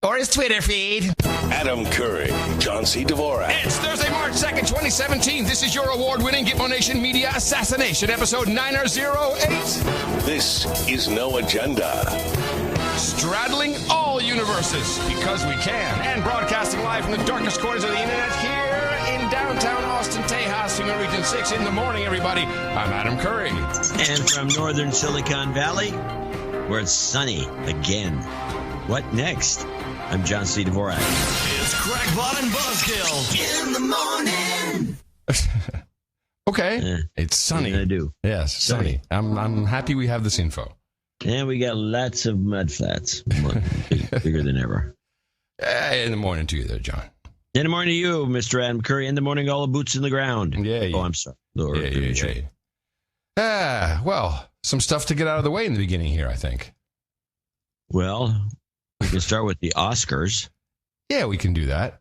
or his Twitter feed. Adam Curry, John C. Dvorak. It's Thursday, March 2nd, 2017. This is your award-winning Gitmo Nation Media Assassination, episode 908. This is No Agenda. Straddling all universes, because we can. And broadcasting live from the darkest corners of the internet here in downtown Austin, Tejas, in Region 6 in the morning, everybody. I'm Adam Curry. And from northern Silicon Valley, where it's sunny again. What next? I'm John C. Dvorak. It's Crackpot and Buzzkill in the morning. Okay. It's sunny. I do. Yes, sunny. I'm happy we have this info. And we got lots of mud flats. Bigger than ever. In the morning to you there, John. In the morning to you, Mr. Adam Curry. In the morning, all the boots in the ground. Yeah. Oh, I'm sorry. Well, some stuff to get out of the way in the beginning here, I think. Well, we can start with the Oscars. Yeah, we can do that.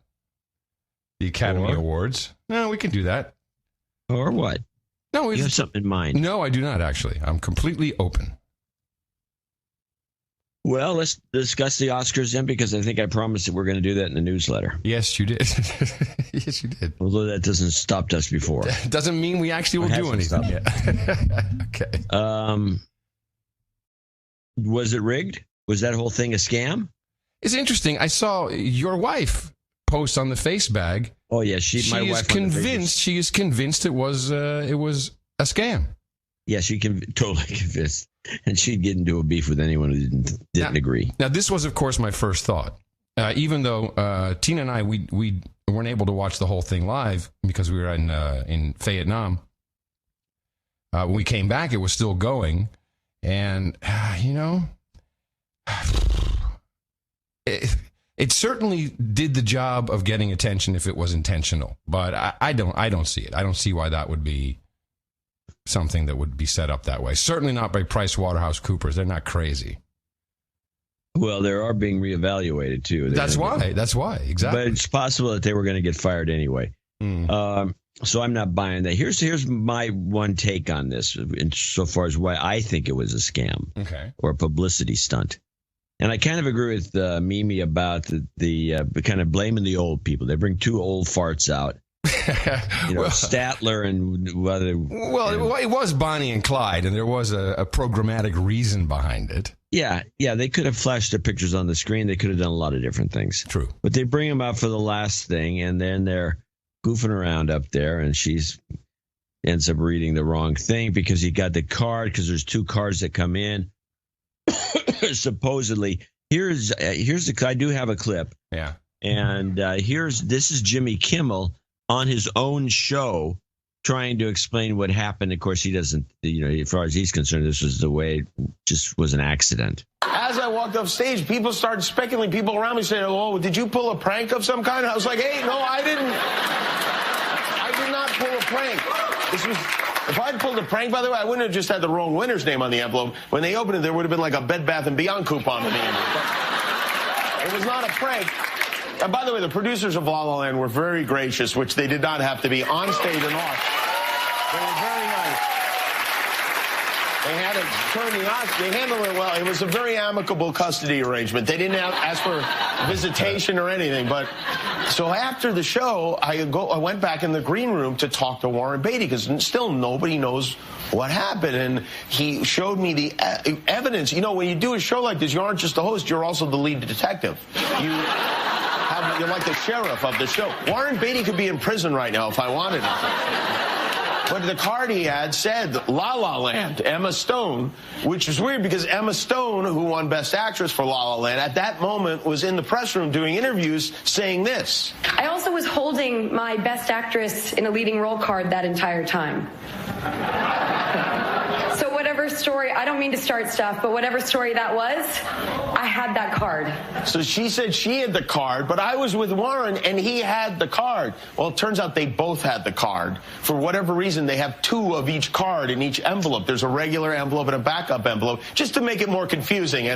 The Academy Awards. No, we can do that. Or what? No, you have something in mind. No, I do not, actually. I'm completely open. Well, let's discuss the Oscars then, because I think I promised that we're going to do that in the newsletter. Yes, you did. Yes, you did. Although that doesn't stop us before. Doesn't mean we actually will do anything yet. Okay. Was it rigged? Was that whole thing a scam? It's interesting. I saw your wife post on the face bag. Oh, yeah. She is convinced it was a scam. Yeah, totally convinced. And she'd get into a beef with anyone who didn't agree. Now, this was, of course, my first thought. Even though Tina and I, we weren't able to watch the whole thing live because we were in Vietnam. When we came back, it was still going. And, it certainly did the job of getting attention if it was intentional. But I don't see it. I don't see why that would be something that would be set up that way. Certainly not by PricewaterhouseCoopers. They're not crazy. Well, they are being reevaluated, too. That's why, exactly. But it's possible that they were going to get fired anyway. So I'm not buying that. Here's my one take on this, insofar as why I think it was a scam or a publicity stunt. And I kind of agree with Mimi about the kind of blaming the old people. They bring two old farts out. Statler and whether. Well, it was Bonnie and Clyde, and there was a programmatic reason behind it. Yeah, they could have flashed their pictures on the screen. They could have done a lot of different things. True. But they bring them out for the last thing, and then they're goofing around up there, and she's ends up reading the wrong thing because he got the card, because there's two cards that come in. Supposedly, here's I do have a clip. Yeah. And this is Jimmy Kimmel on his own show trying to explain what happened. Of course, he doesn't, as far as he's concerned, this was the way, it just was an accident. As I walked off stage, people started speculating. People around me saying, "Oh, did you pull a prank of some kind?" I was like, "Hey, no, I didn't. I did not pull a prank. If I'd pulled a prank, by the way, I wouldn't have just had the wrong winner's name on the envelope. When they opened it, there would have been like a Bed Bath & Beyond coupon on the envelope. It was not a prank." And by the way, the producers of La La Land were very gracious, which they did not have to be on stage and off. They were very nice. They had to turn the odds. They handled it well. It was a very amicable custody arrangement. They didn't ask for visitation or anything. But so after the show, I went back in the green room to talk to Warren Beatty, because still nobody knows what happened. And he showed me the evidence. When you do a show like this, you aren't just the host, you're also the lead detective. You're like the sheriff of the show. Warren Beatty could be in prison right now if I wanted him. But the card he had said La La Land, Emma Stone, which is weird because Emma Stone, who won Best Actress for La La Land, at that moment was in the press room doing interviews saying this. I also was holding my Best Actress in a leading role card that entire time. So whatever story, I don't mean to start stuff, but whatever story that was, I had that card. So she said she had the card, but I was with Warren and he had the card. Well, it turns out they both had the card. For whatever reason, they have two of each card in each envelope. There's a regular envelope and a backup envelope, just to make it more confusing.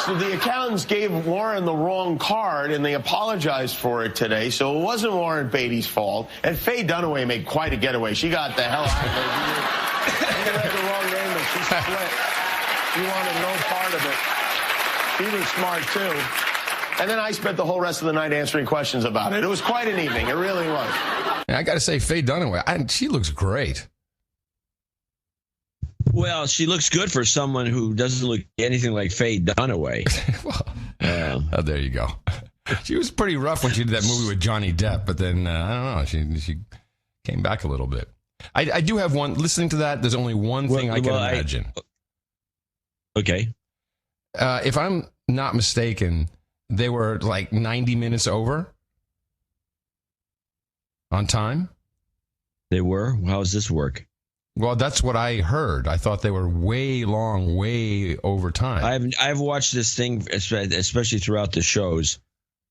So the accountants gave Warren the wrong card, and they apologized for it today. So it wasn't Warren Beatty's fault. And Faye Dunaway made quite a getaway. She got the hell out of it. She had the wrong name, but she split. She wanted no part of it. He was smart, too. And then I spent the whole rest of the night answering questions about it. It was quite an evening. It really was. I got to say, Faye Dunaway, she looks great. Well, she looks good for someone who doesn't look anything like Faye Dunaway. Well, there you go. She was pretty rough when she did that movie with Johnny Depp, but then, I don't know, she came back a little bit. I do have one, listening to that, there's only one thing I can imagine. Okay. If I'm not mistaken, they were like 90 minutes over on time. They were? How does this work? Well, that's what I heard. I thought they were way long, way over time. I've watched this thing, especially throughout the shows,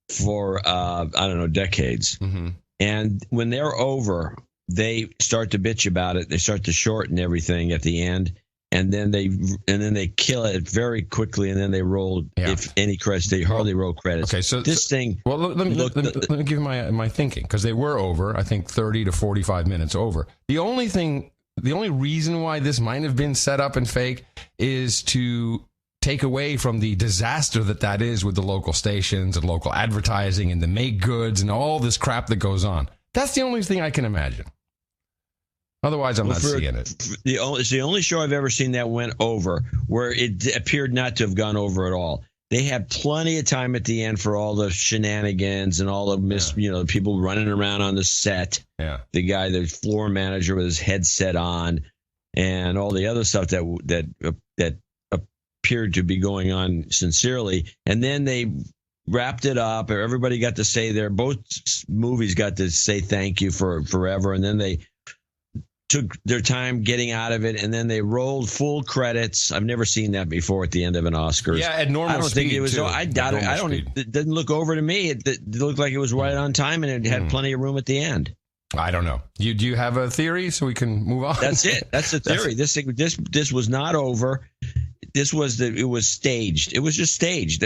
for, I don't know, decades. Mm-hmm. And when they're over, they start to bitch about it. They start to shorten everything at the end. And then they kill it very quickly, and then they roll, if any credits, they hardly roll credits. Okay, so this thing. Well, let me give you my thinking, because they were over, I think 30 to 45 minutes over. The only reason why this might have been set up and fake is to take away from the disaster that is with the local stations and local advertising and the make goods and all this crap that goes on. That's the only thing I can imagine. Otherwise, I'm not seeing it. It's the only show I've ever seen that went over where it appeared not to have gone over at all. They had plenty of time at the end for all the shenanigans and all the people running around on the set. Yeah. The guy, the floor manager with his headset on, and all the other stuff that appeared to be going on sincerely. And then they wrapped it up. Everybody got to say both movies got to say thank you for forever. And then they took their time getting out of it, and then they rolled full credits. I've never seen that before at the end of an Oscars. Yeah, at normal speed. I don't think it was. Too. I doubt it. It didn't look over to me. It looked like it was right on time, and it had plenty of room at the end. I don't know. Do you have a theory so we can move on? That's it. That's the theory. This was not over. It was staged. It was just staged.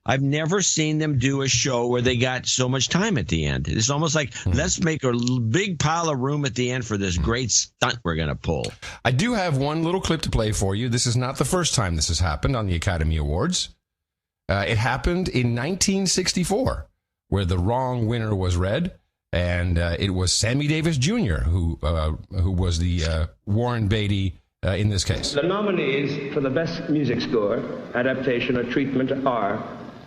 I've never seen them do a show where they got so much time at the end. It's almost like, let's make a big pile of room at the end for this great stunt we're going to pull. I do have one little clip to play for you. This is not the first time this has happened on the Academy Awards. It happened in 1964, where the wrong winner was read, and it was Sammy Davis Jr., who was the Warren Beatty in this case. The nominees for the Best Music Score, Adaptation or Treatment are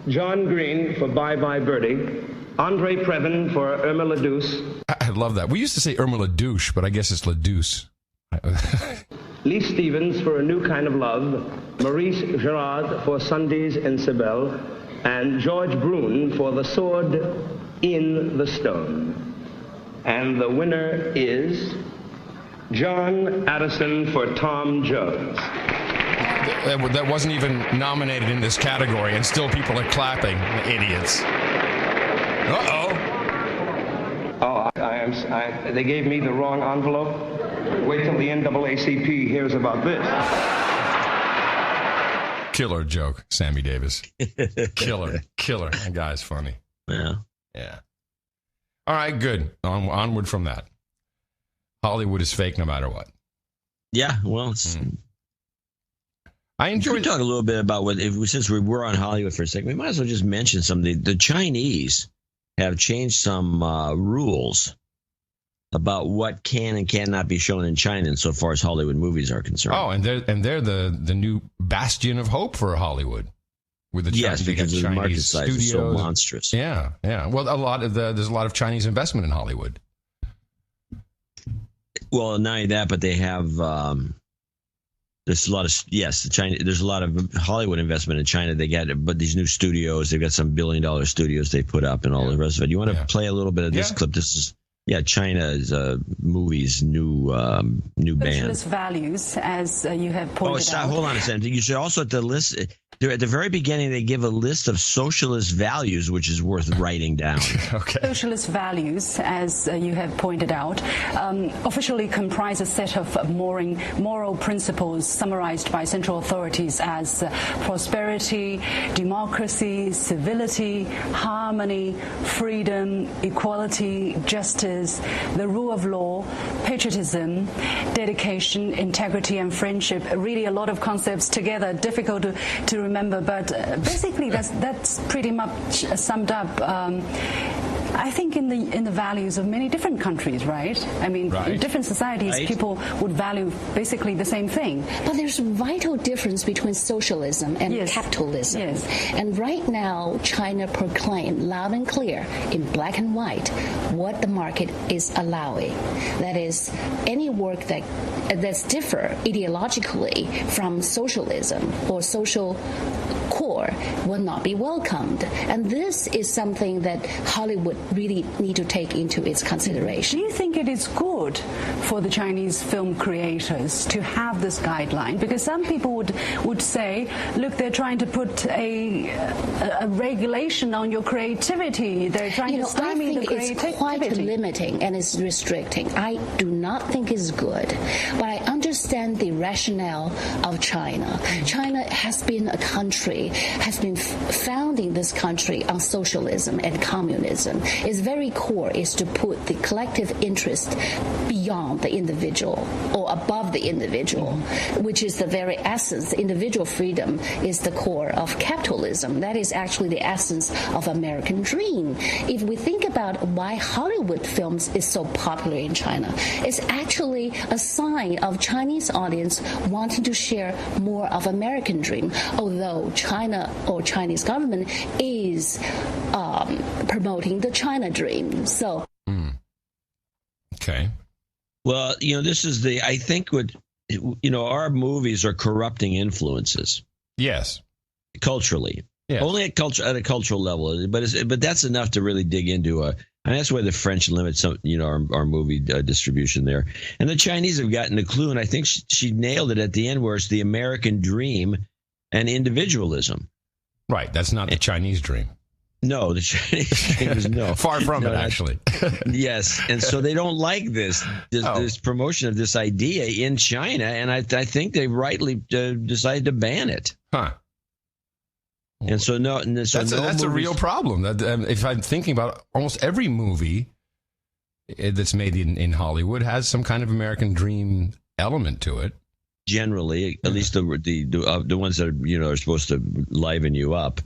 John Green for Bye Bye Birdie, Andre Previn for Irma La Douce. I love that. We used to say Irma La Douche, but I guess it's La Douce. Lee Stevens for A New Kind of Love, Maurice Gerard for Sundays in Sibel, and George Brune for The Sword in the Stone. And the winner is John Addison for Tom Jones. That wasn't even nominated in this category, and still people are clapping. Idiots. Uh-oh. Oh, they gave me the wrong envelope. Wait till the NAACP hears about this. Killer joke, Sammy Davis. Killer. That guy's funny. Yeah. All right, good. Onward from that. Hollywood is fake no matter what. Yeah, well, I enjoy. We talk a little bit about since we were on Hollywood for a second, we might as well just mention something. The Chinese have changed some rules about what can and cannot be shown in China insofar as Hollywood movies are concerned. Oh, and they're the new bastion of hope for Hollywood. With the yes, because the market size is so monstrous. Yeah. Well, there's a lot of Chinese investment in Hollywood. Well, not only that, but they have there's a lot of Hollywood investment in China. They but these new studios, they've got some $1 billion studios they put up and all the rest of it. You want to play a little bit of this clip? This is China's movies new band. Socialist values, as you have pointed out. Hold on a second. You should also at the very beginning they give a list of socialist values, which is worth writing down. Okay. Socialist values, as you have pointed out, officially comprise a set of moral principles summarized by central authorities as prosperity, democracy, civility, harmony, freedom, equality, justice, the rule of law, patriotism, dedication, integrity, and friendship. Really a lot of concepts together, difficult to to remember, but basically that's pretty much summed up. I think in the values of many different countries, right? I mean, in different societies, people would value basically the same thing. But there's a vital difference between socialism and capitalism. Yes. And right now, China proclaimed loud and clear in black and white what the market is allowing. That is, any work that's differ ideologically from socialism or social core will not be welcomed. And this is something that Hollywood really need to take into its consideration. Do you think it is good for the Chinese film creators to have this guideline? Because some people would say, look, they're trying to put a regulation on your creativity. They're trying to stymie the creativity. It's quite limiting and it's restricting. I do not think it's good, but I understand the rationale of China. China has been a country, has been founding this country on socialism and communism. Its very core is to put the collective interest beyond the individual or above the individual, which is the very essence. Individual freedom is the core of capitalism. That is actually the essence of American dream. If we think about why Hollywood films is so popular in China, it's actually a sign of Chinese audience wanting to share more of American dream, although China or Chinese government is promoting the China dream. So, okay. Well, this is I think our movies are corrupting influences. Yes. Culturally. Yes. Only at a cultural level, but that's enough to really dig into and that's why the French limit some, our movie distribution there. And the Chinese have gotten the clue, and I think she nailed it at the end, where it's the American dream and individualism. Right. That's not the Chinese dream. No, the Chinese dream is no. Far from it, actually. Yes. And so they don't like this promotion of this idea in China, and I think they rightly decided to ban it. Huh. And so that's a real problem. If I'm thinking about almost every movie that's made in Hollywood has some kind of American dream element to it. Generally, at least the ones that are supposed to liven you up,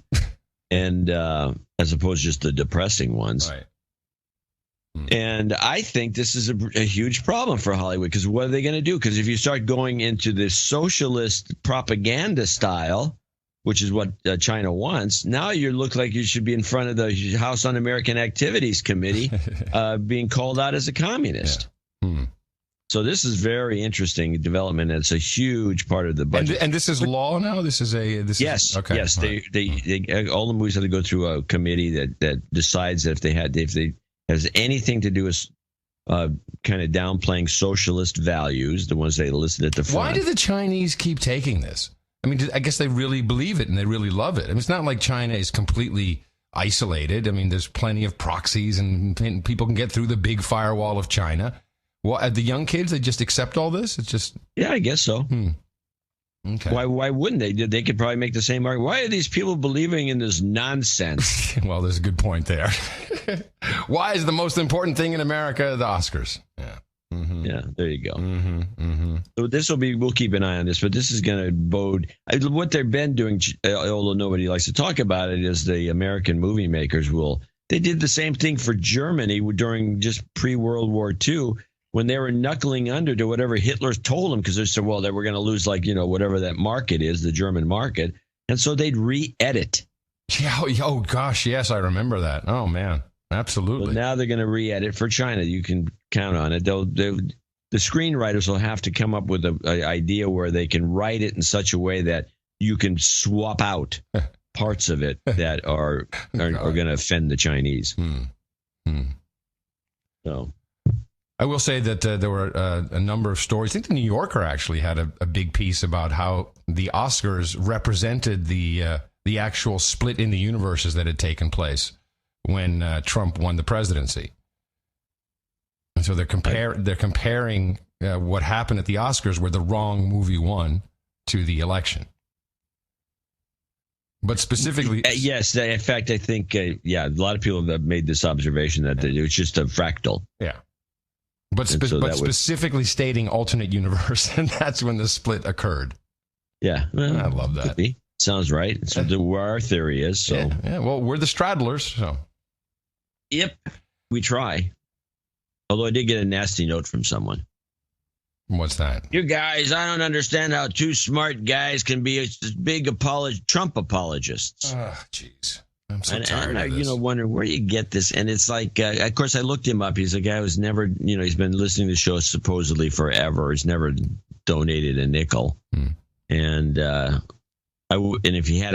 and as opposed to just the depressing ones. Right. And I think this is a huge problem for Hollywood, because what are they going to do? Because if you start going into this socialist propaganda style, which is what China wants, now you look like you should be in front of the House Un-American Activities Committee being called out as a communist. Yeah. So this is very interesting development. And it's a huge part of the budget. And this is law now? This is yes. Okay. Yes. They all the movies have to go through a committee that decides that if they has anything to do with kind of downplaying socialist values, the ones they listed at the front. Why do the Chinese keep taking this? I mean, I guess they really believe it and they really love it. I mean, it's not like China is completely isolated. I mean, there's plenty of proxies and people can get through the big firewall of China. Well, the young kids, they just accept all this? It's just... Yeah, I guess so. Okay. Why wouldn't they? They could probably make the same argument. Why are these people believing in this nonsense? Well, there's a good point there. Why is the most important thing in America the Oscars? Yeah. Mm-hmm. Yeah, there you go. Mm-hmm. Mm-hmm. So we'll keep an eye on this, but this is going to bode what they've been doing, although nobody likes to talk about it, is the American movie makers they did the same thing for Germany during just pre-World War II, when they were knuckling under to whatever Hitler told them, because they said, well, they were going to lose whatever that market is, the German market. And so they'd re-edit. Yeah, oh gosh, yes, I remember that. Oh, man. Absolutely. Well, now they're going to re-edit for China. You can count on it. The screenwriters will have to come up with an idea where they can write it in such a way that you can swap out parts of it that are going to offend the Chinese. So, I will say that there were a number of stories. I think the New Yorker actually had a big piece about how the Oscars represented the actual split in the universes that had taken place when Trump won the presidency. And so they're comparing what happened at the Oscars, where the wrong movie won, to the election. But specifically... Yes, in fact, I think, a lot of people have made this observation that it's just a fractal. Yeah. But specifically stating alternate universe, and that's when the split occurred. Yeah. Well, I love that. Could be. Sounds right. It's where our theory is. So yeah. Well, we're the straddlers. So. Yep, we try. Although I did get a nasty note from someone. What's that? You guys, I don't understand how two smart guys can be big Trump apologists. Oh, jeez. I'm so tired of this. Wonder where you get this. And it's like, of course, I looked him up. He's a guy who's never, he's been listening to the show supposedly forever. He's never donated a nickel. And if he had,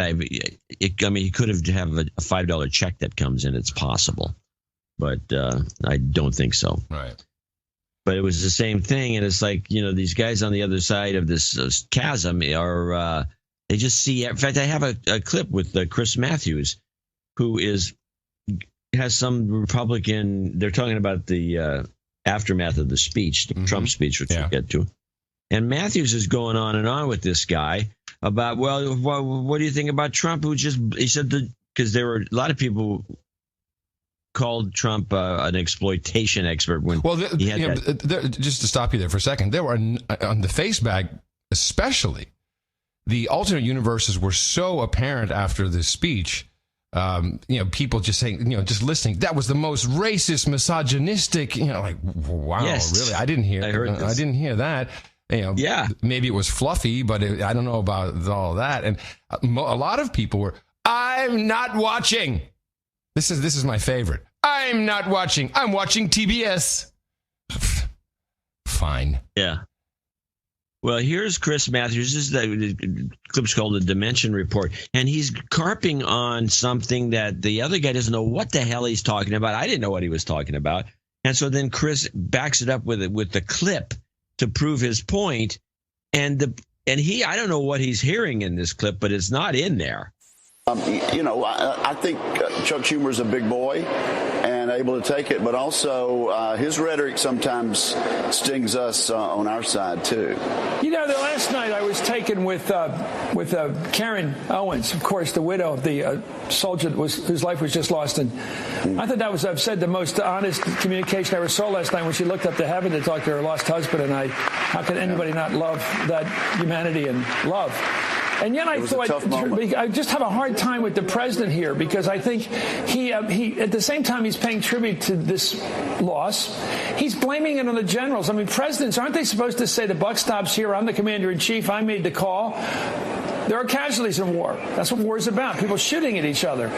he could have a $5 check that comes in. It's possible. But I don't think so. Right. But it was the same thing. And it's like, these guys on the other side of this chasm are, they just see. In fact, I have a clip with Chris Matthews, who has some Republican. They're talking about the aftermath of the speech, the Trump speech, which we'll get to. And Matthews is going on and on with this guy about, well, what do you think about Trump? He said because there were a lot of people called Trump an exploitation expert when he had just to stop you there for a second, there were on the face bag, especially the alternate universes were so apparent after this speech. People just saying, just listening, that was the most racist, misogynistic, like, wow, really? I didn't hear that. Maybe it was fluffy, but I don't know about all that. And a lot of people were, I'm not watching. This is my favorite. I'm not watching. I'm watching TBS. Fine. Yeah. Well, here's Chris Matthews. This is the clip's called the Dimension Report. And he's carping on something that the other guy doesn't know what the hell he's talking about. I didn't know what he was talking about. And so then Chris backs it up with the clip to prove his point. And I don't know what he's hearing in this clip, but it's not in there. I think Chuck Schumer's a big boy and able to take it, but also his rhetoric sometimes stings us on our side too. The last night I was taken with Karen Owens, of course, the widow of the soldier whose life was just lost, and I thought that was, I've said, the most honest communication I ever saw last night when she looked up to heaven to talk to her lost husband, and how can anybody not love that humanity and love? And yet I thought, I just have a hard time with the president here, because I think he at the same time he's paying tribute to this loss, he's blaming it on the generals. I mean, presidents, aren't they supposed to say the buck stops here? I'm the commander-in-chief. I made the call. There are casualties in war. That's what war is about, people shooting at each other.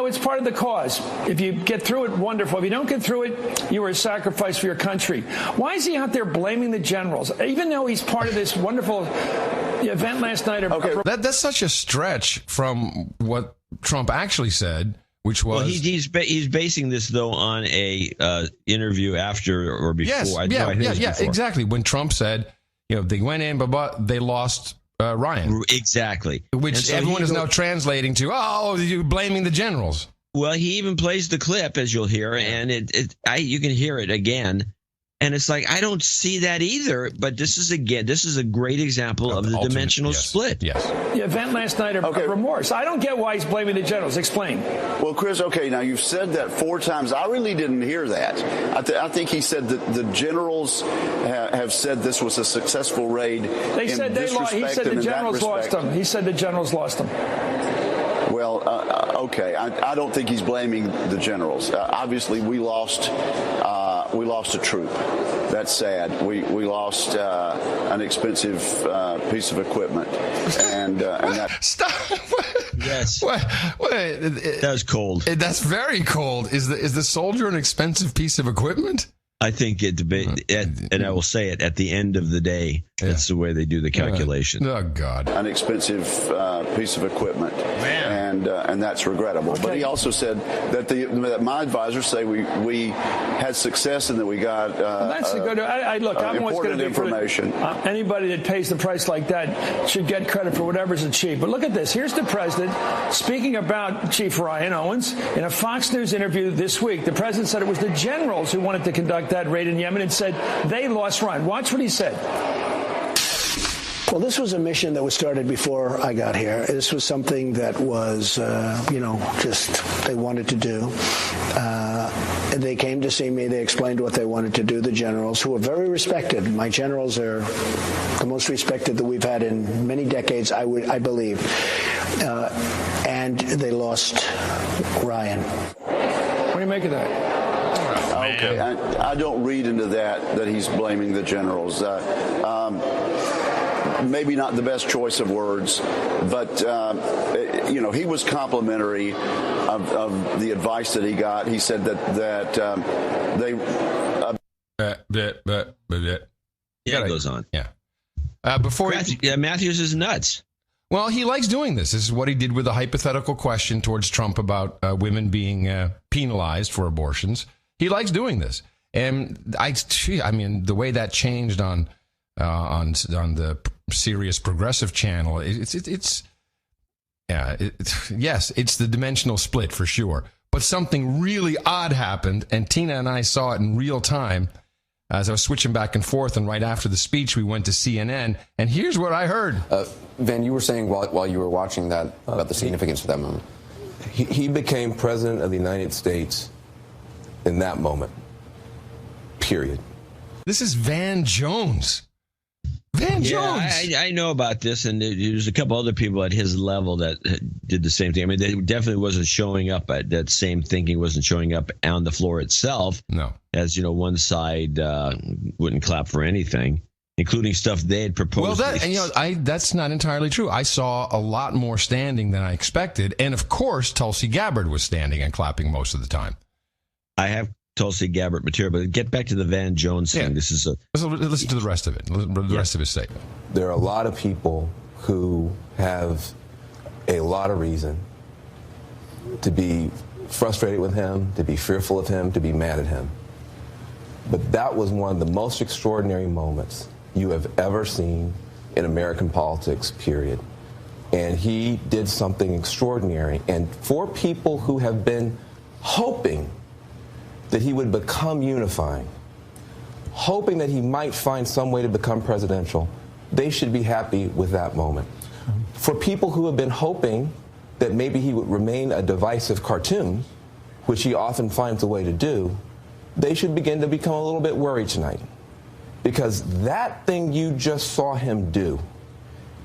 It's part of the cause. If you get through it, wonderful. If you don't get through it, you are a sacrifice for your country. Why is he out there blaming the generals, even though he's part of this wonderful event last night? That's such a stretch from what Trump actually said, which was... Well, he's basing this, though, on a interview after or before. Yes, exactly. When Trump said, they went in, but they lost... Ryan. Exactly. Which so everyone is now translating to, you're blaming the generals. Well, he even plays the clip, as you'll hear, and you can hear it again. And it's like, I don't see that either. But this is a great example of the dimensional split. Yes. The event last night of remorse. I don't get why he's blaming the generals. Explain. Well, Chris, now you've said that 4 times. I really didn't hear that. I think he said that the generals have said this was a successful raid. They said they lost. He said the generals lost them. He said the generals lost them. Well, I don't think he's blaming the generals. Obviously, we lost a troop. That's sad. We lost an expensive piece of equipment, and that. Stop. Yes. Wait. That was cold. That's very cold. Is the soldier an expensive piece of equipment? I think and I will say it, at the end of the day, that's the way they do the calculation. Oh, God. An expensive piece of equipment. Man. And that's regrettable. Okay. But he also said that my advisors say we had success and that we got that's a good. Look, I'm always going to information. Anybody that pays the price like that should get credit for whatever's achieved. But look at this. Here's the president speaking about Chief Ryan Owens in a Fox News interview this week. The president said it was the generals who wanted to conduct that raid in Yemen and said they lost Ryan. Watch what he said. Well, this was a mission that was started before I got here. This was something that was, just they wanted to do. they came to see me. They explained what they wanted to do, the generals, who are very respected. My generals are the most respected that we've had in many decades, I believe. And they lost Ryan. What do you make of that? Okay, I don't read into that he's blaming the generals. Maybe not the best choice of words, but he was complimentary of the advice that he got. He said that they. It goes on. Yeah. Before Matthews is nuts. Well, he likes doing this. This is what he did with a hypothetical question towards Trump about women being penalized for abortions. He likes doing this, and I mean, the way that changed on the Sirius Progressive channel, yes, it's the dimensional split for sure. But something really odd happened, and Tina and I saw it in real time as I was switching back and forth. And right after the speech, we went to CNN, and here's what I heard. Van, you were saying while you were watching that about the significance of that moment. He became president of the United States in that moment, period. This is Van Jones. Van Jones. I know about this, and there's a couple other people at his level that did the same thing. I mean, they definitely wasn't showing up at that same thinking, wasn't showing up on the floor itself. No. As, one side wouldn't clap for anything, including stuff they had proposed. Well, that's not entirely true. I saw a lot more standing than I expected. And, of course, Tulsi Gabbard was standing and clapping most of the time. I have Tulsi Gabbard material, but get back to the Van Jones thing. Yeah. Listen to the rest of it, the rest of his statement. There are a lot of people who have a lot of reason to be frustrated with him, to be fearful of him, to be mad at him. But that was one of the most extraordinary moments you have ever seen in American politics, period. And he did something extraordinary. And for people who have been hoping that he would become unifying, hoping that he might find some way to become presidential, they should be happy with that moment. For people who have been hoping that maybe he would remain a divisive cartoon, which he often finds a way to do, they should begin to become a little bit worried tonight. Because that thing you just saw him do,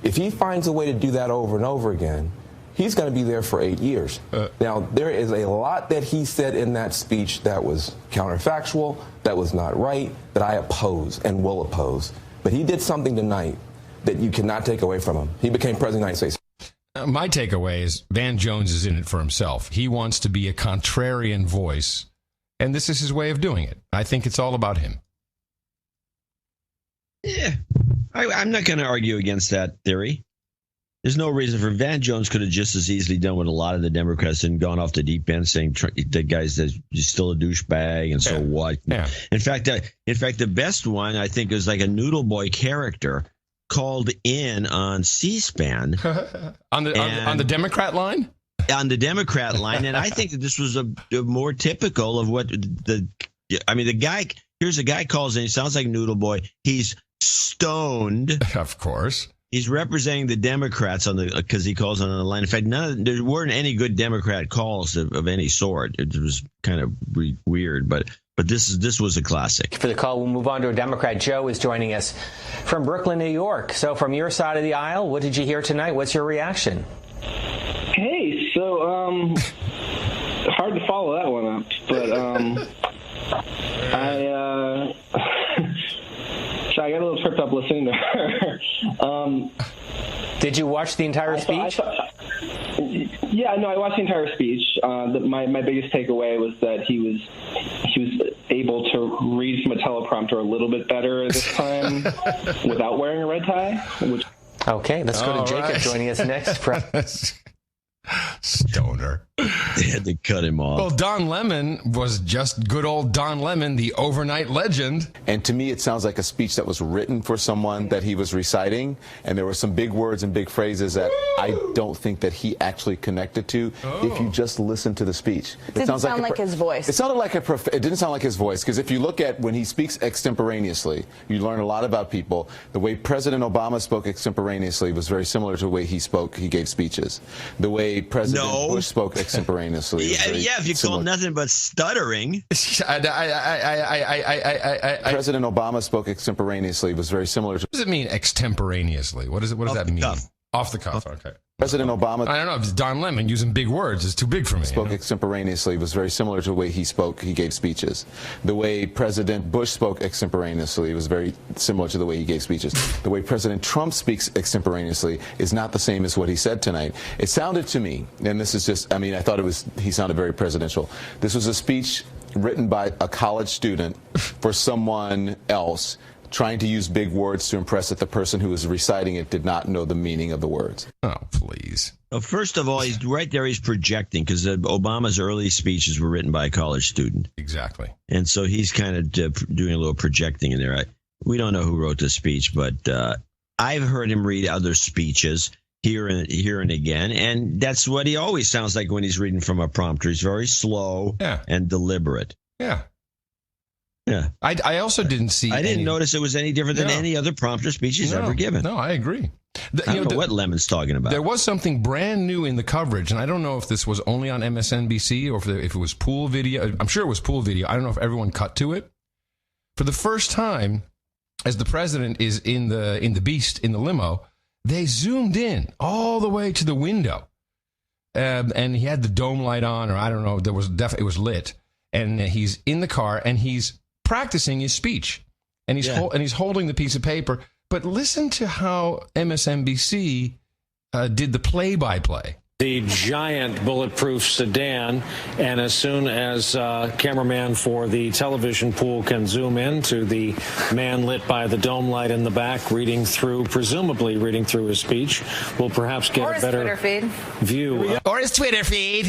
if he finds a way to do that over and over again, he's going to be there for 8 years. Now, there is a lot that he said in that speech that was counterfactual, that was not right, that I oppose and will oppose. But he did something tonight that you cannot take away from him. He became president of the United States. My takeaway is Van Jones is in it for himself. He wants to be a contrarian voice, and this is his way of doing it. I think it's all about him. Yeah, I'm not going to argue against that theory. There's no reason for Van Jones could have just as easily done what a lot of the Democrats and gone off the deep end saying the guy's still a douchebag and so what. Yeah. In fact, the best one I think is like a Noodle Boy character called in on C-SPAN on the Democrat line. On the Democrat line, and I think that this was a more typical of what the guy. Here's a guy calls in. He sounds like Noodle Boy. He's stoned, of course. He's representing the Democrats because he calls on the line. In fact, there weren't any good Democrat calls of any sort. It was kind of weird, but this was a classic. For the call, we'll move on to a Democrat. Joe is joining us from Brooklyn, New York. So from your side of the aisle, what did you hear tonight? What's your reaction? Hey, so hard to follow that one up, but so I got a little tripped up listening to her. Did you watch the entire speech? Yeah, no, I watched the entire speech. My biggest takeaway was that he was able to read from a teleprompter a little bit better this time without wearing a red tie. Okay, let's go to Jacob joining us next. Stoner. They had to cut him off. Well, Don Lemon was just good old Don Lemon, the overnight legend. And to me, it sounds like a speech that was written for someone that he was reciting. And there were some big words and big phrases that I don't think that he actually connected to if you just listen to the speech. It didn't sound like his voice. It sounded like it didn't sound like his voice, because if you look at when he speaks extemporaneously, you learn a lot about people. The way President Obama spoke extemporaneously was very similar to the way he gave speeches. The way President Bush spoke extemporaneously extemporaneously. Yeah, if you call nothing but stuttering. President Obama spoke extemporaneously. Was very similar to. What does it mean extemporaneously? What does that mean? Off the cuff. Okay. President Obama. I don't know. It's Don Lemon using big words. It's too big for me. Spoke extemporaneously. Was very similar to the way he spoke. He gave speeches. The way President Bush spoke extemporaneously was very similar to the way he gave speeches. The way President Trump speaks extemporaneously is not the same as what he said tonight. It sounded to me, and this is just, I mean, I thought he sounded very presidential. This was a speech written by a college student for someone else, trying to use big words to impress that the person who was reciting it did not know the meaning of the words. Oh, please. Well, first of all, he's right there. He's projecting because Obama's early speeches were written by a college student. Exactly. And so he's kind of doing a little projecting in there. We don't know who wrote the speech, but I've heard him read other speeches here and again. And that's what he always sounds like when he's reading from a prompter. He's very slow and deliberate. Yeah. Yeah. I also didn't see. I didn't notice it was any different than any other prompter speech he's ever given. No, I agree. I don't know what Lemon's talking about. There was something brand new in the coverage, and I don't know if this was only on MSNBC or if it was pool video. I'm sure it was pool video. I don't know if everyone cut to it. For the first time, as the president is in the Beast in the limo, they zoomed in all the way to the window, and he had the dome light on, or I don't know. It was lit, and he's in the car and he's practicing his speech, and he's holding the piece of paper. But listen to how MSNBC did the play-by-play. The giant bulletproof sedan, and as soon as cameraman for the television pool can zoom in to the man lit by the dome light in the back, presumably reading through his speech, we'll perhaps get a better view. Or his Twitter feed.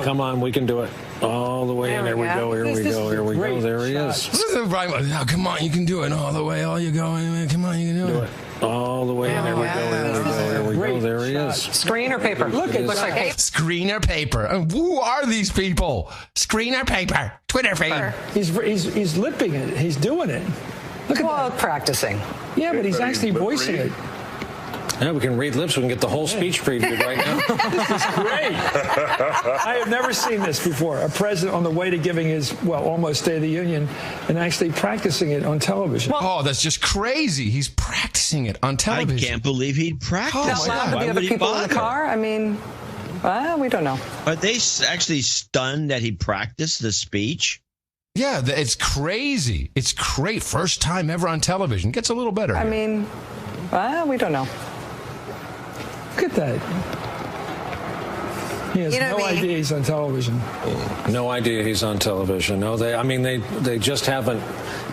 Come on, we can do it. All the way in. There we go. Here we go. Here we go. There he is. Oh, come on, you can do it all the way. All you go. Come on, you can do it. All the way in. There we go. Here we go. Here we go. There he is. Screen or paper? Look at looks like paper. Screen or paper? Who are these people? Screen or paper? Twitter feed. He's lipping it. He's doing it. Look at that. Practicing. Yeah, but he's actually voicing it. Yeah, we can read lips. We can get the whole speech previewed right now. This is great. I have never seen this before. A president on the way to giving his, almost State of the Union, and actually practicing it on television. Oh, that's just crazy. He's practicing it on television. I can't believe he'd practice it. Loud to the other people in the car? I mean, we don't know. Are they actually stunned that he practiced the speech? Yeah, it's crazy. It's great. First time ever on television. Gets a little better. I mean, we don't know. Look at that. He has no idea he's on television. No idea he's on television. No, they just haven't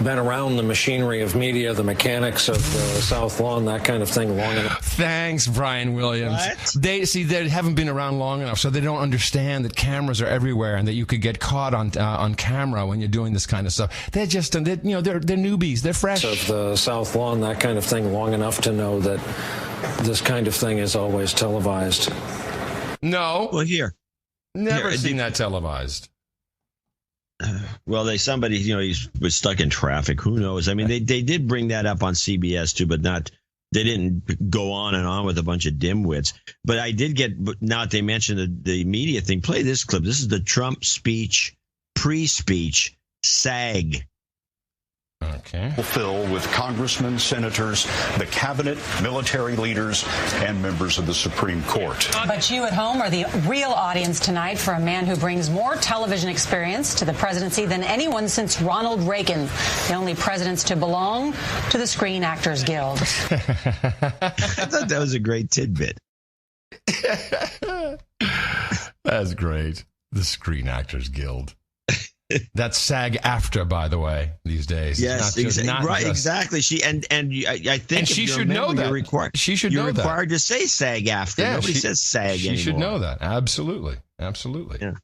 been around the machinery of media, the mechanics of the South Lawn, that kind of thing long enough. Thanks, Brian Williams. What? They haven't been around long enough, so they don't understand that cameras are everywhere and that you could get caught on camera when you're doing this kind of stuff. They're just, they're newbies. They're fresh. Of the South Lawn, that kind of thing, long enough to know that this kind of thing is always televised. No. Well, here. Never seen that televised. Well, somebody, he was stuck in traffic. Who knows? I mean, they did bring that up on CBS too, but they didn't go on and on with a bunch of dimwits. But I did now that they mentioned the media thing, play this clip. This is the Trump speech, pre-speech, SAG. Okay. Fill with congressmen, senators, the cabinet, military leaders, and members of the Supreme Court. But you at home are the real audience tonight for a man who brings more television experience to the presidency than anyone since Ronald Reagan, the only presidents to belong to the Screen Actors Guild. I thought that was a great tidbit. That's great. The Screen Actors Guild. That's SAG-AFTRA, by the way, these days. Yes, exactly. She I think and she should know that. She should know that. You're required to say SAG-AFTRA. Yeah, nobody says SAG anymore. She should know that. Absolutely. Yeah.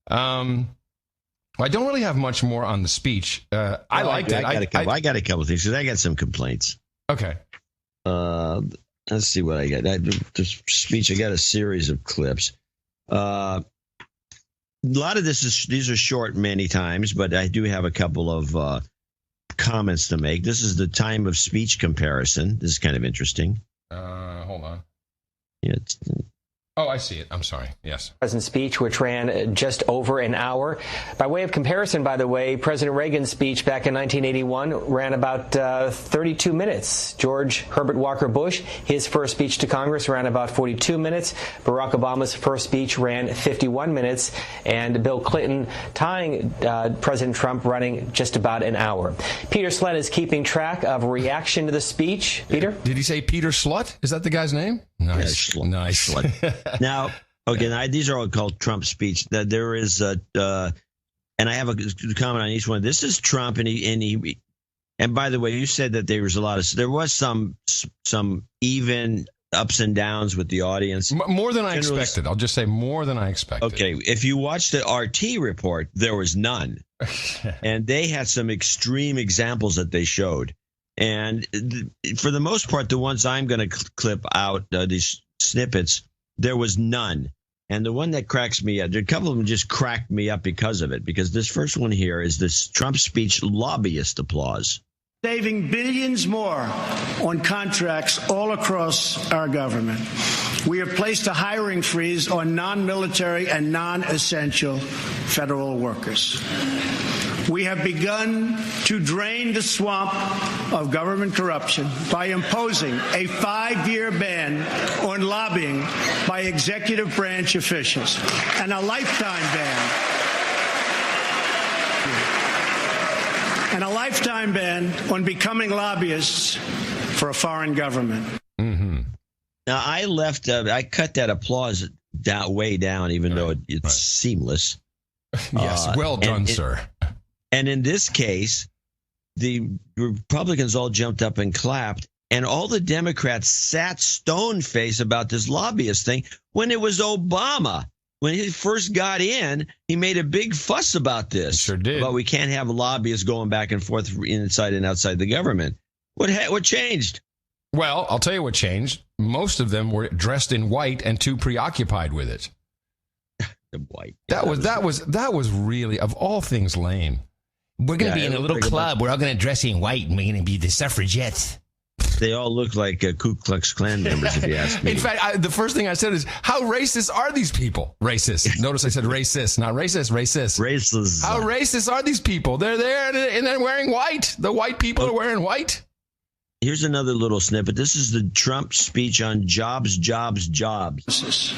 I don't really have much more on the speech. I liked it. I got a couple of things because I got some complaints. Okay. Let's see what I got. The speech. I got a series of clips. A lot of these are short many times, but I do have a couple of comments to make. This is the time of speech comparison. This is kind of interesting. Hold on. Yeah, Oh, I see it. I'm sorry. Yes. President's speech, which ran just over an hour. By way of comparison, by the way, President Reagan's speech back in 1981 ran about 32 minutes. George Herbert Walker Bush, his first speech to Congress ran about 42 minutes. Barack Obama's first speech ran 51 minutes. And Bill Clinton tying President Trump running just about an hour. Peter Slett is keeping track of reaction to the speech. Peter? Did he say Peter Slut? Is that the guy's name? Nice. Yeah, nice. Now, okay, these are all called Trump speech. There is and I have a comment on each one. This is Trump, and by the way, you said that there was some even ups and downs with the audience. More than I expected. I'll just say more than I expected. Okay, if you watch the RT report, there was none, and they had some extreme examples that they showed. And for the most part, the ones I'm going to clip out, these snippets, there was none. And the one that cracks me up, there are a couple of them just cracked me up because of it. Because this first one here is this Trump speech lobbyist applause. Saving billions more on contracts all across our government. We have placed a hiring freeze on non-military and non-essential federal workers. We have begun to drain the swamp of government corruption by imposing a 5-year ban on lobbying by executive branch officials and a lifetime ban on becoming lobbyists for a foreign government. Mm-hmm. Now, I cut that applause way down, even though it's seamless. Yes, well done, sir. And in this case, the Republicans all jumped up and clapped, and all the Democrats sat stone-faced about this lobbyist thing when it was Obama. When he first got in, he made a big fuss about this. Sure did. But we can't have lobbyists going back and forth inside and outside the government. What changed? Well, I'll tell you what changed. Most of them were dressed in white and too preoccupied with it. The white. That was really, of all things, lame. We're going to be in a little club. We're all going to dress in white, and we're going to be the suffragettes. They all look like Ku Klux Klan members, if you ask me. In fact, the first thing I said is, how racist are these people? Racist. Notice I said racist, not racist, racist. Racist. How racist are these people? They're there and they're wearing white. The white people are wearing white. Here's another little snippet. This is the Trump speech on jobs, jobs, jobs.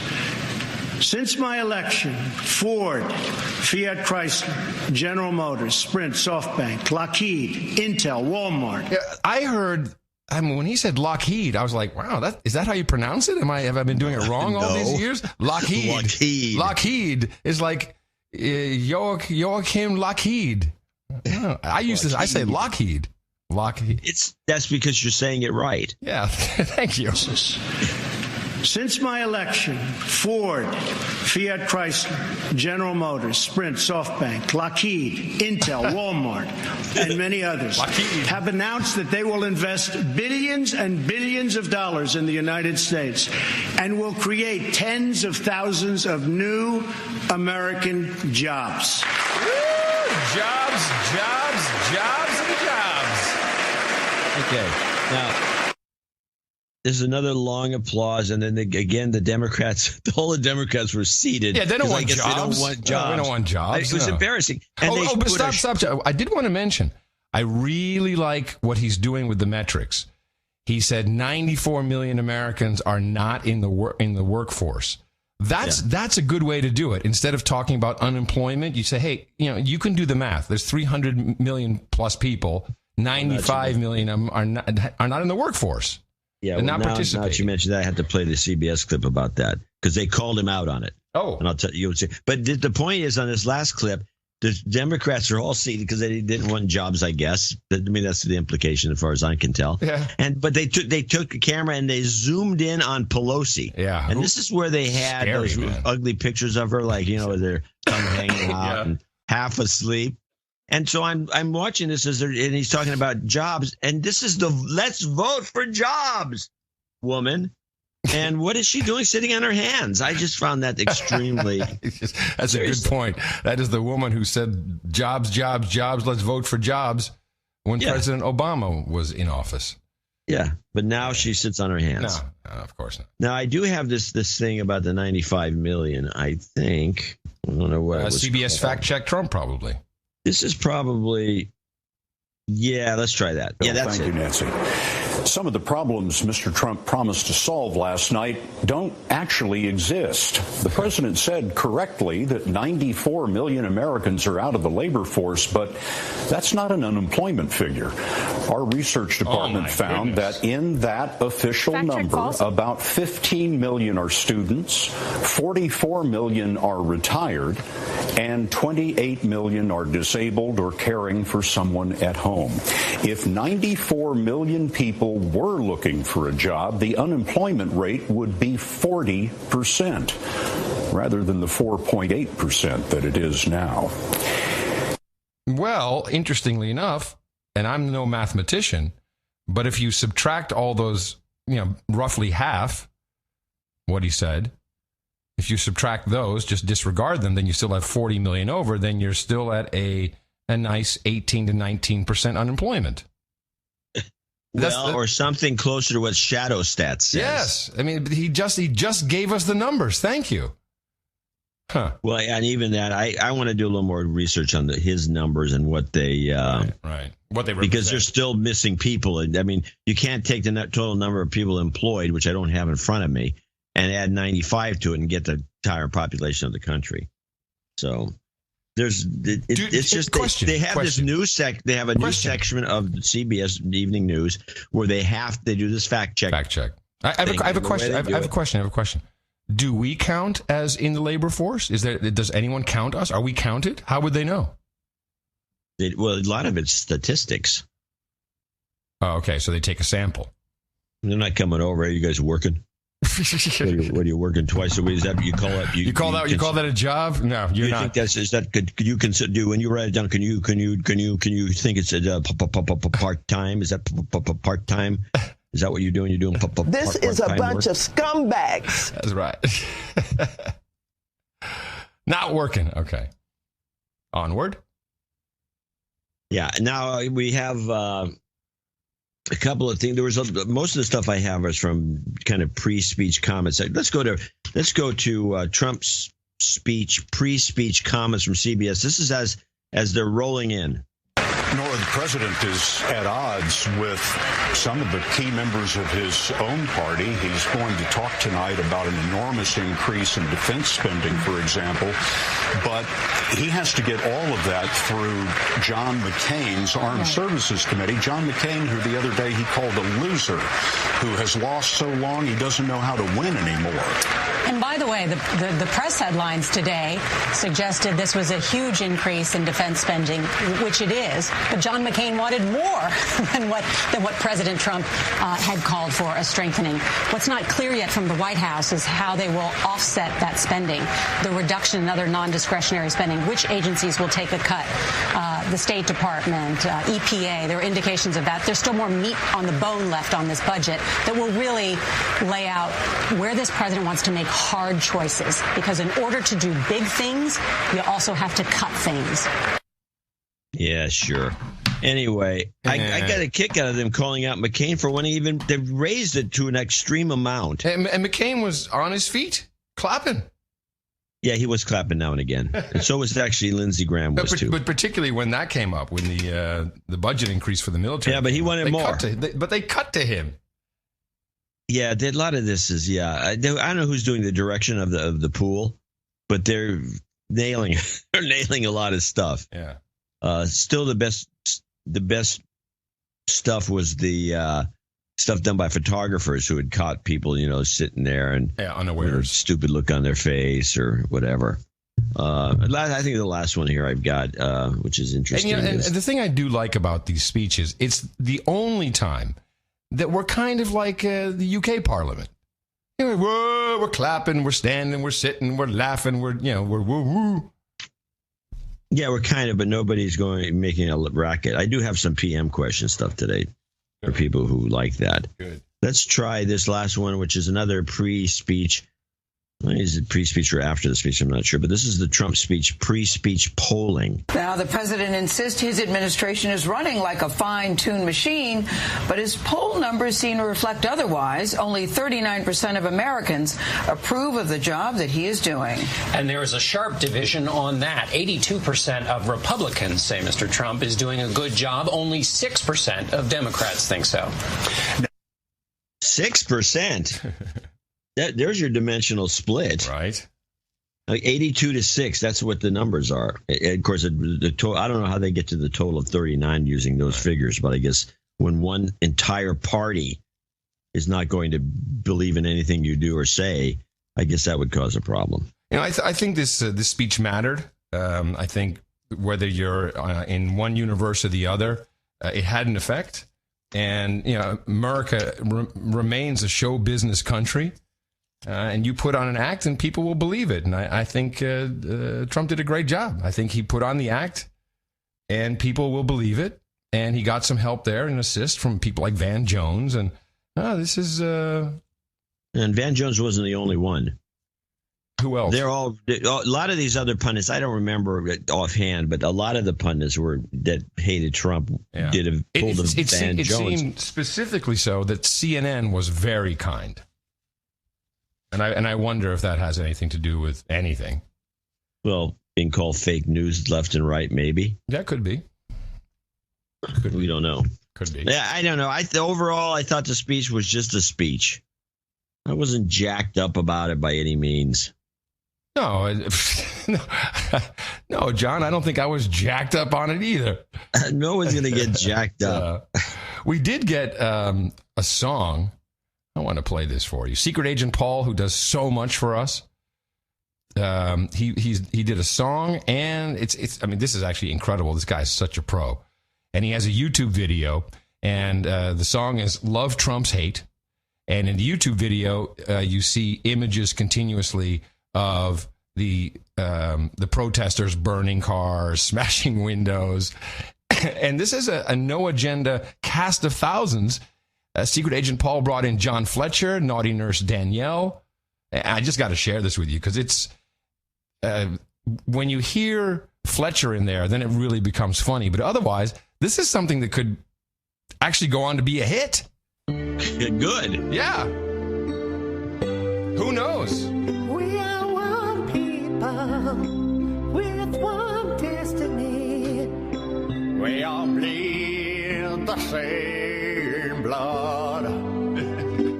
Since my election, Ford, Fiat Chrysler, General Motors, Sprint, SoftBank, Lockheed, Intel, Walmart. Yeah, I heard, when he said Lockheed, I was like, wow, is that how you pronounce it? Have I been doing it wrong all these years? Lockheed. Lockheed is like Joachim Lockheed. I say Lockheed. Lockheed. That's because you're saying it right. Yeah, thank you. Since my election, Ford, Fiat Chrysler, General Motors, Sprint, SoftBank, Lockheed, Intel, Walmart, and many others have announced that they will invest billions and billions of dollars in the United States and will create tens of thousands of new American jobs. Woo! Jobs, jobs, jobs, and jobs. Okay, now there's another long applause, and then again, the Democrats, all the Democrats were seated. Yeah, they don't want jobs. They don't want jobs. No, we don't want jobs. It was embarrassing. And but stop. I did want to mention, I really like what he's doing with the metrics. He said 94 million Americans are not in the workforce. That's a good way to do it. Instead of talking about unemployment, you say, hey, you can do the math. There's 300 million plus people. 95 million of them are not in the workforce. Yeah, now that you mentioned that, I had to play the CBS clip about that because they called him out on it. Oh. And I'll tell you. But the point is, on this last clip, the Democrats are all seated because they didn't want jobs, I guess. I mean, that's the implication as far as I can tell. Yeah. But they took a camera and they zoomed in on Pelosi. Yeah. And this is where they had those ugly pictures of her, like, with their tongue hanging out and half asleep. And so I'm watching this and he's talking about jobs, and this is the let's vote for jobs woman. And what is she doing sitting on her hands? I just found that extremely. That's a good point. That is the woman who said jobs, jobs, jobs. Let's vote for jobs when President Obama was in office. Yeah, but now she sits on her hands. No, of course not. Now I do have this thing about the 95 million. I think I don't know what CBS fact check Trump probably. This is probably. Yeah, let's try that. Yeah, that's Thank you, Nancy. Some of the problems Mr. Trump promised to solve last night don't actually exist. The president said correctly that 94 million Americans are out of the labor force, but that's not an unemployment figure. Our research department found that in that official number, about 15 million are students, 44 million are retired, and 28 million are disabled or caring for someone at home. If 94 million people were looking for a job, the unemployment rate would be 40% rather than the 4.8% that it is now. Well, interestingly enough, and I'm no mathematician, but if you subtract all those, roughly half what he said, if you subtract those, just disregard them, then you still have 40 million over, then you're still at a nice 18 to 19% unemployment. Or something closer to what Shadow Stats says. Yes. I mean, he just gave us the numbers. Thank you. Huh. Well, and even that, I want to do a little more research on his numbers and what they... Right. What they represent. Because they're still missing people. I mean, you can't take the total number of people employed, which I don't have in front of me, and add 95 to it and get the entire population of the country. So... it's just they have this news they have a news section of CBS Evening News where they do this fact check. I have a question. Do we count as in the labor force? Does anyone count us? Are we counted? How would they know? Well, a lot of it's statistics. Oh, okay. So they take a sample. They're not coming over. Are you guys working? What are you working twice a week? Is that what you call it? You call that a job? No, you're not. Could you consider do when you write it down? Can you think it's a part time? Is that part time? Is that what you're doing? You're doing This is a bunch of scumbags. That's right. Not working. Okay. Onward. Yeah. Now we have. A couple of things. Most of the stuff I have is from kind of pre-speech comments. Let's go to Trump's speech, pre-speech comments from CBS. This is as they're rolling in. Nora, the president is at odds with some of the key members of his own party. He's going to talk tonight about an enormous increase in defense spending, for example. But he has to get all of that through John McCain's Armed Services Committee. John McCain, who the other day he called a loser, who has lost so long he doesn't know how to win anymore. And by the way, the press headlines today suggested this was a huge increase in defense spending, which it is. But John McCain wanted more than what President Trump had called for, a strengthening. What's not clear yet from the White House is how they will offset that spending, the reduction in other non-discretionary spending, which agencies will take a cut. The State Department, EPA, there are indications of that. There's still more meat on the bone left on this budget that will really lay out where this president wants to make hard choices. Because in order to do big things, you also have to cut things. Yeah, sure. Anyway, I got a kick out of them calling out McCain for when they raised it to an extreme amount. And McCain was on his feet, clapping. Yeah, he was clapping now and again. And so was actually Lindsey Graham too. But particularly when that came up, when the budget increase for the military. Yeah, but he wanted more. But they cut to him. Yeah, a lot of this is, I don't know who's doing the direction of the pool, but they're nailing a lot of stuff. Yeah. Still the best stuff was the stuff done by photographers who had caught people, sitting there and unawares, stupid look on their face or whatever. I think the last one here I've got, which is interesting. And the thing I do like about these speeches, it's the only time that we're kind of like the UK Parliament. We're clapping, we're standing, we're sitting, we're laughing, we're woo-woo. Yeah, we're kind of, but nobody's making a racket. I do have some PM question stuff today for people who like that. Good. Let's try this last one, which is another pre-speech Is it pre-speech or after the speech? I'm not sure. But this is the Trump speech, pre-speech polling. Now, the president insists his administration is running like a fine-tuned machine, but his poll numbers seem to reflect otherwise. Only 39% of Americans approve of the job that he is doing. And there is a sharp division on that. 82% of Republicans say Mr. Trump is doing a good job. Only 6% of Democrats think so. 6%? There's your dimensional split. Right. Like 82 to 6, that's what the numbers are. Of course, the total, I don't know how they get to the total of 39 using those figures, but I guess when one entire party is not going to believe in anything you do or say, I guess that would cause a problem. You know, I think this speech mattered. I think whether you're in one universe or the other, it had an effect. And, you know, America remains a show business country. And you put on an act and people will believe it. And I think Trump did a great job. I think he put on the act and people will believe it. And he got some help there and assist from people like Van Jones. And this is... And Van Jones wasn't the only one. Who else? A lot of these other pundits, I don't remember it offhand, but a lot of the pundits that hated Trump pulled a Van Jones. It seemed specifically so that CNN was very kind. And I wonder if that has anything to do with anything. Well, being called fake news left and right, maybe. That could be. We don't know. Could be. Yeah, I don't know. Overall, I thought the speech was just a speech. I wasn't jacked up about it by any means. No, John, I don't think I was jacked up on it either. No one's going to get jacked up. We did get a song. I want to play this for you. Secret Agent Paul, who does so much for us. He did a song, and it's. I mean, this is actually incredible. This guy's such a pro, and he has a YouTube video, and the song is "Love Trump's Hate." And in the YouTube video, you see images continuously of the protesters burning cars, smashing windows, and this is a no agenda cast of thousands. Secret Agent Paul brought in John Fletcher, Naughty Nurse Danielle. I just got to share this with you because it's when you hear Fletcher in there, then it really becomes funny. But otherwise, this is something that could actually go on to be a hit. Good. Yeah. Who knows? We are one people with one destiny. We all bleed the same blood.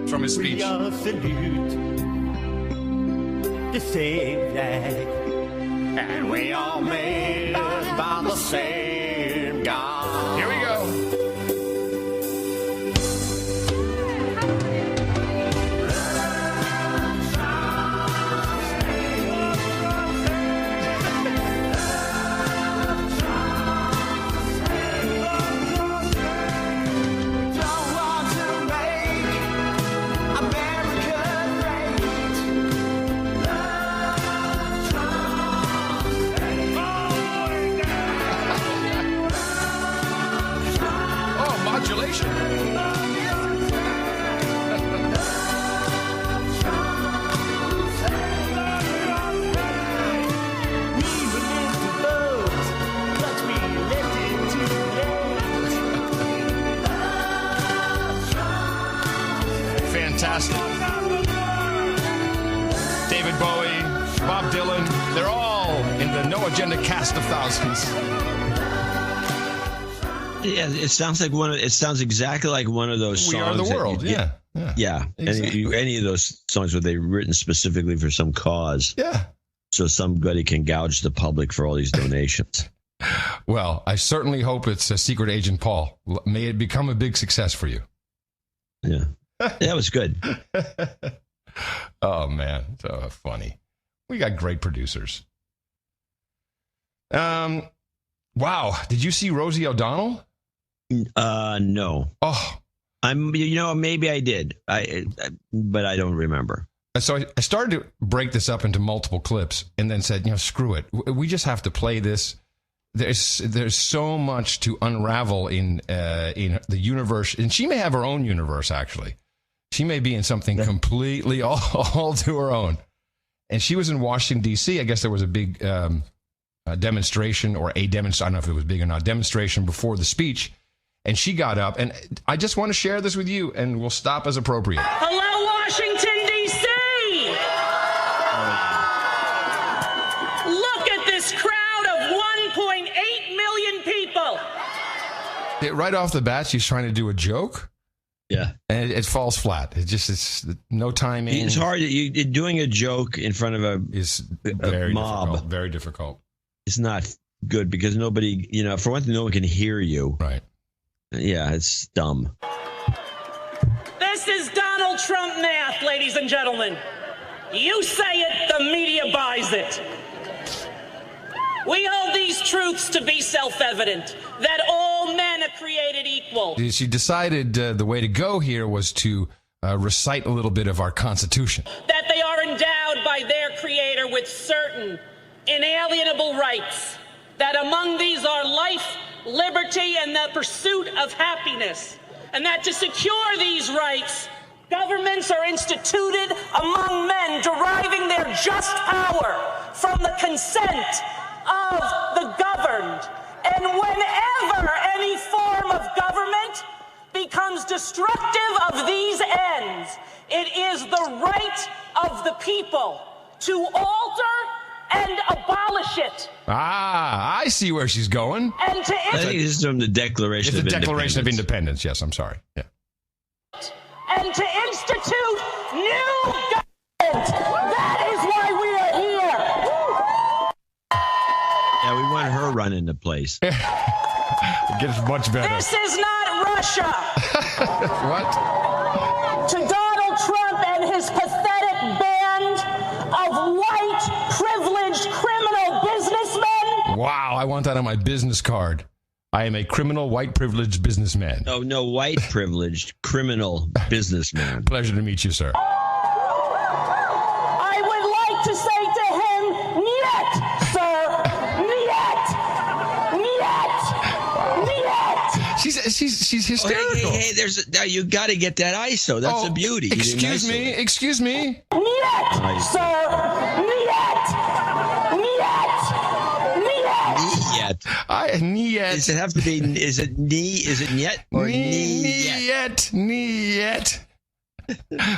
From his speech. We all salute the same flag. And we all made by the same God. Here we go. Fantastic. David Bowie, Bob Dylan, they're all in the No Agenda cast of thousands. Yeah, it sounds like it sounds exactly like one of those songs. We Are the World, yeah. Exactly. Any of those songs where they're written specifically for some cause. Yeah. So somebody can gouge the public for all these donations. Well, I certainly hope it's a Secret Agent Paul. May it become a big success for you. Yeah. That was good. Oh, man. So funny. We got great producers. Wow. Did you see Rosie O'Donnell? No. Oh. Maybe I did. But I don't remember. So I started to break this up into multiple clips and then said, screw it. We just have to play this. There's so much to unravel in the universe. And she may have her own universe, actually. She may be in something completely all to her own. And she was in Washington, D.C. I guess there was a big demonstration or a demonstration. I don't know if it was big or not. Demonstration before the speech. And she got up. And I just want to share this with you, and we'll stop as appropriate. Hello, Washington, D.C. Look at this crowd of 1.8 million people. Right off the bat, she's trying to do a joke. Yeah. And it falls flat. It's no timing. It's hard. Doing a joke in front of a mob. Difficult, very difficult. It's not good because nobody, for one thing, no one can hear you. Right. Yeah, it's dumb. This is Donald Trump math, ladies and gentlemen. You say it, the media buys it. We hold these truths to be self-evident, that all men are created equal. She decided the way to go here was to recite a little bit of our Constitution. That they are endowed by their creator with certain inalienable rights, that among these are life, liberty, and the pursuit of happiness, and that to secure these rights, governments are instituted among men deriving their just power from the consent of the governed. And whenever any form of government becomes destructive of these ends, it is the right of the people to alter and abolish it. Ah, I see where she's going. I And think this is from the Declaration of Independence. It's the Declaration of Independence. Yes, I'm sorry. Yeah. And to institute new government. That is why we are here. Yeah, we want her running the place. It gets much better. This is not Russia. What? To Donald Trump and his pathetic band of white, privileged, criminal businessmen. Wow, I want that on my business card. I am a criminal, white, privileged businessman. No, white, privileged, criminal businessman. Pleasure to meet you, sir. I would like to say to him, niet, sir, niet, niet, niet. She's hysterical. Hey, now you got to get that ISO. That's a beauty. Excuse me. Niet, sir, niet, niet. Niet. Does it have to be? Is it knee? Is it niet or niet? Niet.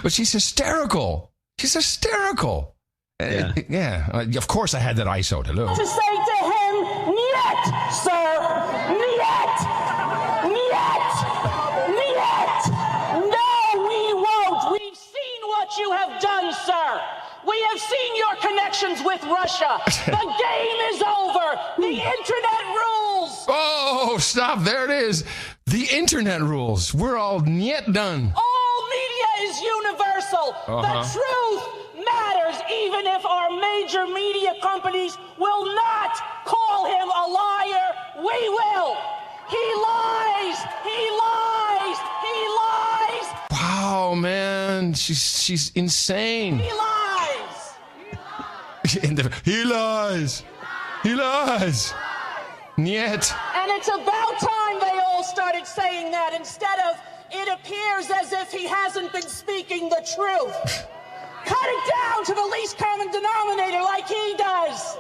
But she's hysterical. She's hysterical. Yeah. Of course, I had that ISO. Hello. To say to him, niet, sir, niet, niet, niet. No, we won't. We've seen what you have done, sir. We have seen your connections with Russia. The game is over. The internet rules. Oh, stop. There it is. The internet rules. We're all niet done. All media is universal. The truth matters, even if our major media companies will not call him a liar. We will. He lies. He lies. He lies. Wow, man. She's insane. He lies. He lies. He lies. Niet. And it's about time they all started saying that instead of it appears as if he hasn't been speaking the truth. Cut it down to the least common denominator like he does.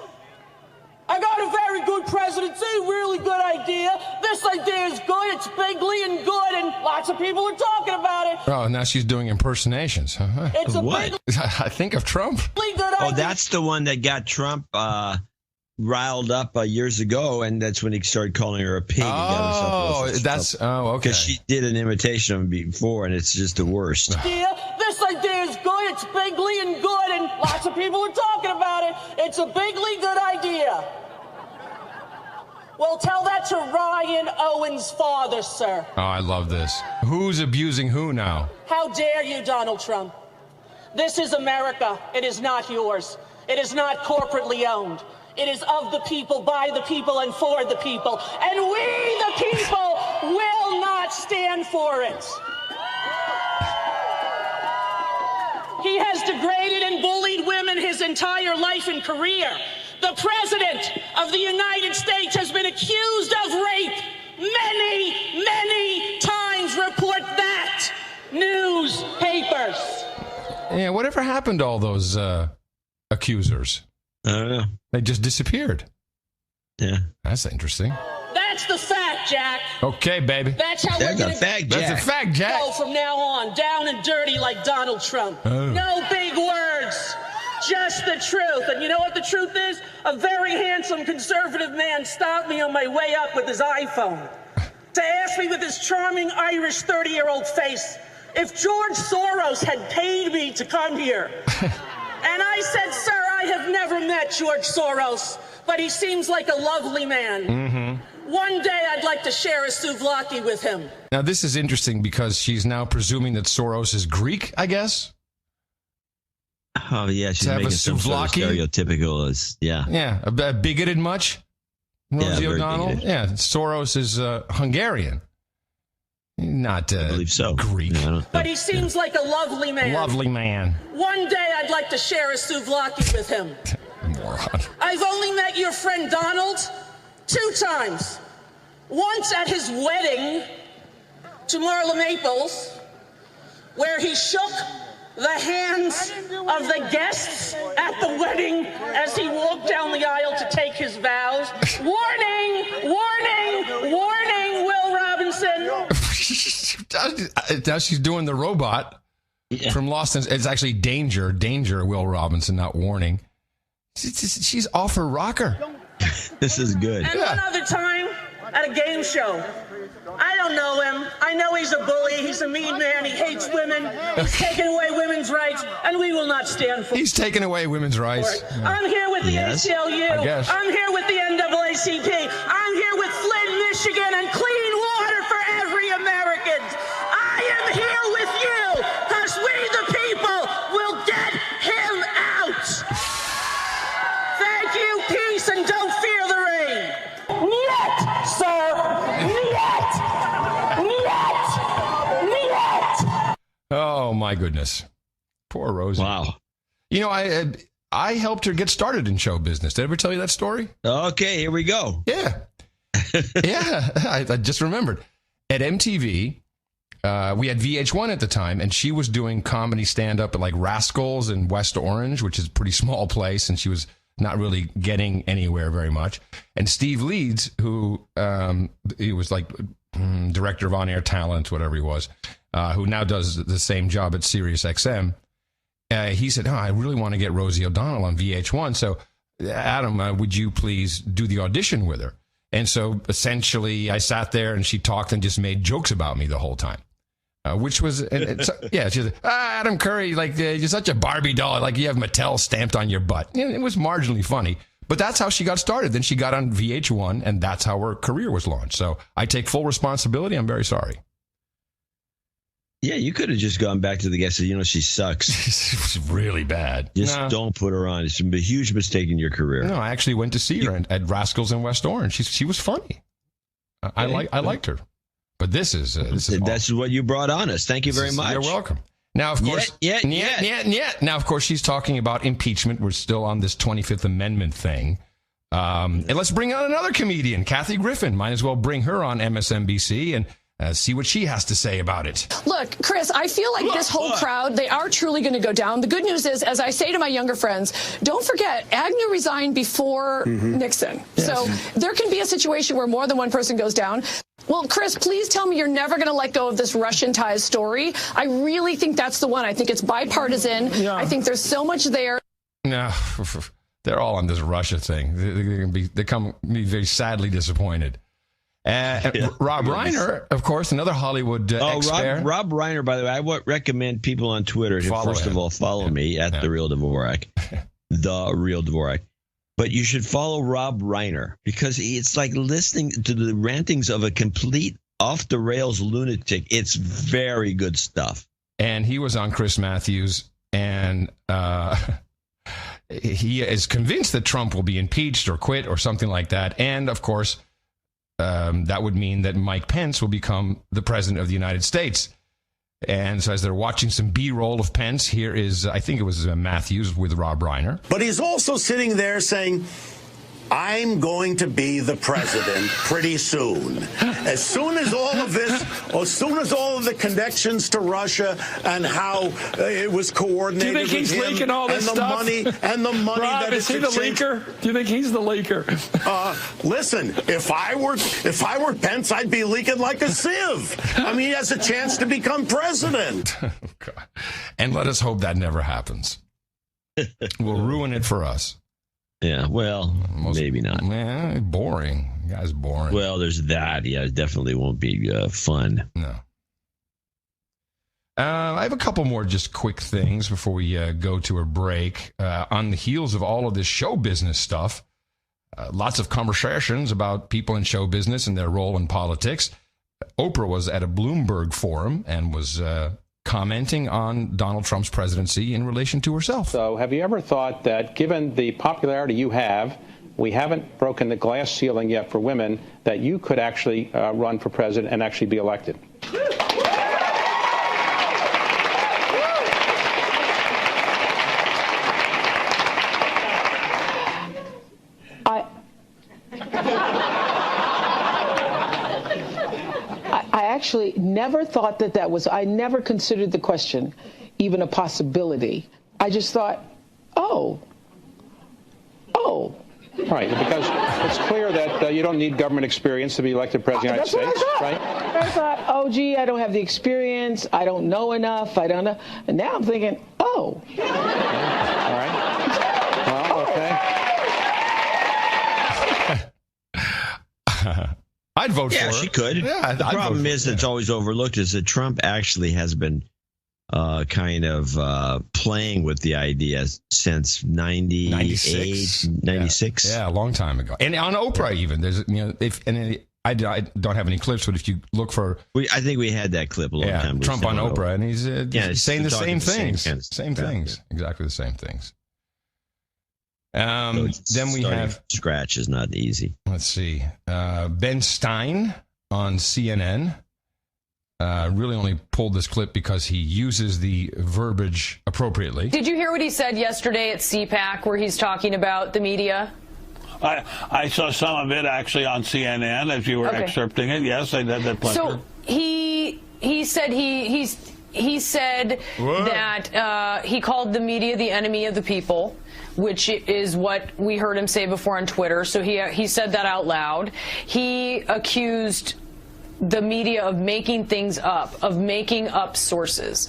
I got a very good presidency, really good idea. This idea is good, it's bigly and good, and lots of people are talking about it. Oh, now she's doing impersonations. It's a what? I think of Trump. Oh, that's the one that got Trump riled up years ago, and that's when he started calling her a pig. Okay. Because she did an imitation of him before, and it's just the worst. This idea is good, it's bigly and good, and lots of people are talking about it. It's a bigly good idea. Well, tell that to Ryan Owen's father, sir. Oh, I love this. Who's abusing who now? How dare you, Donald Trump? This is America. It is not yours. It is not corporately owned. It is of the people, by the people, and for the people. And we, the people, will not stand for it. He has degraded and bullied women his entire life and career. The President of the United States has been accused of rape many, many times. Report that, newspapers. Yeah, whatever happened to all those accusers? I don't know. They just disappeared. Yeah. That's interesting. That's the fact, Jack. Okay, baby. That's how we're going to That's a fact, Jack. go from now on, down and dirty like Donald Trump. Oh. No big words, just the truth. And you know what the truth is? A very handsome conservative man stopped me on my way up with his iPhone to ask me with his charming Irish 30-year-old face if George Soros had paid me to come here. And I said, sir, I have never met George Soros, but he seems like a lovely man. Mm-hmm. One day I'd like to share a souvlaki with him. Now, this is interesting because she's now presuming that Soros is Greek, I guess. Oh, yeah, she's making some sort of stereotypical. Yeah, bigoted much? Rosie O'Donnell? Bigoted. Yeah, Soros is Hungarian. Not I believe so. Greek. Yeah, But he seems like a lovely man. Lovely man. One day I'd like to share a souvlaki with him. Moron. I've only met your friend Donald 2 times. Once at his wedding to Marla Maples, where he shook the hands of the guests at the wedding as he walked down the aisle to take his vows. Warning! Warning! Warning, Will Robinson! Now she's doing the robot from Lost in... It's actually Danger, Will Robinson, not Warning. She's off her rocker. This is good. And one other time at a game show. I don't know him. I know he's a bully. He's a mean man. He hates women. He's taken away women's rights, and we will not stand for it. He's taking away women's rights. I'm here with the ACLU. I guess. I'm here with the NAACP. I'm here with Flint, Michigan, and clean water for every American. I am here with you, because we the people will get him out. Thank you, peace, and don't fear the rain. Niet, sir. Oh, my goodness. Poor Rosie. Wow. You know, I helped her get started in show business. Did I ever tell you that story? Okay, here we go. Yeah. Yeah, I just remembered. At MTV, we had VH1 at the time, and she was doing comedy stand-up at like Rascals in West Orange, which is a pretty small place, and she was not really getting anywhere very much. And Steve Leeds, who he was like director of on-air talent, whatever he was, who now does the same job at Sirius XM, he said, I really want to get Rosie O'Donnell on VH1. So, Adam, would you please do the audition with her? And so, essentially, I sat there and she talked and just made jokes about me the whole time. Which was, yeah, she said, Adam Curry, like, you're such a Barbie doll, like you have Mattel stamped on your butt. Yeah, it was marginally funny. But that's how she got started. Then she got on VH1, and that's how her career was launched. So I take full responsibility. I'm very sorry. Yeah, you could have just gone back to the guest and said, she sucks. She's really bad. Just don't put her on. It's a huge mistake in your career. No, I actually went to see her at Rascals in West Orange. She was funny. I liked her. But this is that's what you brought on us. Thank you very much. You're welcome. Now, of course, Now, of course, she's talking about impeachment. We're still on this 25th Amendment thing. And let's bring on another comedian, Kathy Griffin. Might as well bring her on MSNBC and see what she has to say about it. Look, Chris, I feel like this whole crowd, they are truly going to go down. The good news is, as I say to my younger friends, don't forget, Agnew resigned before Nixon. Yes. So there can be a situation where more than one person goes down. Well, Chris, please tell me you're never going to let go of this Russian ties story. I really think that's the one. I think it's bipartisan. Yeah. I think there's so much there. No, they're all on this Russia thing. They come be very sadly disappointed. Rob Reiner, of course, another Hollywood expert. Rob Reiner, by the way, I would recommend people on Twitter to first of all follow me at The Real Dvorak. The Real Dvorak. But you should follow Rob Reiner because it's like listening to the rantings of a complete off-the-rails lunatic. It's very good stuff. And he was on Chris Matthews, and he is convinced that Trump will be impeached or quit or something like that. And, of course, that would mean that Mike Pence will become the president of the United States. And so as they're watching some B-roll of Pence, here is, I think it was Matthews with Rob Reiner. But he's also sitting there saying, I'm going to be the president pretty soon. As soon as all of the connections to Russia and how it was coordinated. Do you think he's leaking all this stuff? Rob, that is he the leaker? Do you think he's the leaker? Listen, if I were Pence, I'd be leaking like a sieve. I mean, he has a chance to become president. God. And let us hope that never happens. We'll ruin it for us. Yeah, well, maybe not. Man, boring. The guy's boring. Well, there's that. Yeah, it definitely won't be fun. No. I have a couple more just quick things before we go to a break. On the heels of all of this show business stuff, lots of conversations about people in show business and their role in politics. Oprah was at a Bloomberg forum and was commenting on Donald Trump's presidency in relation to herself. So have you ever thought that given the popularity you have, we haven't broken the glass ceiling yet for women, that you could actually run for president and actually be elected? I actually never thought that was, I never considered the question even a possibility. I just thought, oh. Right, because it's clear that you don't need government experience to be elected president of the United States, right? I thought, oh, gee, I don't have the experience. I don't know enough. I don't know. And now I'm thinking, oh. All right. Well, okay. I'd vote for her. Yeah, she could. Yeah, the problem is it's always overlooked is that Trump actually has been kind of playing with the idea since 96. Yeah, a long time ago. And on Oprah even, there's I don't have any clips, but if you look for, I think we had that clip a long time ago. Trump on Oprah, and he's saying the same things, same things, exactly the same things. Then we have scratch is not easy. Let's see. Ben Stein on CNN really only pulled this clip because he uses the verbiage appropriately. Did you hear what he said yesterday at CPAC where he's talking about the media? I saw some of it actually on CNN as you were excerpting it. Yes, I did that pleasure. So he said he said that he called the media the enemy of the people, which is what we heard him say before on Twitter. So he said that out loud. He accused the media of making things up, of making up sources.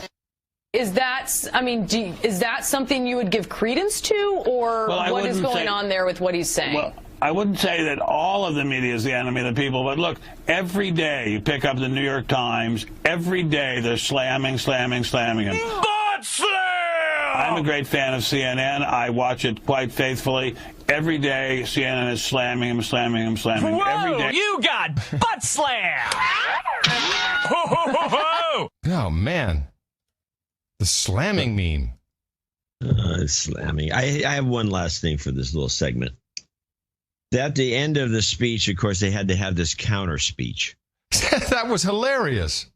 Is that something you would give credence to, or what is going on there with what he's saying? Well, I wouldn't say that all of the media is the enemy of the people, but look, every day you pick up the New York Times, every day they're slamming him. Butt slam! I'm a great fan of CNN. I watch it quite faithfully. Every day, CNN is slamming him. Whoa, every day. You got butt slam! Oh, man. The slamming meme. Slamming. I have one last thing for this little segment. At the end of the speech, of course, they had to have this counter speech. That was hilarious.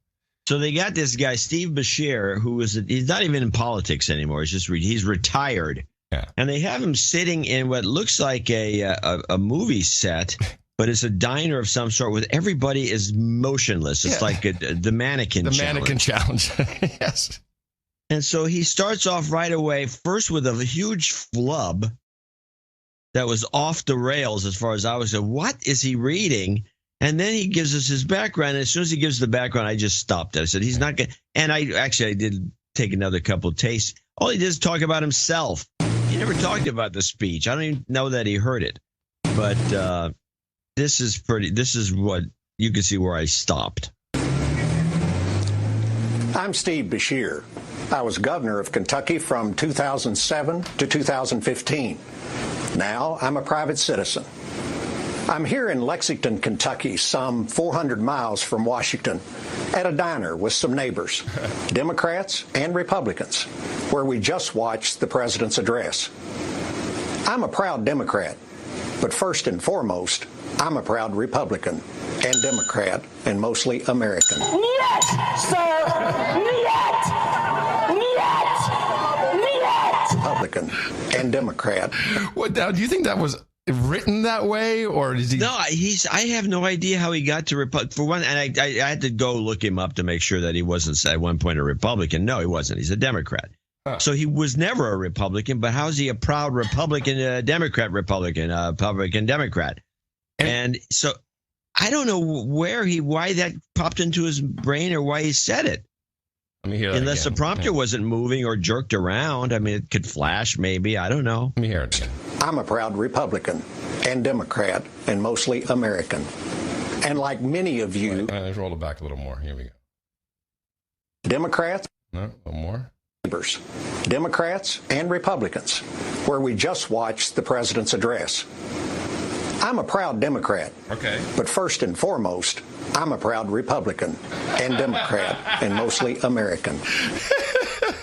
So they got this guy, Steve Beshear, he's not even in politics anymore. He's retired. Yeah. And they have him sitting in what looks like a movie set, but it's a diner of some sort where everybody is motionless. It's like the mannequin challenge. The mannequin challenge, yes. And so he starts off right away, first with a huge flub that was off the rails as far as I was concerned. What is he reading? And then he gives us his background. And as soon as he gives the background, I just stopped it. I said, he's not going to. And I did take another couple of tastes. All he did is talk about himself. He never talked about the speech. I don't even know that he heard it. But this is what you can see where I stopped. I'm Steve Beshear. I was governor of Kentucky from 2007 to 2015. Now I'm a private citizen. I'm here in Lexington, Kentucky, some 400 miles from Washington, at a diner with some neighbors, Democrats and Republicans, where we just watched the president's address. I'm a proud Democrat, but first and foremost, I'm a proud Republican and Democrat and mostly American. Niet, sir! Niet! Niet! Niet! Republican and Democrat. What now? Do you think that was written that way, or is he? No, I have no idea how he got to Republican. For one, and I had to go look him up to make sure that he wasn't at one point a Republican. No, he wasn't. He's a Democrat. Huh. So he was never a Republican. But how's he a proud Republican, Democrat? And so I don't know why that popped into his brain or why he said it. Let me hear that Unless again. the prompter wasn't moving or jerked around. I mean, it could flash maybe. I don't know. Let me hear it again. I'm a proud Republican and Democrat and mostly American. And like many of you... Let's roll it back a little more. Here we go. Democrats... No, a little more. Democrats and Republicans, where we just watched the president's address. I'm a proud Democrat. Okay. But first and foremost, I'm a proud Republican and Democrat and mostly American.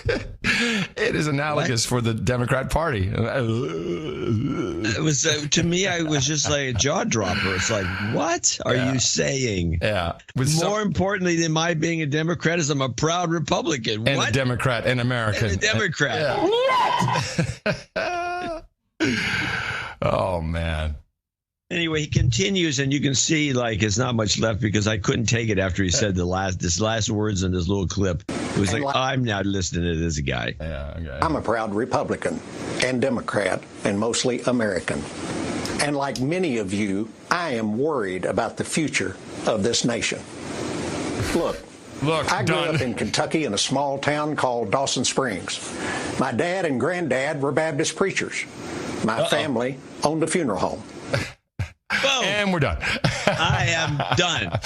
It is analogous for the Democrat Party. It was to me, I was just like a jaw dropper. It's like, what are you saying? Yeah. More importantly than my being a Democrat is I'm a proud Republican. And a Democrat and American. And a Democrat. Oh, man. Anyway, he continues, and you can see, like, there's not much left because I couldn't take it after he said his last words in this little clip. It was like, I'm not listening to this guy. Yeah, okay. I'm a proud Republican and Democrat and mostly American. And like many of you, I am worried about the future of this nation. Look, I grew up in Kentucky in a small town called Dawson Springs. My dad and granddad were Baptist preachers. My family owned a funeral home. Boom. And we're done. I am done.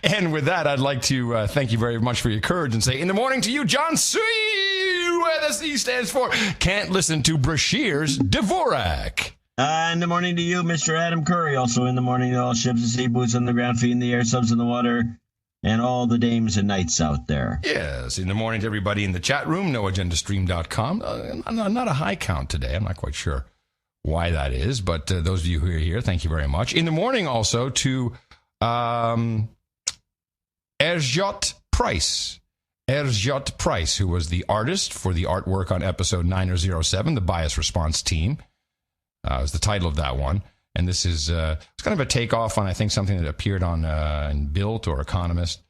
And with that, I'd like to thank you very much for your courage and say, in the morning to you, John C., where the C stands for can't listen to Brashear's Dvorak. In the morning to you, Mr. Adam Curry. Also in the morning to all ships and sea, boots on the ground, feet in the air, subs in the water, and all the dames and knights out there. Yes, in the morning to everybody in the chat room, noagendastream.com. Not a high count today. I'm not quite sure why that is, but those of you who are here, thank you very much. In the morning also to Erjot Price. Erjot Price, who was the artist for the artwork on episode 907, the Bias Response Team. Was the title of that one. And this is it's kind of a takeoff on, I think, something that appeared on in Built or Economist.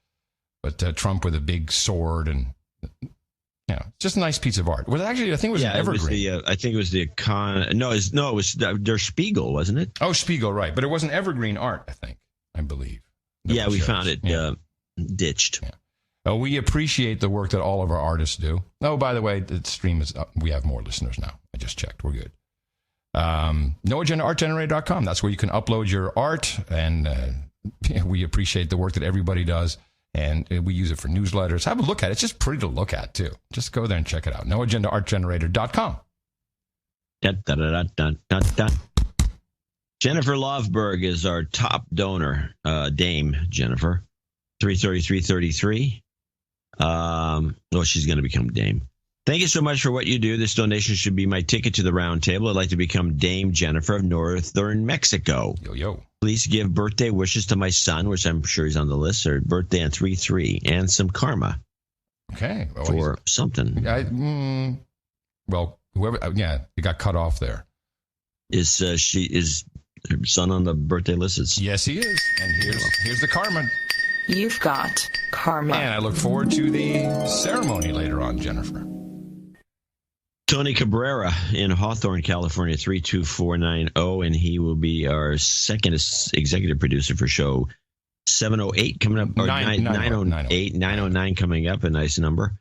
But Trump with a big sword and... Yeah, just a nice piece of art. Well, actually, I think it was an evergreen. I think it was the it was Der Spiegel, wasn't it? Oh, Spiegel, right. But it was an evergreen art, I believe. Yeah, we found it ditched. Yeah. We appreciate the work that all of our artists do. Oh, by the way, the stream is up. We have more listeners now. I just checked. We're good. NoAgendaArtGenerator.com. That's where you can upload your art, and we appreciate the work that everybody does. And we use it for newsletters. Have a look at it. It's just pretty to look at, too. Just go there and check it out. NoAgendaArtGenerator.com. Jennifer Lofberg is our top donor, Dame Jennifer. 333.33. She's going to become Dame. Thank you so much for what you do. This donation should be my ticket to the round table. I'd like to become Dame Jennifer of Northern Mexico. Yo. Please give birthday wishes to my son, which I'm sure he's on the list, or birthday on 3/3, and some karma. Okay. Well, for something. Whoever, you got cut off there. Is her son on the birthday list? Yes, he is. And here's the karma. You've got karma. And I look forward to the ceremony later on, Jennifer. Tony Cabrera in Hawthorne, California, 32490, and he will be our second executive producer for show 708 coming up, or 909 coming up, a nice number.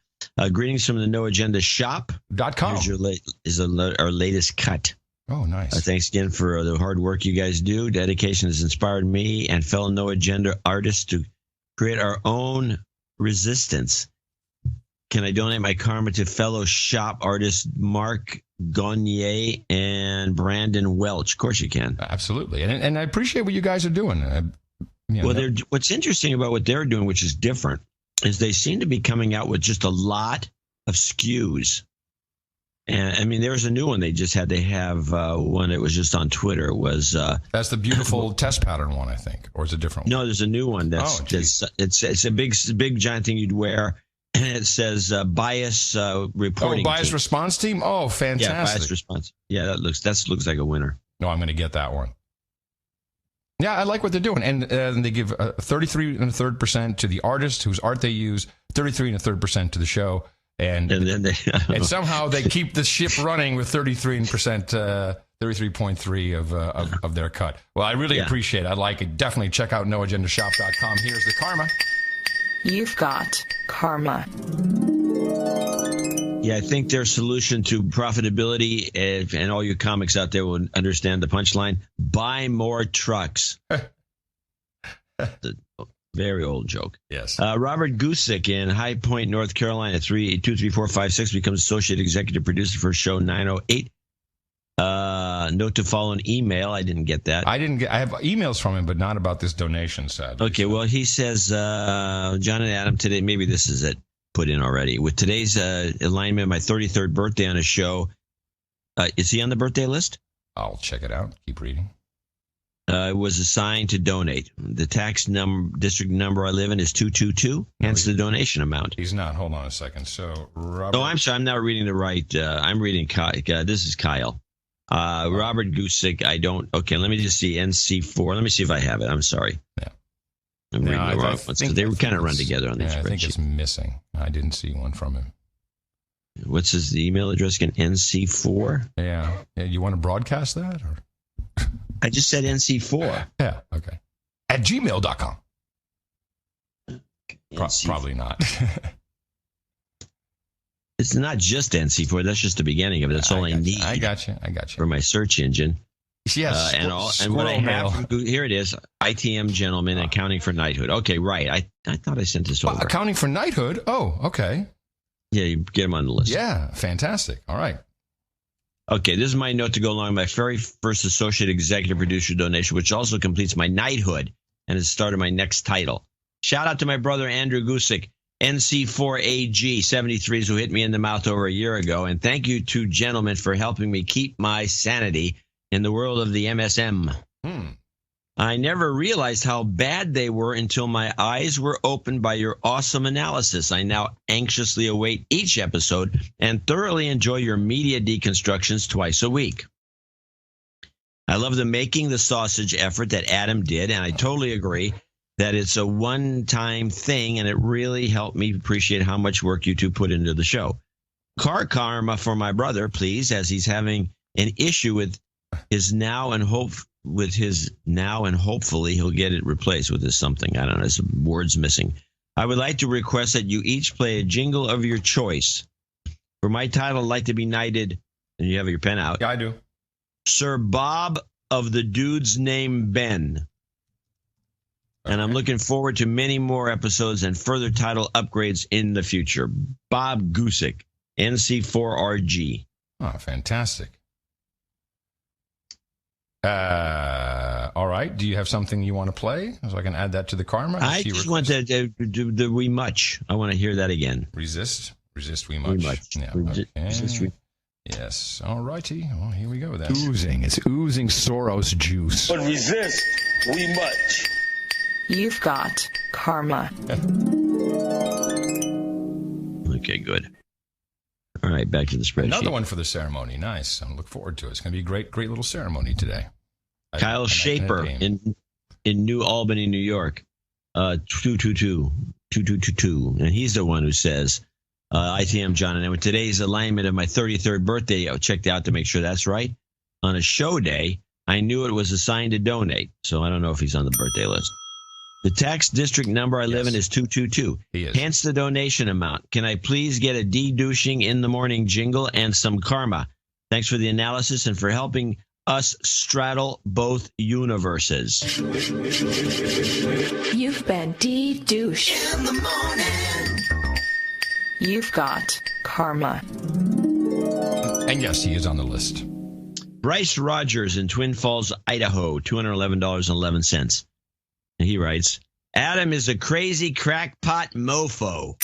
Greetings from the No Agenda Shop.com. Here's our latest cut. Oh, nice. Thanks again for the hard work you guys do. Dedication has inspired me and fellow No Agenda artists to create our own resistance. Can I donate my karma to fellow shop artists Mark Gagne and Brandon Welch? Of course you can. Absolutely. And I appreciate what you guys are doing. What's interesting about what they're doing, which is different, is they seem to be coming out with just a lot of SKUs. And I mean, there was a new one they just had. They have one that was just on Twitter. It was that's the beautiful test pattern one, I think, or is it a different one? No, there's a new one. It's a big giant thing you'd wear. And it says bias reporting. Bias response team. Oh, fantastic! Yeah, bias response. Yeah, that looks like a winner. No, I'm going to get that one. Yeah, I like what they're doing. And they give 33.33% to the artist whose art they use, 33.33% to the show. And then they, and somehow they keep the ship running with 33.3% of their cut. Well, I really appreciate it. I like it. Definitely check out noagendashop.com. Here's the karma. You've got karma. Yeah, I think their solution to profitability, and all you comics out there will understand the punchline, buy more trucks. Very old joke. Yes. Robert Gusick in High Point, North Carolina, 23456, becomes associate executive producer for show 908. Note to follow an email. I didn't get that. I have emails from him, but not about this donation, sadly. Okay, well, he says, John and Adam, today, maybe this is it, put in already. With today's alignment of my 33rd birthday on a show, is he on the birthday list? I'll check it out. Keep reading. Was assigned to donate. The tax district number I live in is 222, hence the donation amount. He's not. Hold on a second. So, Robert. Oh, I'm sorry. I'm not reading the right. I'm reading Kyle. This is Kyle. Robert Gusick. I don't. Okay, let me just see NC4. Let me see if I have it. I'm sorry. Yeah. I'm reading the wrong ones. They were kind of run together on this spreadsheet. I think it's missing. I didn't see one from him. What's his email address again? NC4? Yeah. You want to broadcast that? Or? I just said NC4. Yeah, okay. At gmail.com. Probably not. It's not just NC4. That's just the beginning of it. That's all I need. I got you. For my search engine. Yes. And what I have, here it is. ITM Gentleman, Accounting for Knighthood. Okay, right. I thought I sent this over. Accounting for Knighthood? Oh, okay. Yeah, you get them on the list. Yeah, fantastic. All right. Okay, this is my note to go along with my very first associate executive producer donation, which also completes my knighthood and has started my next title. Shout out to my brother Andrew Gusick, NC4AG73s, who hit me in the mouth over a year ago. And thank you to gentlemen for helping me keep my sanity in the world of the MSM. I never realized how bad they were until my eyes were opened by your awesome analysis. I now anxiously await each episode and thoroughly enjoy your media deconstructions twice a week. I love the making the sausage effort that Adam did, and I totally agree that it's a one-time thing, and it really helped me appreciate how much work you two put into the show. Car karma for my brother, please, as he's having an issue with his now and hopefully he'll get it replaced with this something. I don't know. Some words missing. I would like to request that you each play a jingle of your choice. For my title, I'd like to be knighted, and you have your pen out. Yeah, I do. Sir Bob of the Dude's Name Ben. Okay. And I'm looking forward to many more episodes and further title upgrades in the future. Bob Gusick, NC4RG. Oh, fantastic. All right. Do you have something you want to play so I can add that to the karma? I just want to do the we much. I want to hear that again. Resist we much. Yeah, okay. Yes. All righty. Well, here we go. That's oozing. It's oozing Soros juice. But resist we much. You've got karma. Okay, good. All right, back to the spreadsheet. Another one for the ceremony. Nice. I look forward to it. It's going to be a great little ceremony today. Kyle Shaper in New Albany, New York, 2222, and he's the one who says, "ITM John, and with today's alignment of my 33rd birthday, I checked out to make sure that's right. On a show day, I knew it was assigned to donate, so I don't know if he's on the birthday list. The tax district number I live in is 222. He is. Hence the donation amount. Can I please get a de-douching in the morning jingle and some karma? Thanks for the analysis and for helping us straddle both universes." You've been de-douched. In the morning. You've got karma. And yes, he is on the list. Bryce Rogers in Twin Falls, Idaho, $211.11. And he writes, "Adam is a crazy crackpot mofo.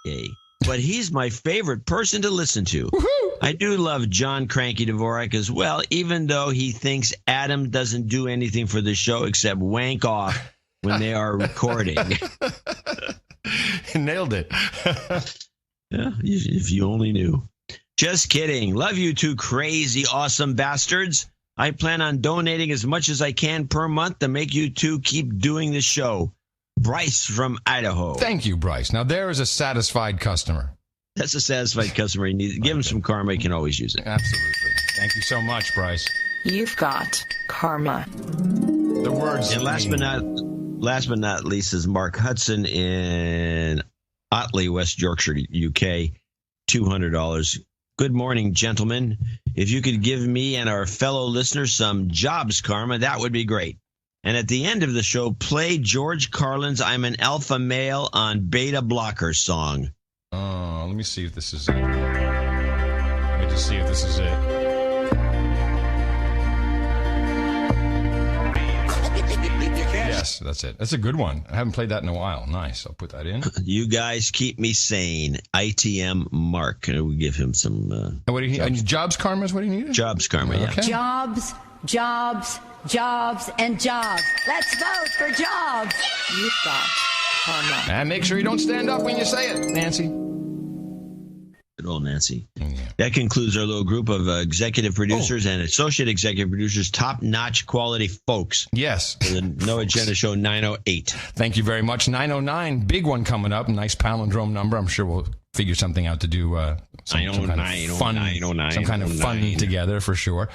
Yay. But he's my favorite person to listen to. Woo-hoo! I do love John Cranky Dvorak as well, even though he thinks Adam doesn't do anything for the show except wank off when they are recording." Nailed it. Yeah, if you only knew. Just kidding. Love you two crazy, awesome bastards. I plan on donating as much as I can per month to make you two keep doing the show. Bryce from Idaho. Thank you, Bryce. Now, there is a satisfied customer. That's a satisfied customer. You need, give him some karma. You can always use it. Absolutely. Thank you so much, Bryce. You've got karma. The words. And last but not least is Mark Hudson in Otley, West Yorkshire, UK. $200. Good morning, gentlemen. If you could give me and our fellow listeners some jobs karma, that would be great. And at the end of the show, play George Carlin's I'm an Alpha Male on Beta Blocker song. Oh, let me see if this is it. Let me just see if this is it. Yes, that's it. That's a good one. I haven't played that in a while. Nice. I'll put that in. You guys keep me sane. ITM Mark. We'll give him some... what do you need? Jobs karma is what he needed? Jobs karma, yeah. Okay. Jobs, jobs, jobs, and jobs. Let's vote for jobs. You've got karma. And make sure you don't stand up when you say it, Nancy. Good old Nancy. Yeah. That concludes our little group of executive producers and associate executive producers, top-notch quality folks. Yes. For the No Agenda Show 908. Thank you very much. 909, big one coming up. Nice palindrome number. I'm sure we'll figure something out to do some kind of fun together for sure.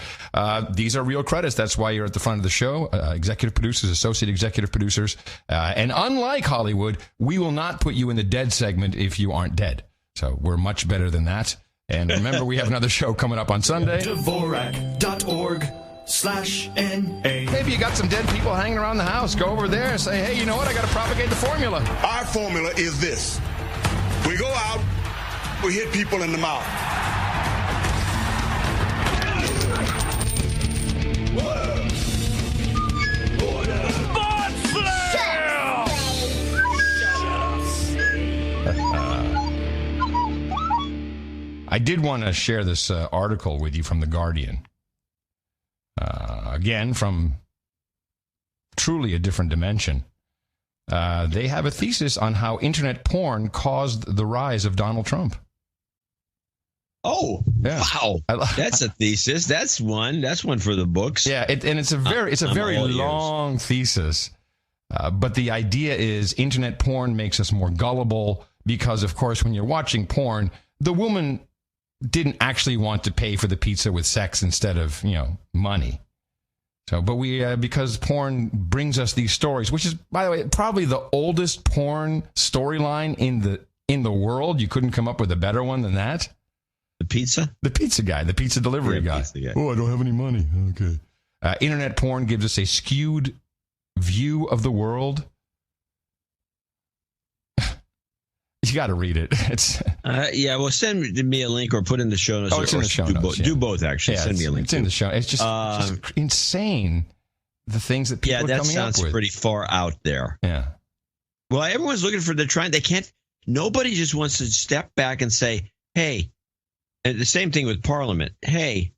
These are real credits. That's why you're at the front of the show. Executive producers, associate executive producers. And unlike Hollywood, we will not put you in the dead segment if you aren't dead. So we're much better than that. And remember, we have another show coming up on Sunday. Dvorak.org/NA. Maybe you got some dead people hanging around the house. Go over there and say, hey, you know what? I got to propagate the formula. Our formula is this. We go out, we hit people in the mouth. I did want to share this article with you from The Guardian. Again, from truly a different dimension. They have a thesis on how internet porn caused the rise of Donald Trump. Oh, yeah. Wow. That's a thesis. That's one for the books. Yeah, and it's a very long thesis. But the idea is internet porn makes us more gullible because, of course, when you're watching porn, the woman didn't actually want to pay for the pizza with sex instead of, money. So, but because porn brings us these stories, which is, by the way, probably the oldest porn storyline in the world. You couldn't come up with a better one than that. The pizza guy, the pizza delivery guy. Pizza guy. Oh, I don't have any money. Okay. Internet porn gives us a skewed view of the world. You got to read it. It's well, send me a link or put in the show notes. Oh, it's in the show notes. Do both, actually. Yeah, send me a link. It's in the show. It's just insane, the things that people are coming up with. Yeah, that sounds pretty far out there. Yeah. Well, everyone's looking for they can't, nobody just wants to step back and say, hey, and the same thing with Parliament. Hey,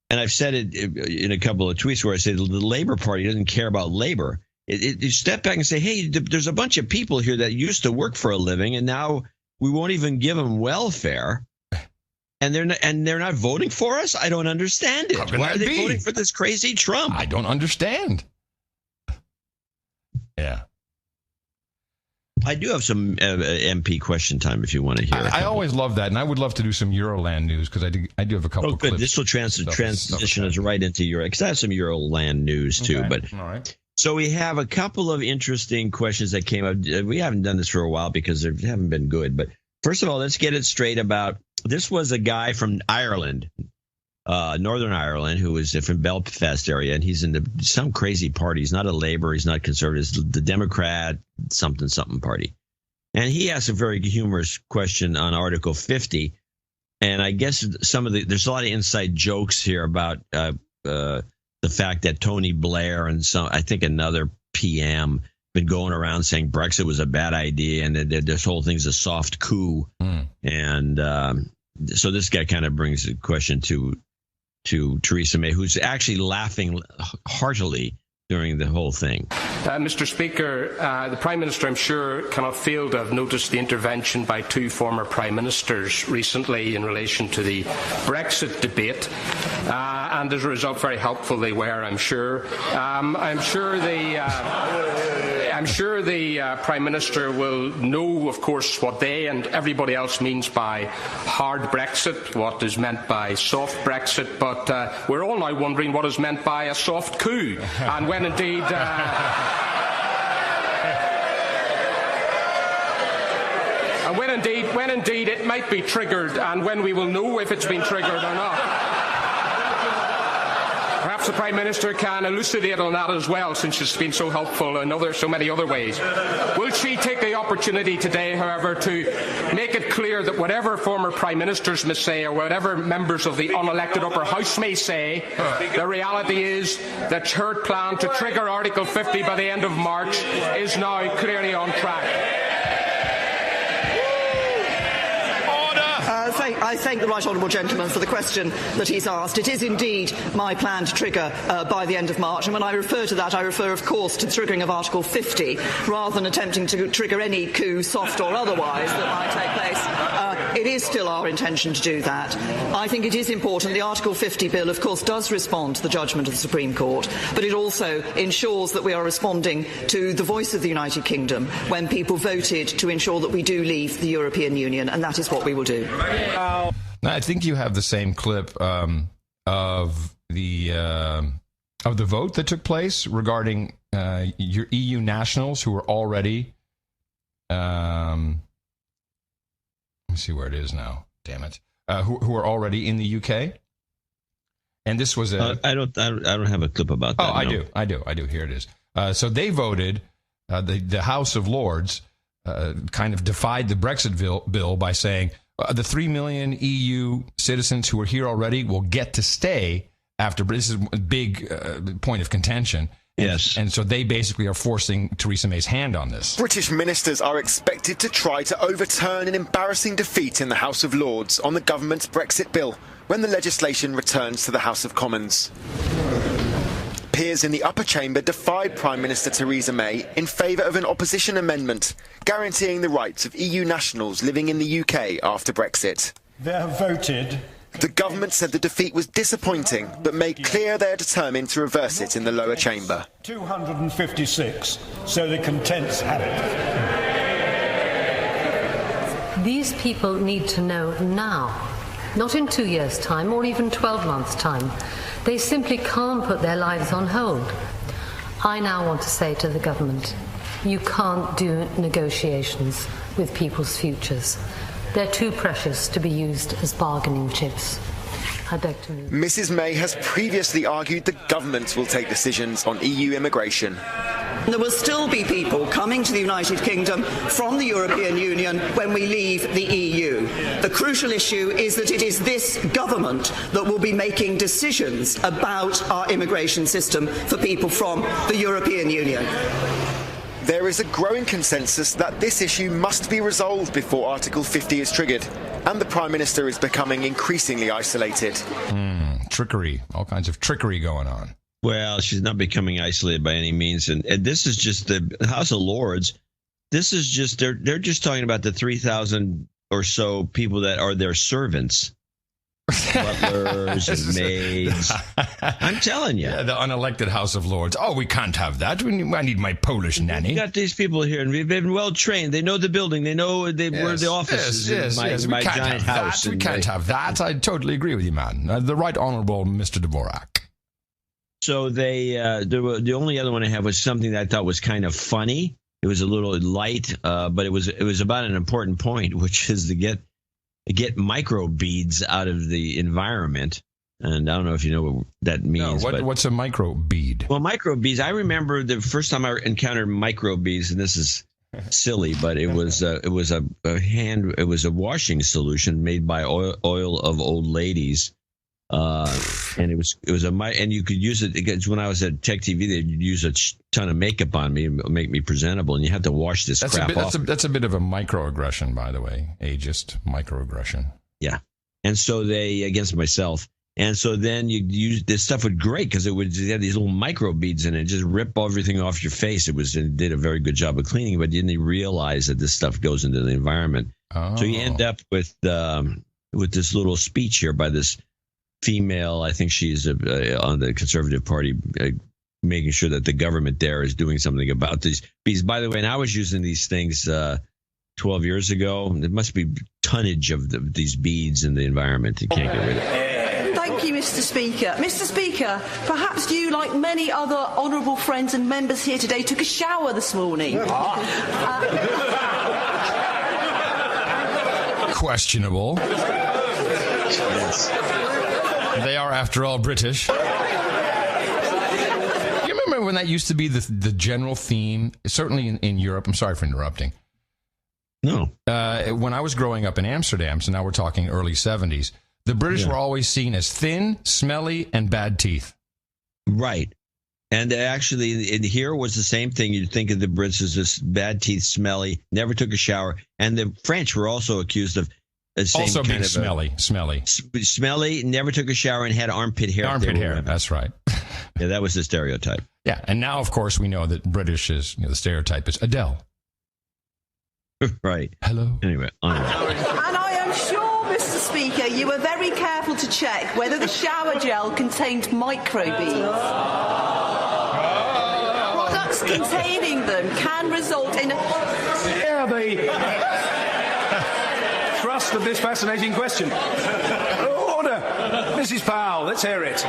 and I've said it in a couple of tweets where I say the Labor Party doesn't care about labor. You step back and say, hey, there's a bunch of people here that used to work for a living, and now we won't even give them welfare, and they're not voting for us? I don't understand it. Why are they voting for this crazy Trump? I don't understand. Yeah. I do have some MP question time if you want to hear it. I always love that, and I would love to do some Euroland news because I do have a couple of clips. This will transition us right into Euro, because I have some Euroland news too. Okay. But all right. So we have a couple of interesting questions that came up. We haven't done this for a while because they haven't been good. But first of all, let's get it straight about this. Was a guy from Ireland, Northern Ireland, who was from Belfast area, and he's in some crazy party. He's not a Labour. He's not Conservative. He's the Democrat something party. And he asked a very humorous question on Article 50. And I guess there's a lot of inside jokes here about the fact that Tony Blair and I think another PM been going around saying Brexit was a bad idea and that this whole thing's a soft coup. And so this guy kind of brings a question to Theresa May, who's actually laughing heartily during the whole thing. Mr. Speaker, the Prime Minister, I'm sure, cannot fail to have noticed the intervention by two former Prime Ministers recently in relation to the Brexit debate. And as a result, very helpful they were, I'm sure. I'm sure the Prime Minister will know, of course, what they and everybody else means by hard Brexit, what is meant by soft Brexit, but we're all now wondering what is meant by a soft coup, and when indeed... and when indeed it might be triggered, and when we will know if it's been triggered or not. Perhaps the Prime Minister can elucidate on that as well, since she's been so helpful in so many other ways. Will she take the opportunity today, however, to make it clear that whatever former Prime Ministers may say, or whatever members of the unelected upper house may say, the reality is that her plan to trigger Article 50 by the end of March is now clearly on track. I thank the right honourable gentleman for the question that he's asked. It is indeed my plan to trigger by the end of March, and when I refer to that, I refer, of course, to the triggering of Article 50, rather than attempting to trigger any coup, soft or otherwise, that might take place. It is still our intention to do that. I think it is important. The Article 50 bill, of course, does respond to the judgment of the Supreme Court, but it also ensures that we are responding to the voice of the United Kingdom when people voted to ensure that we do leave the European Union, and that is what we will do. Now, I think you have the same clip of the vote that took place regarding your EU nationals who were already. Let me see where it is now. Damn it! Who are already in the UK? And this was a. I don't have a clip about that. Oh, no. I do. Here it is. So they voted. The House of Lords kind of defied the Brexit bill by saying. The 3 million EU citizens who are here already will get to stay after. This is a big point of contention. Yes. And so they basically are forcing Theresa May's hand on this. British ministers are expected to try to overturn an embarrassing defeat in the House of Lords on the government's Brexit bill when the legislation returns to the House of Commons. Peers in the upper chamber defied Prime Minister Theresa May in favour of an opposition amendment guaranteeing the rights of EU nationals living in the UK after Brexit. They have voted. The government said the defeat was disappointing, but made clear they are determined to reverse it in the lower chamber. 256, so the contents have it. These people need to know now, not in 2 years' time or even 12 months' time. They simply can't put their lives on hold. I now want to say to the government, you can't do negotiations with people's futures. They're too precious to be used as bargaining chips. I beg to move. Mrs May has previously argued the government will take decisions on EU immigration. There will still be people coming to the United Kingdom from the European Union when we leave the EU. The crucial issue is that it is this government that will be making decisions about our immigration system for people from the European Union. There is a growing consensus that this issue must be resolved before Article 50 is triggered, and the Prime Minister is becoming increasingly isolated. Trickery, all kinds of trickery going on. Well, she's not becoming isolated by any means, and this is just the House of Lords. This is just they're just talking about the 3,000 or so people that are their servants, butlers and maids. I'm telling you, the unelected House of Lords. Oh, we can't have that. I need my Polish nanny. We got these people here, and we've been well trained. They know the building. They know where the office is. My giant house. We can't have that. I totally agree with you, man. The Right Honourable Mr. Dvorak. So the only other one I have was something that I thought was kind of funny. It was a little light, but it was about an important point, which is to get microbeads out of the environment. And I don't know if you know what that means. No, what's a microbead? Well, microbeads. I remember the first time I encountered microbeads, and this is silly, but it was a washing solution made by oil of old ladies. And and you could use it against, when I was at Tech TV, they'd use a ton of makeup on me and make me presentable, and you have to wash this crap off. That's a bit of a microaggression, by the way, ageist microaggression. Yeah. And so against myself, And so then you use this stuff would great because it had these little microbeads in it, just rip everything off your face. It did a very good job of cleaning, but you didn't realize that this stuff goes into the environment. Oh. So you end up with this little speech here by this female. I think she's on the Conservative Party, making sure that the government there is doing something about these beads. By the way, and I was using these things 12 years ago. There must be tonnage of these beads in the environment. You can't get rid of it. Thank you, Mr. Speaker. Mr. Speaker, perhaps you, like many other honourable friends and members here today, took a shower this morning. Questionable. Yes. They are, after all, British. You remember when that used to be the general theme, certainly in Europe? I'm sorry for interrupting. No. When I was growing up in Amsterdam, so now we're talking early 70s, the British were always seen as thin, smelly, and bad teeth. Right. And actually, in here was the same thing. You'd think of the Brits as this bad teeth, smelly, never took a shower. And the French were also accused of the same also kind being of smelly, never took a shower, and had armpit hair. Armpit hair, that's right. Yeah, that was the stereotype. Yeah, and now, of course, we know that British is, the stereotype is Adele. Right. Hello. Anyway, and I am sure, Mr. Speaker, you were very careful to check whether the shower gel contained microbeads. Products containing them can result in... Yeah, the thrust of this fascinating question. Order. Mrs. Powell, let's hear it.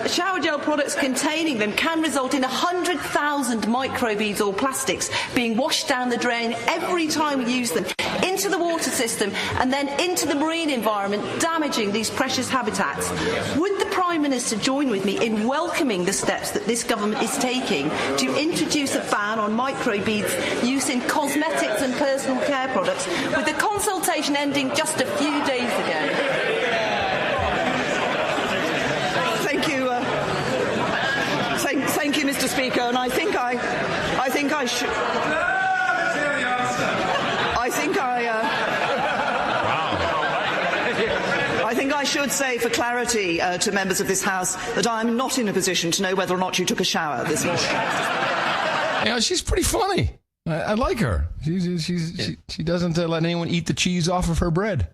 Shower gel products containing them can result in 100,000 microbeads or plastics being washed down the drain every time we use them into the water system and then into the marine environment, damaging these precious habitats. Would the Prime Minister join with me in welcoming the steps that this government is taking to introduce a ban on microbeads use in cosmetics and personal care products, with the consultation ending just a few days ago? Thank you, Mr. Speaker, and I think I should. I think I should say, for clarity to members of this House, that I am not in a position to know whether or not you took a shower this morning. She's pretty funny. I like her. She doesn't let anyone eat the cheese off of her bread.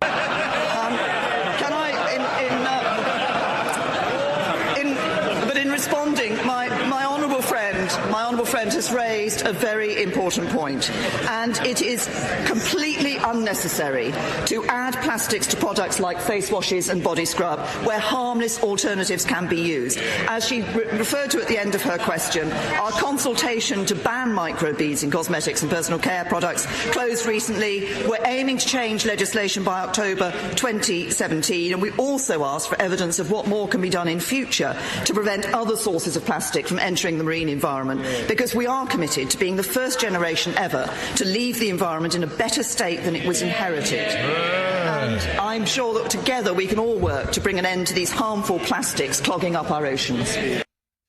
My honourable friend has raised a very important point, and it is completely unnecessary to add plastics to products like face washes and body scrub where harmless alternatives can be used. As she referred to at the end of her question, our consultation to ban microbeads in cosmetics and personal care products closed recently. We're aiming to change legislation by October 2017, and we also asked for evidence of what more can be done in future to prevent other sources of plastic from entering the marine environment, because we are committed to being the first generation ever to leave the environment in a better state than it was inherited. And I'm sure that together we can all work to bring an end to these harmful plastics clogging up our oceans.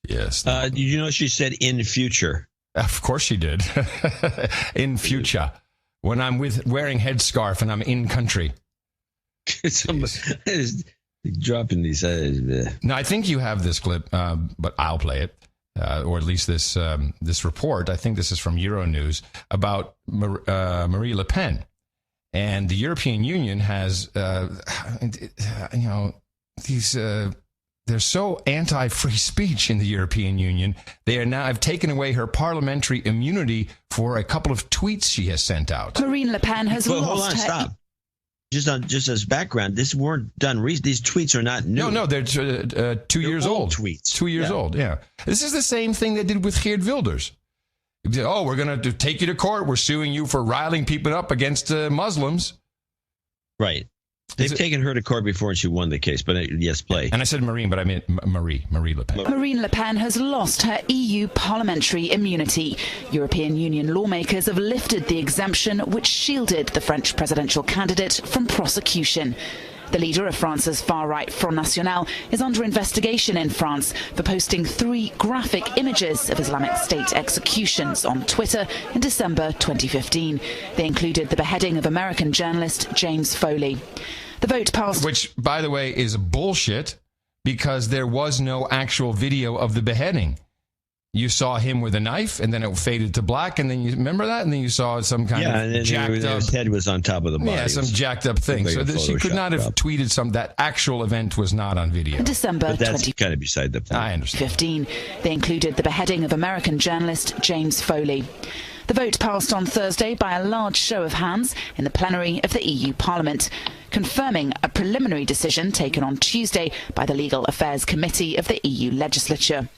Yes. You know, she said in future. Of course she did. In future. When I'm wearing headscarf and I'm in country. Dropping these. Now, I think you have this clip, but I'll play it. Or at least this report. I think this is from Euronews about Marie Le Pen, and the European Union has, these. They're so anti-free speech in the European Union. They are now have taken away her parliamentary immunity for a couple of tweets she has sent out. Marine Le Pen has lost hold on, her. Stop. Just as background, this weren't done. These tweets are not new. No, they're 2 years old. Tweets. 2 years old. Yeah, this is the same thing they did with Geert Wilders. Oh, we're going to take you to court. We're suing you for riling people up against Muslims. Right. They've taken her to court before and she won the case. But yes, play. And I said Marine, but I meant Marie Le Pen. Marine Le Pen has lost her EU parliamentary immunity. European Union lawmakers have lifted the exemption which shielded the French presidential candidate from prosecution. The leader of France's far-right Front National is under investigation in France for posting 3 graphic images of Islamic State executions on Twitter in December 2015. They included the beheading of American journalist James Foley. The vote passed. Which, by the way, is bullshit because there was no actual video of the beheading. You saw him with a knife, and then it faded to black, and then you remember that, and then you saw some kind of jacked up. His head was on top of the body. Yeah, some jacked up thing. So she could not have tweeted that actual event was not on video. In December, that's kind of beside the point. I understand. 2015, they included the beheading of American journalist James Foley. The vote passed on Thursday by a large show of hands in the plenary of the EU Parliament, confirming a preliminary decision taken on Tuesday by the Legal Affairs Committee of the EU legislature.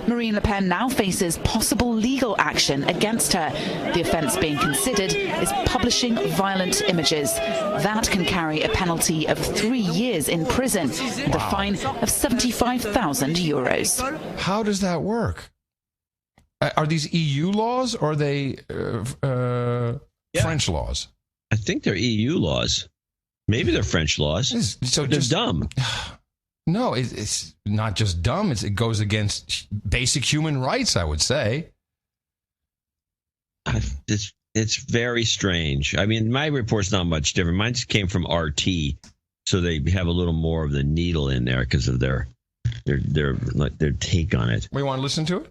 Marine Le Pen now faces possible legal action against her. The offence being considered is publishing violent images. That can carry a penalty of 3 years in prison and a fine of €75,000. How does that work? Are these EU laws or are they French laws? I think they're EU laws. Maybe they're French laws. So they're dumb. No, it's not just dumb. It goes against basic human rights, I would say. It's very strange. I mean, my report's not much different. Mine just came from RT, so they have a little more of the needle in there because of their take on it. We want to listen to it?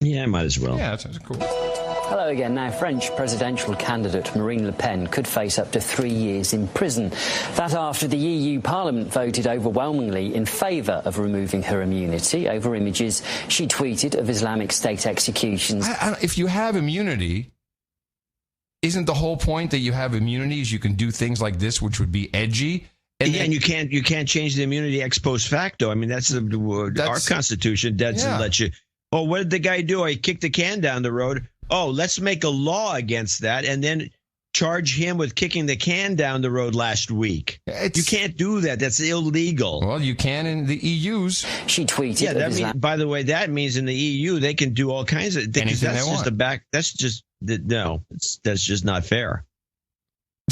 Yeah, might as well. Yeah, that's cool. Hello again. Now, French presidential candidate Marine Le Pen could face up to 3 years in prison. That after the EU Parliament voted overwhelmingly in favour of removing her immunity over images she tweeted of Islamic State executions. If you have immunity, isn't the whole point that you have immunity is you can do things like this, which would be edgy? And you can't change the immunity ex post facto. I mean, that's our Constitution doesn't let you. Oh, what did the guy do? He kicked the can down the road. Oh, let's make a law against that and then charge him with kicking the can down the road last week. You can't do that. That's illegal. Well, you can in the EU's. She tweeted. Yeah, by the way, that means in the EU they can do all kinds of things. That's just that's just not fair.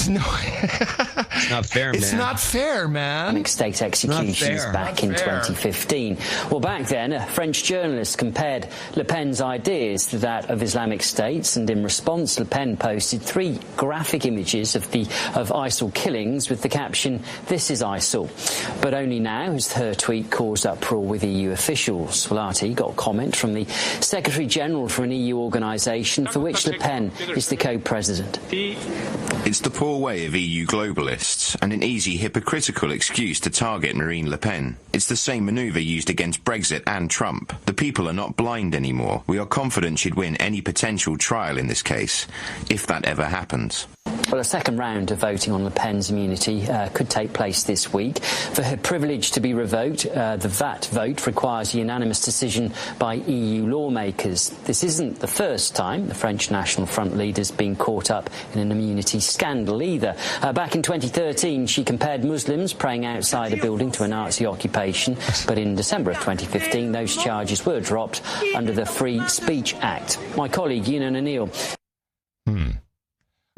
No, it's not fair, man. It's not fair, man. State executions back in 2015. Well, back then, a French journalist compared Le Pen's ideas to that of Islamic States, and in response, Le Pen posted 3 graphic images of ISIL killings with the caption, "This is ISIL." But only now has her tweet caused uproar with EU officials. Well, RT got comment from the Secretary General for an EU organisation for which Le Pen is the co-president. It's the poor way of EU globalists, and an easy hypocritical excuse to target Marine Le Pen. It's the same manoeuvre used against Brexit and Trump. The people are not blind anymore. We are confident she'd win any potential trial in this case, if that ever happens. Well, a second round of voting on Le Pen's immunity could take place this week. For her privilege to be revoked, the VAT vote requires a unanimous decision by EU lawmakers. This isn't the first time the French National Front leader's been caught up in an immunity scandal either. Back in 2013, she compared Muslims praying outside a building to a Nazi occupation, but in December of 2015, those charges were dropped under the Free Speech Act. My colleague, Yunan Anil.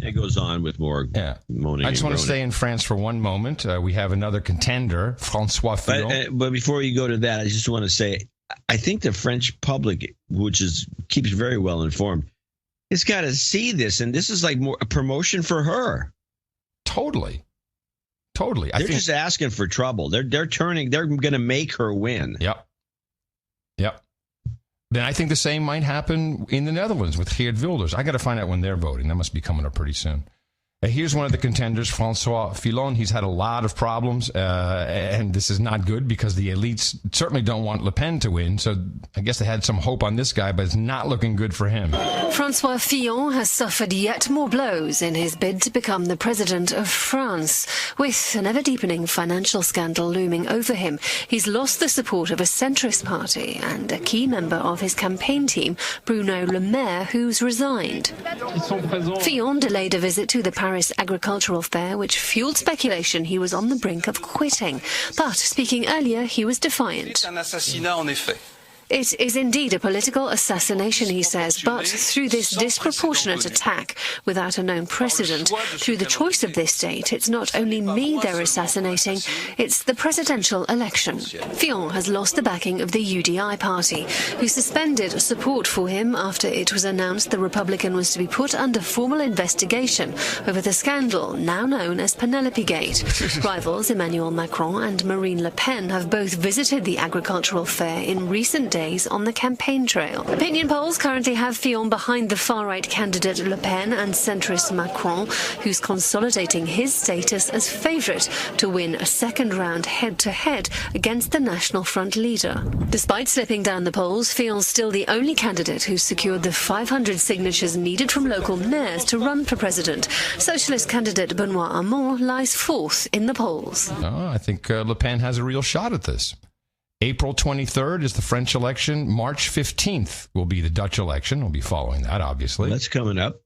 It goes on with more moaning. I just want to stay in France for one moment. We have another contender, François Fillon. But before you go to that, I just want to say, I think the French public, which keeps very well informed, has got to see this, and this is like more a promotion for her. Totally. They're just asking for trouble. They're going to make her win. Yep. Then I think the same might happen in the Netherlands with Geert Wilders. I got to find out when they're voting. That must be coming up pretty soon. Here's one of the contenders, François Fillon. He's had a lot of problems, and this is not good because the elites certainly don't want Le Pen to win. So I guess they had some hope on this guy, but it's not looking good for him. François Fillon has suffered yet more blows in his bid to become the president of France. With an ever-deepening financial scandal looming over him, he's lost the support of a centrist party and a key member of his campaign team, Bruno Le Maire, who's resigned. Fillon delayed a visit to the Paris agricultural fair, which fueled speculation he was on the brink of quitting. But speaking earlier, he was defiant. It is indeed a political assassination, he says, but through this disproportionate attack without a known precedent, through the choice of this date, it's not only me they're assassinating, it's the presidential election. Fillon has lost the backing of the UDI party, who suspended support for him after it was announced the Republican was to be put under formal investigation over the scandal now known as Penelope Gate. Rivals Emmanuel Macron and Marine Le Pen have both visited the agricultural fair in recent days on the campaign trail. Opinion polls currently have Fillon behind the far-right candidate Le Pen and centrist Macron, who's consolidating his status as favourite to win a second-round head-to-head against the National Front leader. Despite slipping down the polls, Fillon's still the only candidate who's secured the 500 signatures needed from local mayors to run for president. Socialist candidate Benoit Hamon lies fourth in the polls. I think Le Pen has a real shot at this. April 23rd is the French election. March 15th will be the Dutch election. We'll be following that, obviously. That's coming up.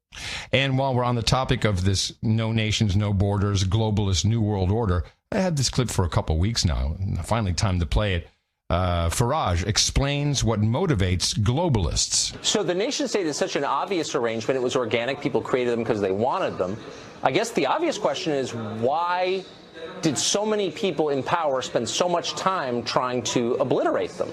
And while we're on the topic of this no nations, no borders, globalist New World Order, I had this clip for a couple weeks now. Finally, time to play it. Farage explains what motivates globalists. So the nation state is such an obvious arrangement. It was organic. People created them because they wanted them. I guess the obvious question is, why did so many people in power spend so much time trying to obliterate them?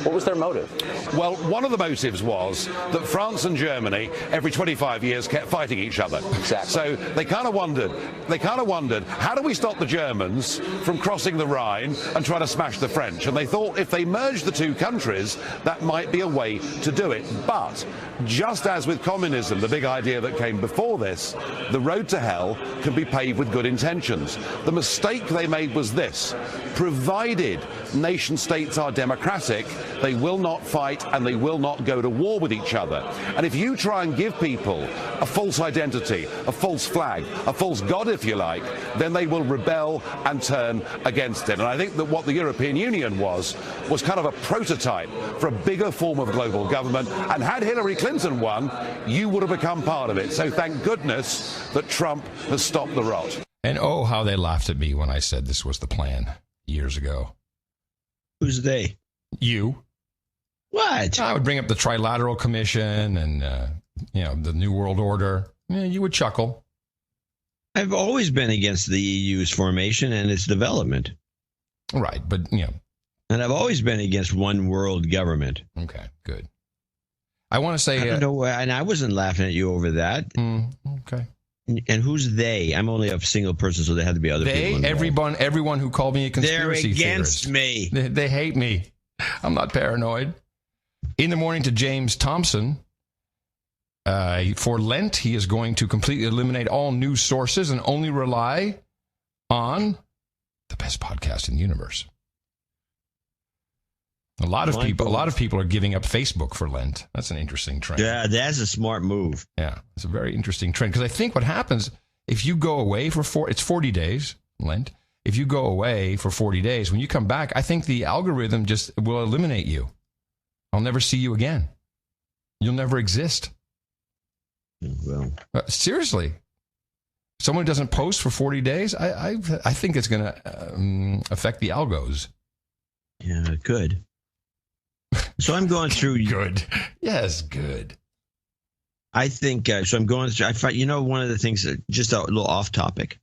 What was their motive? Well, one of the motives was that France and Germany, every 25 years, kept fighting each other. Exactly. So they kind of wondered, how do we stop the Germans from crossing the Rhine and trying to smash the French? And they thought if they merged the two countries, that might be a way to do it. But just as with communism, the big idea that came before this, the road to hell can be paved with good intentions. The mistake they made was this: provided nation states are democratic, they will not fight and they will not go to war with each other. And if you try and give people a false identity, a false flag, a false god, if you like, then they will rebel and turn against it. And I think that what the European Union was kind of a prototype for a bigger form of global government. And had Hillary Clinton won, you would have become part of it. So thank goodness that Trump has stopped the rot. And oh, how they laughed at me when I said this was the plan years ago. Who's they? You. What? I would bring up the Trilateral Commission and, the New World Order. Yeah, you would chuckle. I've always been against the EU's formation and its development. Right, but, And I've always been against one world government. Okay, good. I want to say... I don't know why, and I wasn't laughing at you over that. Okay. And who's they? I'm only a single person, so there had to be other people involved. Everyone who called me a conspiracy theorist. They're against me. me. They hate me. I'm not paranoid. In the morning to James Thompson. For Lent, he is going to completely eliminate all news sources and only rely on the best podcast in the universe. A lot of people are giving up Facebook for Lent. That's an interesting trend. Yeah, that's a smart move. Yeah, it's a very interesting trend, because I think what happens if you go away for it's 40 days, Lent. If you go away for 40 days, when you come back, I think the algorithm just will eliminate you. I'll never see you again. You'll never exist. Well, seriously, someone who doesn't post for 40 days, I think it's going to affect the algos. Yeah, good. So I'm going through. Good. Yes, good. I think so. I'm going through. One of the things, just a little off topic.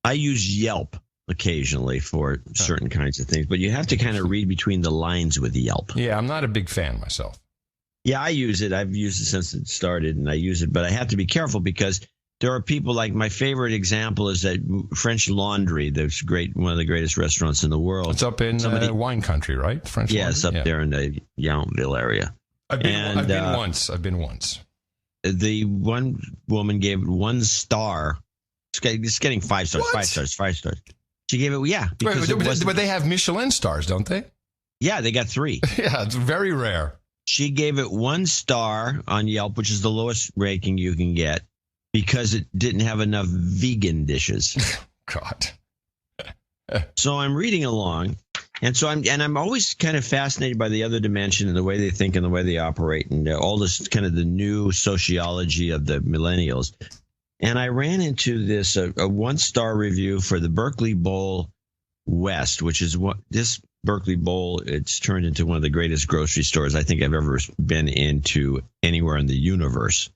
I use Yelp occasionally for certain kinds of things, but you have to kind of read between the lines with Yelp. Yeah, I'm not a big fan myself. Yeah, I use it. I've used it since it started, and I use it, but I have to be careful because there are people like my favorite example is that French Laundry. That's great, one of the greatest restaurants in the world. It's up in wine country, right? French Laundry? It's up there in the Yountville area. I've been once. The one woman gave it 1 star. It's getting 5 stars. What? 5 stars. She gave it, because but they have Michelin stars, don't they? Yeah, they got 3. Yeah, it's very rare. She gave it 1 star on Yelp, which is the lowest rating you can get, because it didn't have enough vegan dishes. God. So I'm reading along, and I'm always kind of fascinated by the other dimension and the way they think and the way they operate and all this kind of the new sociology of the millennials. And I ran into this a 1-star review for the Berkeley Bowl West, which is what this Berkeley Bowl, it's turned into one of the greatest grocery stores I think I've ever been into anywhere in the universe.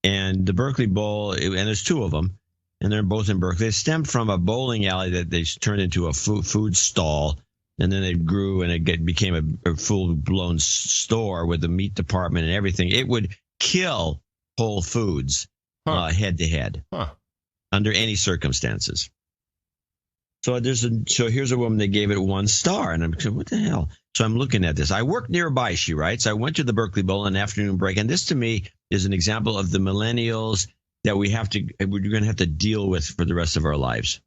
And the Berkeley Bowl, and there's two of them, and they're both in Berkeley. It stemmed from a bowling alley that they turned into a food stall, and then it grew and it became a full-blown store with the meat department and everything. It would kill Whole Foods head-to-head under any circumstances. So here's a woman that gave it 1 star, and I'm saying, what the hell? So I'm looking at this. I work nearby, she writes. I went to the Berkeley Bowl on an afternoon break, and this to me is an example of the millennials that we're going to have to deal with for the rest of our lives.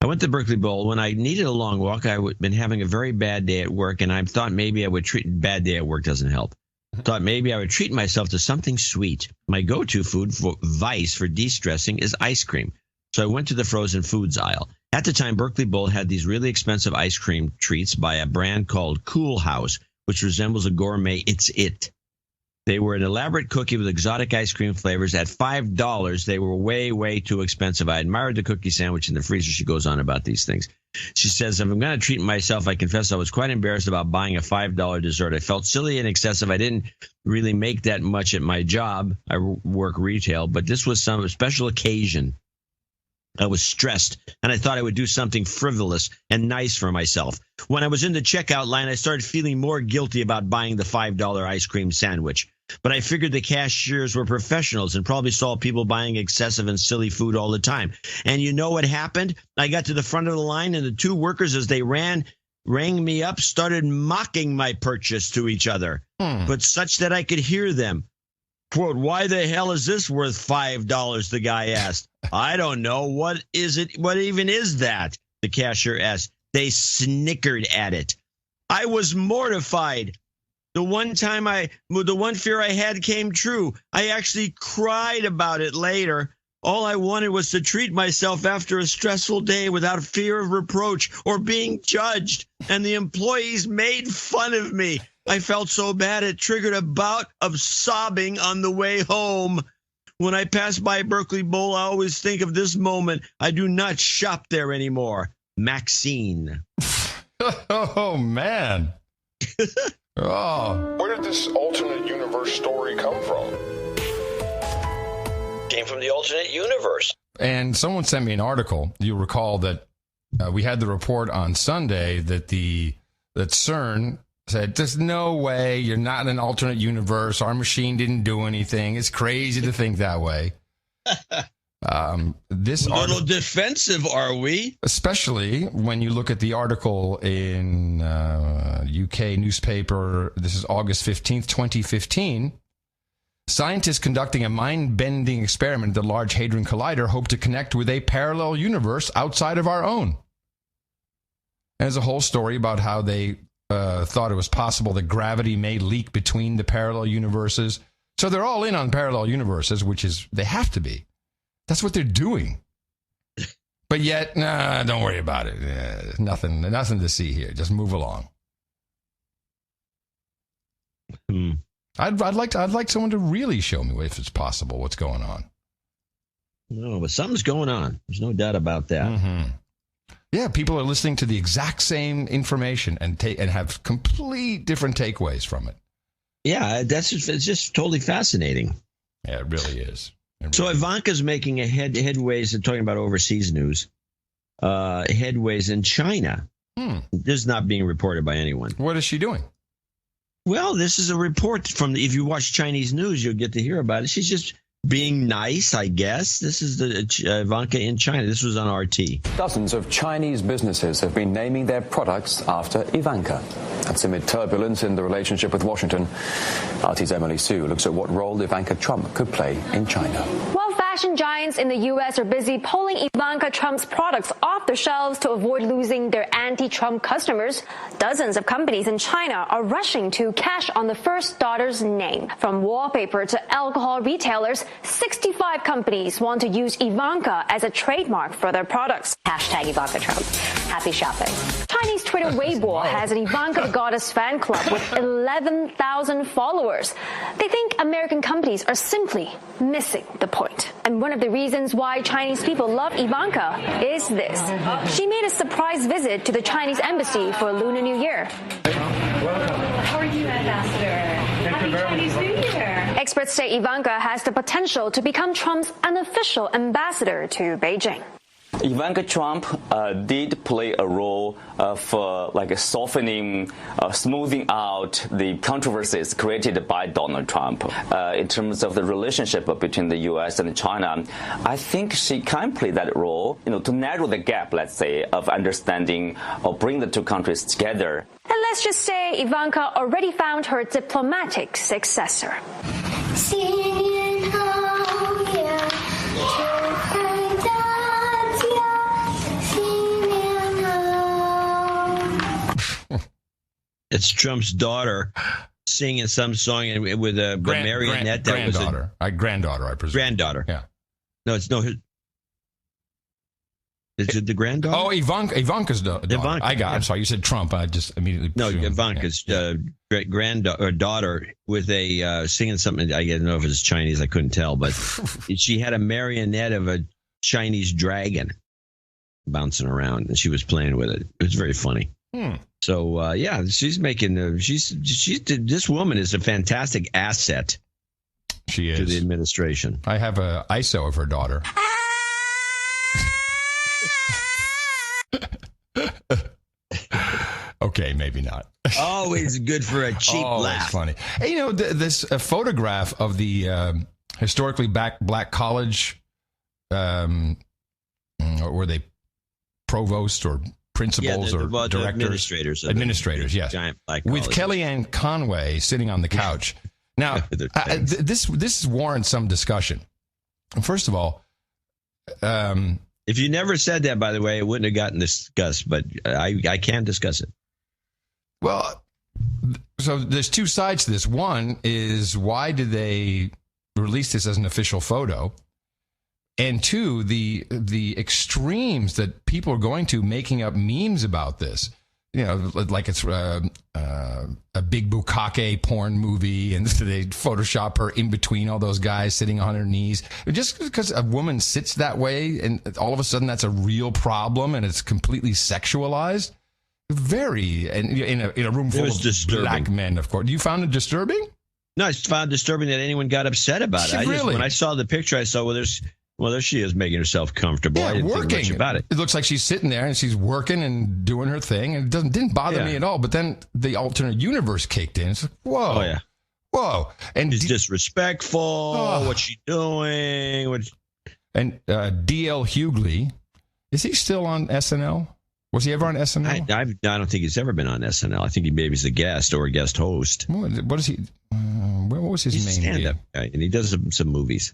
I went to the Berkeley Bowl when I needed a long walk. I'd been having a very bad day at work, and I thought maybe I would bad day at work doesn't help. Thought maybe I would treat myself to something sweet. My go-to food for vice for de-stressing is ice cream. So I went to the frozen foods aisle. At the time, Berkeley Bowl had these really expensive ice cream treats by a brand called Cool House, which resembles a gourmet It's It. They were an elaborate cookie with exotic ice cream flavors. At $5, they were way, way too expensive. I admired the cookie sandwich in the freezer. She goes on about these things. She says, if I'm going to treat myself, I confess I was quite embarrassed about buying a $5 dessert. I felt silly and excessive. I didn't really make that much at my job. I work retail, but this was some special occasion. I was stressed, and I thought I would do something frivolous and nice for myself. When I was in the checkout line, I started feeling more guilty about buying the $5 ice cream sandwich. But I figured the cashiers were professionals and probably saw people buying excessive and silly food all the time. And you know what happened? I got to the front of the line, and the two workers, as they rang me up, started mocking my purchase to each other, but such that I could hear them. Quote, why the hell is this worth $5? The guy asked. I don't know. What is it? What even is that? The cashier asked. They snickered at it. I was mortified. The one fear I had came true. I actually cried about it later. All I wanted was to treat myself after a stressful day without fear of reproach or being judged. And the employees made fun of me. I felt so bad it triggered a bout of sobbing on the way home. When I pass by Berkeley Bowl, I always think of this moment. I do not shop there anymore. Maxine. Oh, man. Oh. Where did this alternate universe story come from? Came from the alternate universe. And someone sent me an article. You'll recall that we had the report on Sunday that CERN said, there's no way, you're not in an alternate universe. Our machine didn't do anything. It's crazy to think that way. This a little defensive, are we? Especially when you look at the article in UK newspaper. This is August 15th, 2015. Scientists conducting a mind-bending experiment at the Large Hadron Collider hope to connect with a parallel universe outside of our own. And there's a whole story about how they thought it was possible that gravity may leak between the parallel universes. So they're all in on parallel universes, which is, they have to be. That's what they're doing. But yet, don't worry about it. Nothing to see here. Just move along. I'd like someone to really show me if it's possible what's going on. No, but something's going on. There's no doubt about that. Mm-hmm. Yeah, people are listening to the exact same information and have complete different takeaways from it. Yeah, it's just totally fascinating. Yeah, it really is. So Ivanka's making a headways, and talking about overseas news, headways in China. This is not being reported by anyone. What is she doing? Well, this is a report from, if you watch Chinese news, you'll get to hear about it. She's just being nice, I guess. This is the Ivanka in China. This was on RT. Dozens of Chinese businesses have been naming their products after Ivanka. That's amid turbulence in the relationship with Washington. RT's Emily Sue looks at what role Ivanka Trump could play in China. While fashion giants in the U.S. are busy pulling Ivanka Trump's products off the shelves to avoid losing their anti-Trump customers, dozens of companies in China are rushing to cash on the first daughter's name. From wallpaper to alcohol retailers, 65 companies want to use Ivanka as a trademark for their products. Hashtag Ivanka Trump. Happy shopping. Chinese Twitter Weibo has an Ivanka the Goddess fan club with 11,000 followers. They think American companies are simply missing the point. And one of the reasons why Chinese people love Ivanka is this. She made a surprise visit to the Chinese embassy for Lunar New Year. How are you, Ambassador? Happy Chinese New Year. Experts say Ivanka has the potential to become Trump's unofficial ambassador to Beijing. Ivanka Trump did play a role for like softening, smoothing out the controversies created by Donald Trump. In terms of the relationship between the U.S. and China, I think she can play that role, to narrow the gap, let's say, of understanding or bring the two countries together. And let's just say Ivanka already found her diplomatic successor. It's Trump's daughter singing some song with a marionette. Granddaughter, I presume. Granddaughter. Yeah. No, it's no. Is it the granddaughter? Oh, Ivanka's daughter. Ivanka. I'm sorry, you said Trump. I just immediately presumed. Ivanka's daughter with a singing something. I don't know if it's Chinese. I couldn't tell, but she had a marionette of a Chinese dragon bouncing around, and she was playing with it. It was very funny. So she's making. This woman is a fantastic asset. She is to the administration. I have a ISO of her daughter. Okay, maybe not. Always good for a cheap laugh. Funny. Hey, this photograph of the historically black college, were they provost or principals or directors? Administrators, yes. Giant black with Kellyanne Conway sitting on the couch. Now, this warrants some discussion. First of all, if you never said that, by the way, it wouldn't have gotten discussed, but I can discuss it. Well, so there's two sides to this. One is, why did they release this as an official photo? And two, the extremes that people are going to making up memes about this. Like it's a big bukkake porn movie, and they Photoshop her in between all those guys sitting on her knees. Just because a woman sits that way, and all of a sudden that's a real problem, and it's completely sexualized. In a room full of black men, of course. You found it disturbing? No, I found it disturbing that anyone got upset about it. Really? When I saw the picture, I saw, there she is making herself comfortable. Yeah, I didn't think much about it. It looks like she's sitting there and she's working and doing her thing, and it didn't bother me at all. But then the alternate universe kicked in. It's like, whoa. Oh, yeah. Whoa. And she's disrespectful. What's she doing? And D.L. Hughley, is he still on SNL? Was he ever on SNL? I don't think he's ever been on SNL. I think he maybe is a guest or a guest host. What is he? What was his name? Stand-up guy, and he does some movies.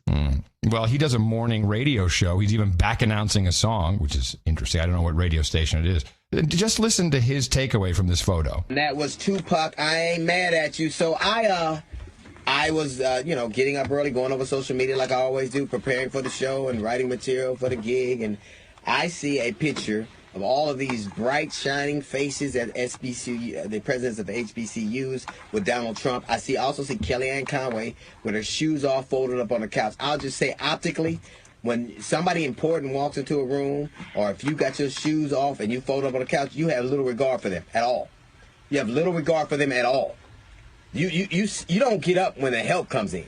Well, he does a morning radio show. He's even back announcing a song, which is interesting. I don't know what radio station it is. Just listen to his takeaway from this photo. That was Tupac. I ain't mad at you. So I was, getting up early, going over social media like I always do, preparing for the show and writing material for the gig, and I see a picture of all of these bright, shining faces at SBC, the presidents of the HBCUs with Donald Trump. I also see Kellyanne Conway with her shoes all folded up on the couch. I'll just say optically, when somebody important walks into a room, or if you got your shoes off and you fold up on the couch, you have little regard for them at all. You have little regard for them at all. You don't get up when the help comes in.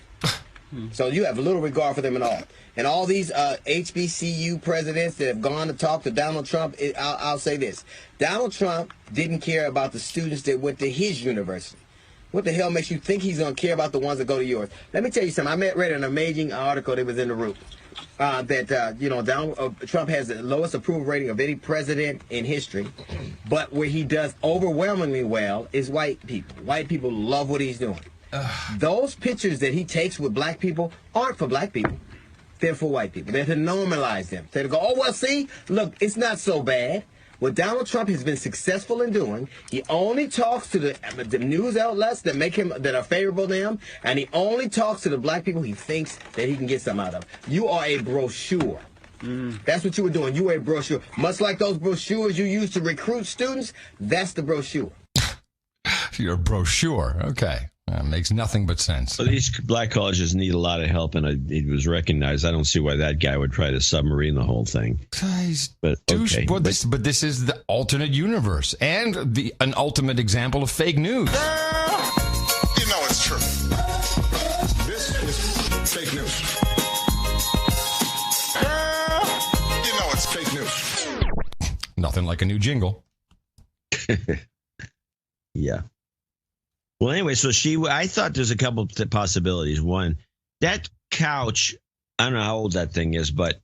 So you have little regard for them at all. And all these HBCU presidents that have gone to talk to Donald Trump, I'll say this. Donald Trump didn't care about the students that went to his university. What the hell makes you think he's going to care about the ones that go to yours? Let me tell you something. I read an amazing article that was in the Root that Donald Trump has the lowest approval rating of any president in history, but where he does overwhelmingly well is white people. White people love what he's doing. Those pictures that he takes with black people aren't for black people. They're for white people. They're to normalize them. They're to go, oh, well, see, look, it's not so bad. What Donald Trump has been successful in doing, he only talks to the news outlets that are favorable to him, and he only talks to the black people he thinks that he can get something out of. You are a brochure. That's what you were doing. You were a brochure. Much like those brochures you used to recruit students, that's the brochure. You're a brochure. Okay. Makes nothing but sense. So these black colleges need a lot of help, and it was recognized. I don't see why that guy would try to submarine the whole thing. But okay. But this is the alternate universe and an ultimate example of fake news. You know it's true. This is fake news. You know it's fake news. Nothing like a new jingle. Yeah. Well, anyway, so I thought there's a couple of possibilities. One, that couch, I don't know how old that thing is, but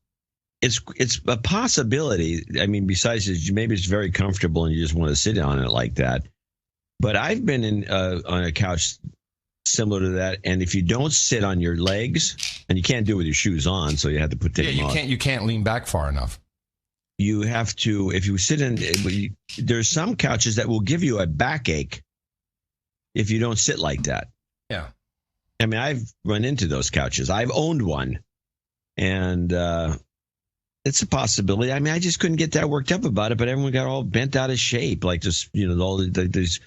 it's a possibility. I mean, besides, maybe it's very comfortable and you just want to sit on it like that. But I've been on a couch similar to that, and if you don't sit on your legs, and you can't do it with your shoes on, so you have to take them off. You can't lean back far enough. You have to, if you sit in, there's some couches that will give you a backache if you don't sit like that. Yeah. I mean, I've run into those couches. I've owned one. And it's a possibility. I mean, I just couldn't get that worked up about it, but everyone got all bent out of shape, like this, all these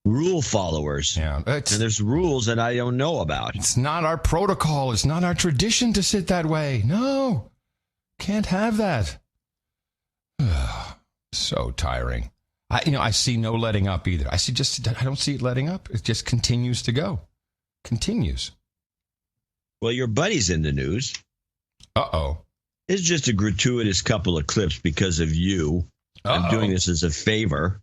rule followers. Yeah. And there's rules that I don't know about. It's not our protocol. It's not our tradition to sit that way. No. Can't have that. So tiring. I see no letting up either. I don't see it letting up. It just continues to go. Continues. Well, your buddy's in the news. Uh-oh. It's just a gratuitous couple of clips because of you. I'm doing this as a favor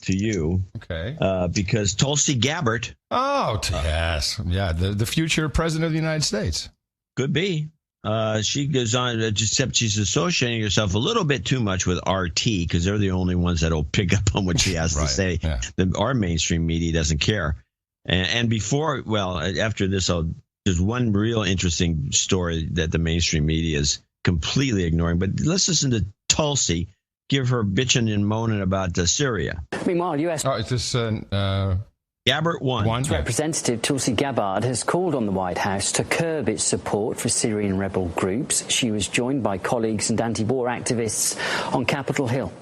to you. Okay. Because Tulsi Gabbard. Oh, yes. Yeah, the future president of the United States. Could be. She goes on, except she's associating herself a little bit too much with RT because they're the only ones that'll pick up on what she has to say. Yeah. Our mainstream media doesn't care. And after this, there's one real interesting story that the mainstream media is completely ignoring. But let's listen to Tulsi give her bitching and moaning about Syria. Meanwhile, U.S. Is this Gabbard won. Representative Tulsi Gabbard has called on the White House to curb its support for Syrian rebel groups. She was joined by colleagues and anti-war activists on Capitol Hill.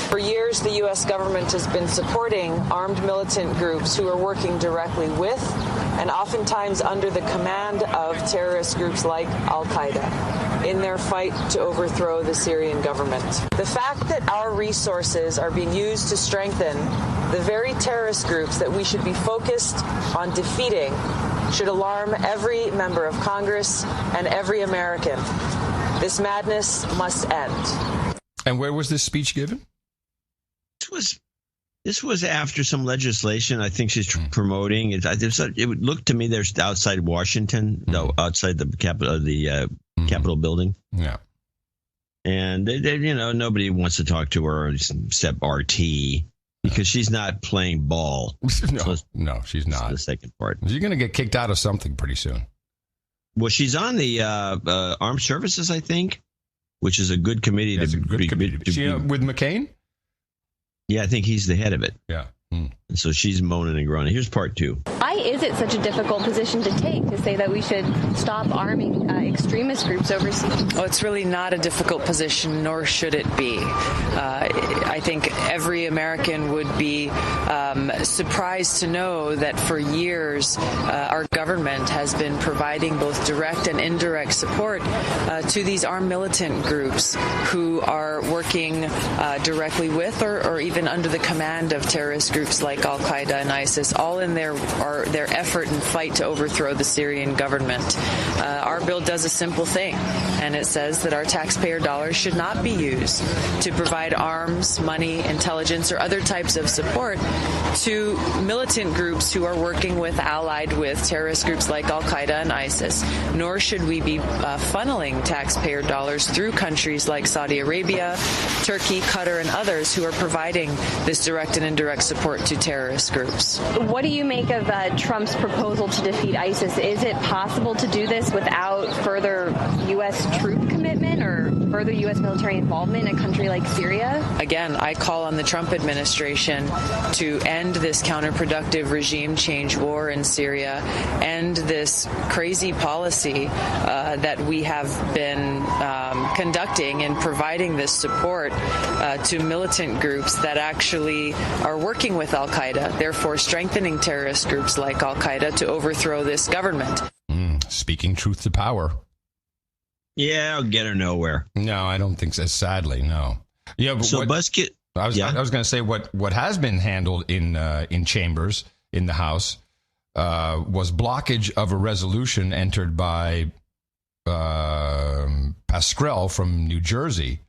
For years, the U.S. government has been supporting armed militant groups who are working directly with and oftentimes under the command of terrorist groups like al-Qaeda in their fight to overthrow the Syrian government. The fact that our resources are being used to strengthen the very terrorist groups that we should be focused on defeating should alarm every member of Congress and every American. This madness must end. And where was this speech given? This was after some legislation I think she's promoting. It would look to me there's outside Washington, outside the Capitol building. Yeah. And they nobody wants to talk to her except RT because she's not playing ball. No, she's not. The second part. You're going to get kicked out of something pretty soon. Well, she's on the Armed Services, I think, which is a good committee. With McCain? Yeah, I think he's the head of it. Yeah. And so she's moaning and groaning. Here's part two. Why is it such a difficult position to take to say that we should stop arming extremist groups overseas? Well, it's really not a difficult position, nor should it be. I think every American would be surprised to know that for years our government has been providing both direct and indirect support to these armed militant groups who are working directly with or even under the command of terrorist groups like al-Qaeda and ISIS, all in their effort and fight to overthrow the Syrian government. Our bill does a simple thing, and it says that our taxpayer dollars should not be used to provide arms, money, intelligence, or other types of support to militant groups who are working with, allied with terrorist groups like al-Qaeda and ISIS, nor should we be funneling taxpayer dollars through countries like Saudi Arabia, Turkey, Qatar, and others who are providing this direct and indirect support to terrorist groups. What do you make of Trump's proposal to defeat ISIS? Is it possible to do this without further U.S. troop commitment or further U.S. military involvement in a country like Syria? Again, I call call on the Trump administration to end this counterproductive regime change war in Syria, end this crazy policy that we have been conducting in providing this support to militant groups that actually are working with al-Qaeda, therefore strengthening terrorist groups like al-Qaeda to overthrow this government. Speaking truth to power. Yeah, I'll get her nowhere. No, I don't think so. Sadly, no. Yeah, but so Buskett. I was going to say what has been handled in chambers in the House was blockage of a resolution entered by Pascrell from New Jersey.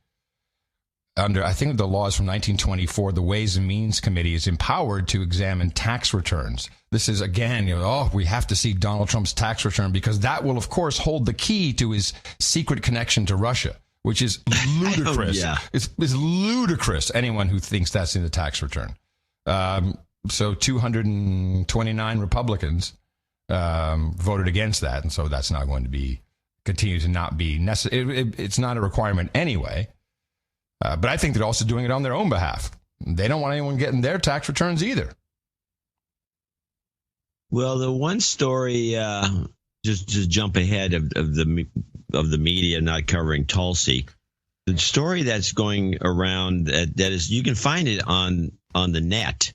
Under, I think the laws from 1924, the Ways and Means Committee is empowered to examine tax returns. This is, again, we have to see Donald Trump's tax return because that will, of course, hold the key to his secret connection to Russia, which is ludicrous. It's ludicrous, anyone who thinks that's in the tax return. So 229 Republicans voted against that, and so that's not going to continue to not be necessary. It's not a requirement anyway. But I think they're also doing it on their own behalf. They don't want anyone getting their tax returns either. Well, the one story, just jump ahead of the media not covering Tulsi, the story that's going around that is, you can find it on the net,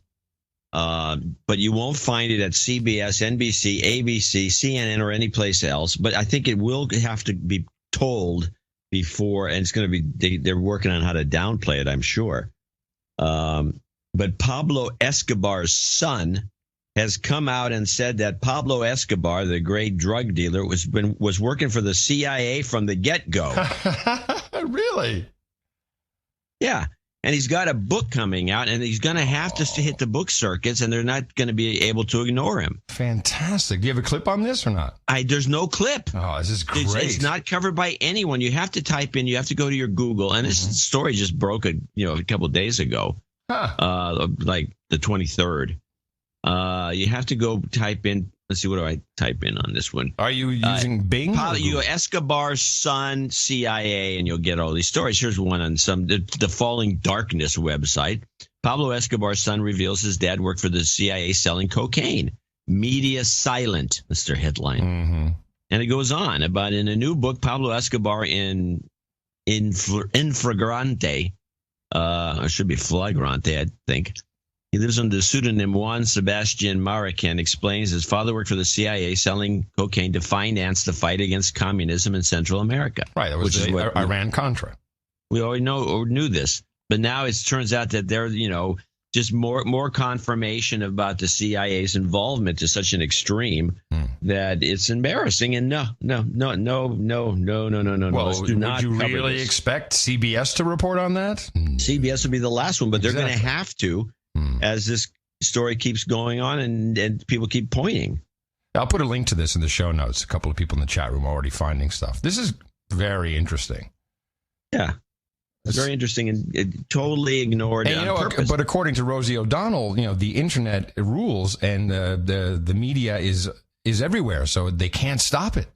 but you won't find it at CBS, NBC, ABC, CNN, or any place else. But I think it will have to be told before, and it's going to be, they're working on how to downplay it, I'm sure. But Pablo Escobar's son has come out and said that Pablo Escobar, the great drug dealer, was working for the CIA from the get-go. Really? Yeah. And he's got a book coming out, and he's going to have to hit the book circuits, and they're not going to be able to ignore him. Fantastic. Do you have a clip on this or not? There's no clip. Oh, this is great. It's not covered by anyone. You have to type in, you have to go to your Google, and this story just broke a couple of days ago, like the 23rd. You have to go type in. Let's see, what do I type in on this one? Are you using Bing? Pablo Escobar's son, CIA, and you'll get all these stories. Here's one on the Falling Darkness website. Pablo Escobar's son reveals his dad worked for the CIA selling cocaine. Media silent, that's their headline. And it goes on about, in a new book, Pablo Escobar in Flagrante, it should be Flagrante, I think. He lives under the pseudonym Juan Sebastian Marican, explains his father worked for the CIA selling cocaine to finance the fight against communism in Central America. Right, that was Iran-Contra. We already knew this, but now it turns out that they're, just more confirmation about the CIA's involvement to such an extreme that it's embarrassing. And no. Well, Let's do not would you cover really this. expect CBS to report on that? CBS will be the last one, but they're going to have to. As this story keeps going on and people keep pointing. I'll put a link to this in the show notes. A couple of people in the chat room are already finding stuff. This is very interesting. Yeah. It's very interesting and totally ignored on purpose. But according to Rosie O'Donnell, the internet rules and the media is everywhere, so they can't stop it.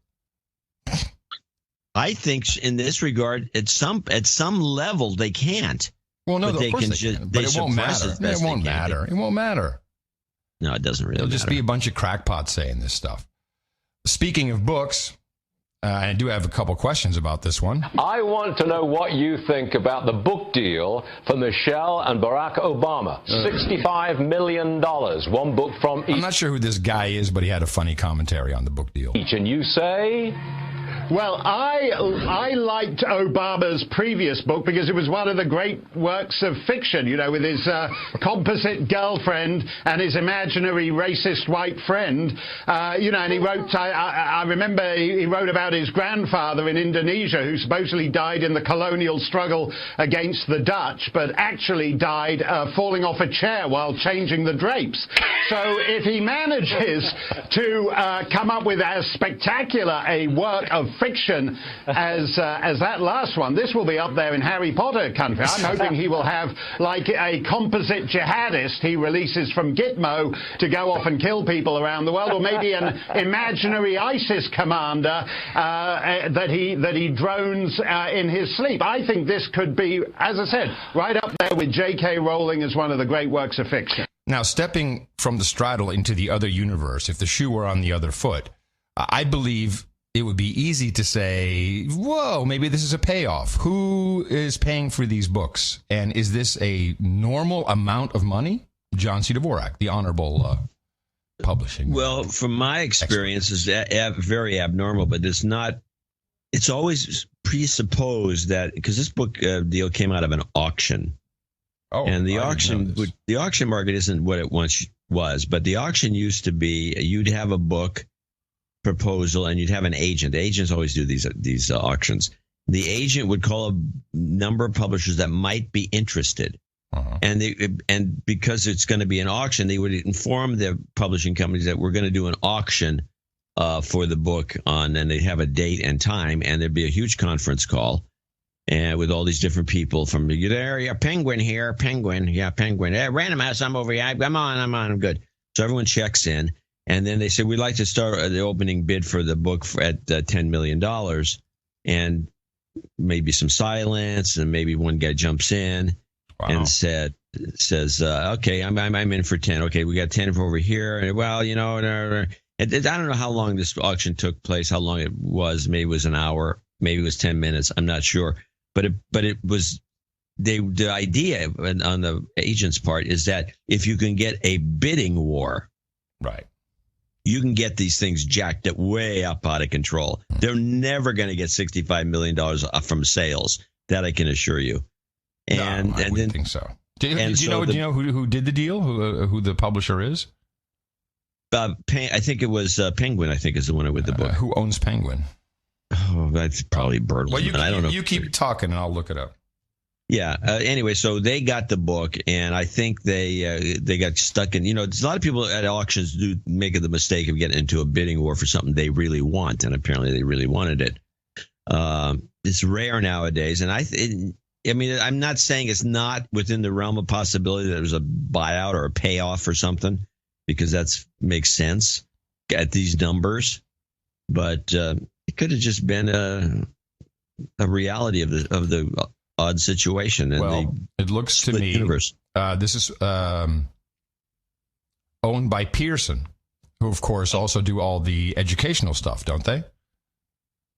I think in this regard, at some level, they can't. Well, no, but of course they can. But it won't matter. It won't matter. It won't matter. No, it doesn't really matter. It'll just be a bunch of crackpots saying this stuff. Speaking of books, I do have a couple questions about this one. I want to know what you think about the book deal for Michelle and Barack Obama. $65 million. One book from each. I'm not sure who this guy is, but he had a funny commentary on the book deal. And you say? Well, I liked Obama's previous book because it was one of the great works of fiction, with his composite girlfriend and his imaginary racist white friend, and he wrote, I remember he wrote about his grandfather in Indonesia who supposedly died in the colonial struggle against the Dutch, but actually died falling off a chair while changing the drapes. So if he manages to come up with as spectacular a work of fiction as that last one. This will be up there in Harry Potter country. I'm hoping he will have like a composite jihadist he releases from Gitmo to go off and kill people around the world, or maybe an imaginary ISIS commander that he drones in his sleep. I think this could be, as I said, right up there with J.K. Rowling as one of the great works of fiction. Now, stepping from the straddle into the other universe, if the shoe were on the other foot, I believe it would be easy to say, whoa, maybe this is a payoff. Who is paying for these books? And is this a normal amount of money? John C. Dvorak, the honorable publishing. Well, from my experience, it's very abnormal, but it's not. It's always presupposed that, because this book deal came out of an auction. Oh, and the auction market isn't what it once was, but the auction used to be you'd have a book proposal and you'd have an agent. The agents always do these auctions. The agent would call a number of publishers that might be interested, and because it's going to be an auction, they would inform the publishing companies that we're going to do an auction for the book and they'd have a date and time, and there'd be a huge conference call. And with all these different people from the area, Penguin here, Penguin. Random House, I'm over here. I'm on, I'm good. So everyone checks in, and then they say, we'd like to start the opening bid for the book at $10 million. And maybe some silence, and maybe one guy jumps in and says, okay, I'm in for 10. Okay, we got 10 over here. And, well, I don't know how long this auction took place, how long it was. Maybe it was an hour, maybe it was 10 minutes. I'm not sure. But it was the idea on the agent's part is that if you can get a bidding war, right, you can get these things jacked up way up out of control. They're never going to get $65 million from sales. That I can assure you. And I wouldn't think so. Do you know who did the deal? Who the publisher is? I think it was Penguin. I think is the one with the book. Who owns Penguin? Oh, that's probably Bertelsmann. Well, I don't know. You keep talking, and I'll look it up. Yeah. Anyway, so they got the book, and I think they got stuck in. There's a lot of people at auctions do make the mistake of getting into a bidding war for something they really want, and apparently they really wanted it. It's rare nowadays, and I'm not saying it's not within the realm of possibility that there was a buyout or a payoff or something, because that makes sense at these numbers, but. It could have just been a reality of the odd situation. It looks to me this is owned by Pearson, who of course also do all the educational stuff, don't they?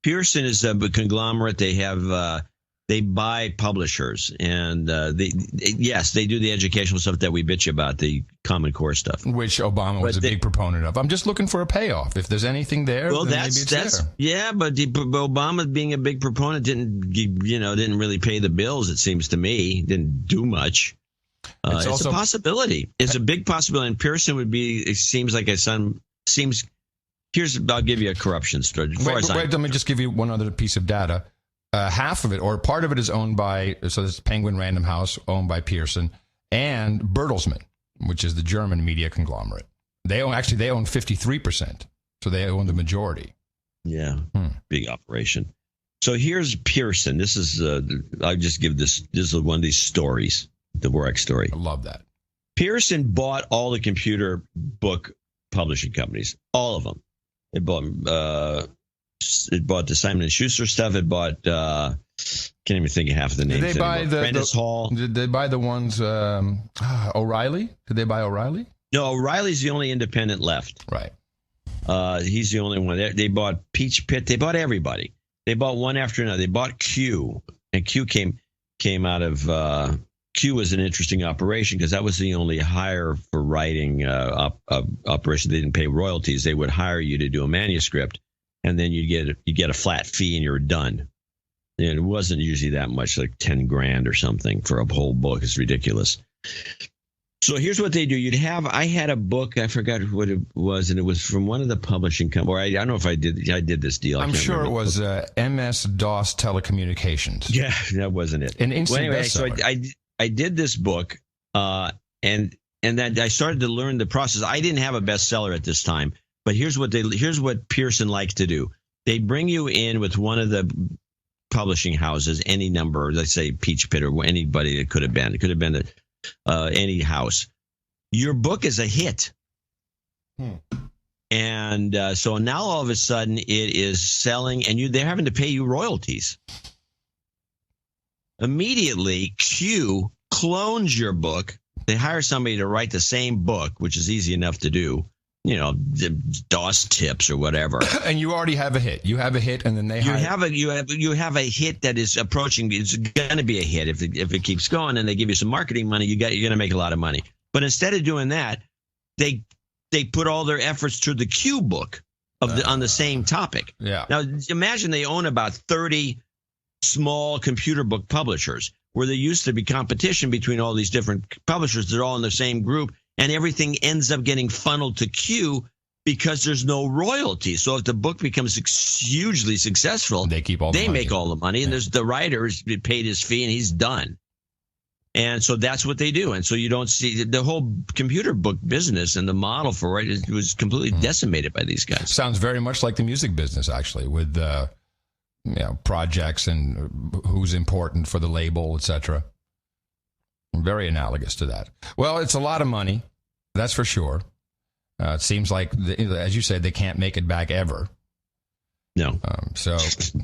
Pearson is a conglomerate. They have they buy publishers, and they do the educational stuff that we bitch about, the Common Core stuff, which Obama was a big proponent of. I'm just looking for a payoff. If there's anything there, well, then maybe it's there. Yeah, but Obama being a big proponent didn't really pay the bills. It seems to me didn't do much. It's also a possibility. It's a big possibility. And Pearson would be. It seems like I'll give you a corruption story. Wait, let me just give you one other piece of data. Half of it, or part of it, is owned by, so this Penguin Random House, owned by Pearson, and Bertelsmann, which is the German media conglomerate. They own 53%, so they own the majority. Yeah, big operation. So here's Pearson. This is, I'll just give this is one of these stories, the Dvorak story. I love that. Pearson bought all the computer book publishing companies, all of them. It bought the Simon & Schuster stuff. It bought, can't even think of half of the names. Did they buy Prentice Hall? Did they buy the ones, O'Reilly? Did they buy O'Reilly? No, O'Reilly's the only independent left. Right. He's the only one. They bought Peach Pit. They bought everybody. They bought one after another. They bought Q, and Q came out of Q was an interesting operation because that was the only hire for writing operation. They didn't pay royalties. They would hire you to do a manuscript. And then you get a flat fee and you're done. And it wasn't usually that much, like $10,000 or something for a whole book. It's ridiculous. So here's what they do. I had a book, I forgot what it was, and it was from one of the publishing companies. I don't know if I did this deal. I'm sure it was MS-DOS Telecommunications. Yeah, that wasn't it. An instant anyway, bestseller. So I did this book, and then I started to learn the process. I didn't have a bestseller at this time. But here's what Pearson likes to do. They bring you in with one of the publishing houses, any number, let's say Peach Pit or anybody it could have been. It could have been any house. Your book is a hit. And so now all of a sudden it is selling, and they're having to pay you royalties. Immediately, Q clones your book. They hire somebody to write the same book, which is easy enough to do. You know, DOS tips or whatever. And you already have a hit. You have a hit, and then they you have a hit that is approaching. It's going to be a hit if it keeps going, and they give you some marketing money. You're going to make a lot of money. But instead of doing that, they put all their efforts to the Q book on the same topic. Yeah. Now imagine they own about 30 small computer book publishers, where there used to be competition between all these different publishers. They're all in the same group. And everything ends up getting funneled to Q because there's no royalty. So if the book becomes hugely successful, they make all the money, and there's the writer is paid his fee and he's done. And so that's what they do. And so you don't see the whole computer book business, and the model for it was completely decimated by these guys. Sounds very much like the music business, actually, with projects and who's important for the label, etc. Very analogous to that. Well, it's a lot of money, that's for sure. It seems like, as you said, they can't make it back ever. No.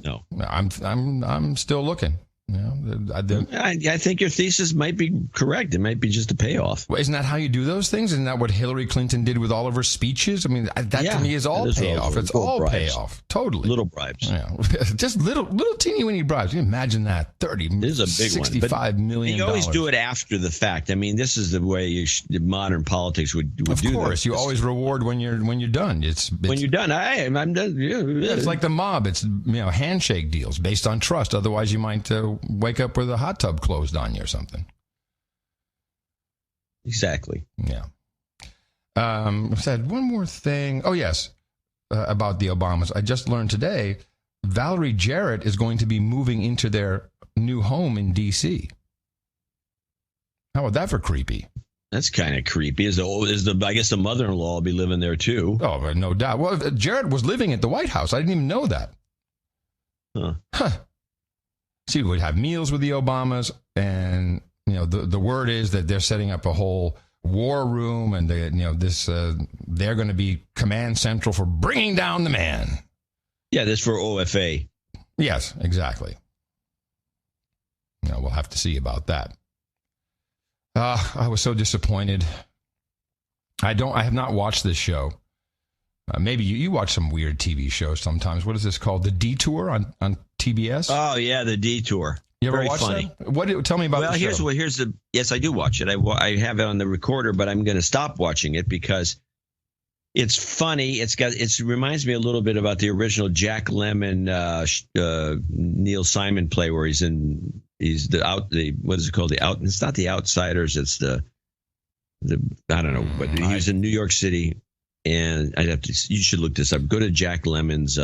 No. I'm still looking. I think your thesis might be correct. It might be just a payoff. Well, isn't that how you do those things? Isn't that what Hillary Clinton did with all of her speeches? I mean, that to me is all payoff. It's all payoff. Totally. Little bribes. Yeah. Just little teeny weeny bribes. Can you imagine that? 30, this is a big $65 million. You always do it after the fact. I mean, this is the way modern politics would do. Of course, you always reward when you're done. It's when you're done. I'm done. Yeah. It's like the mob. It's handshake deals based on trust. Otherwise, you might wake up with a hot tub closed on you or something. Exactly. Yeah. Said one more thing. Oh, yes. About the Obamas. I just learned today, Valerie Jarrett is going to be moving into their new home in D.C. How about that for creepy? That's kind of creepy. I guess the mother-in-law will be living there too. Oh, no doubt. Well, Jarrett was living at the White House. I didn't even know that. Huh. She would have meals with the Obamas, and the word is that they're setting up a whole war room, and they're going to be command central for bringing down the man. Yeah, this for OFA. Yes, exactly. We'll have to see about that. I was so disappointed. I have not watched this show. Maybe you watch some weird TV shows sometimes. What is this called? The Detour on TBS? Oh, yeah, The Detour. You ever Very watch funny. that? Tell me about the show. Yes, I do watch it. I have it on the recorder, but I'm going to stop watching it because it's funny. It reminds me a little bit about the original Jack Lemmon, Neil Simon play where he's what is it called? It's not The Outsiders. It's the I don't know, but he was in New York City. And you should look this up. Go to Jack Lemmon's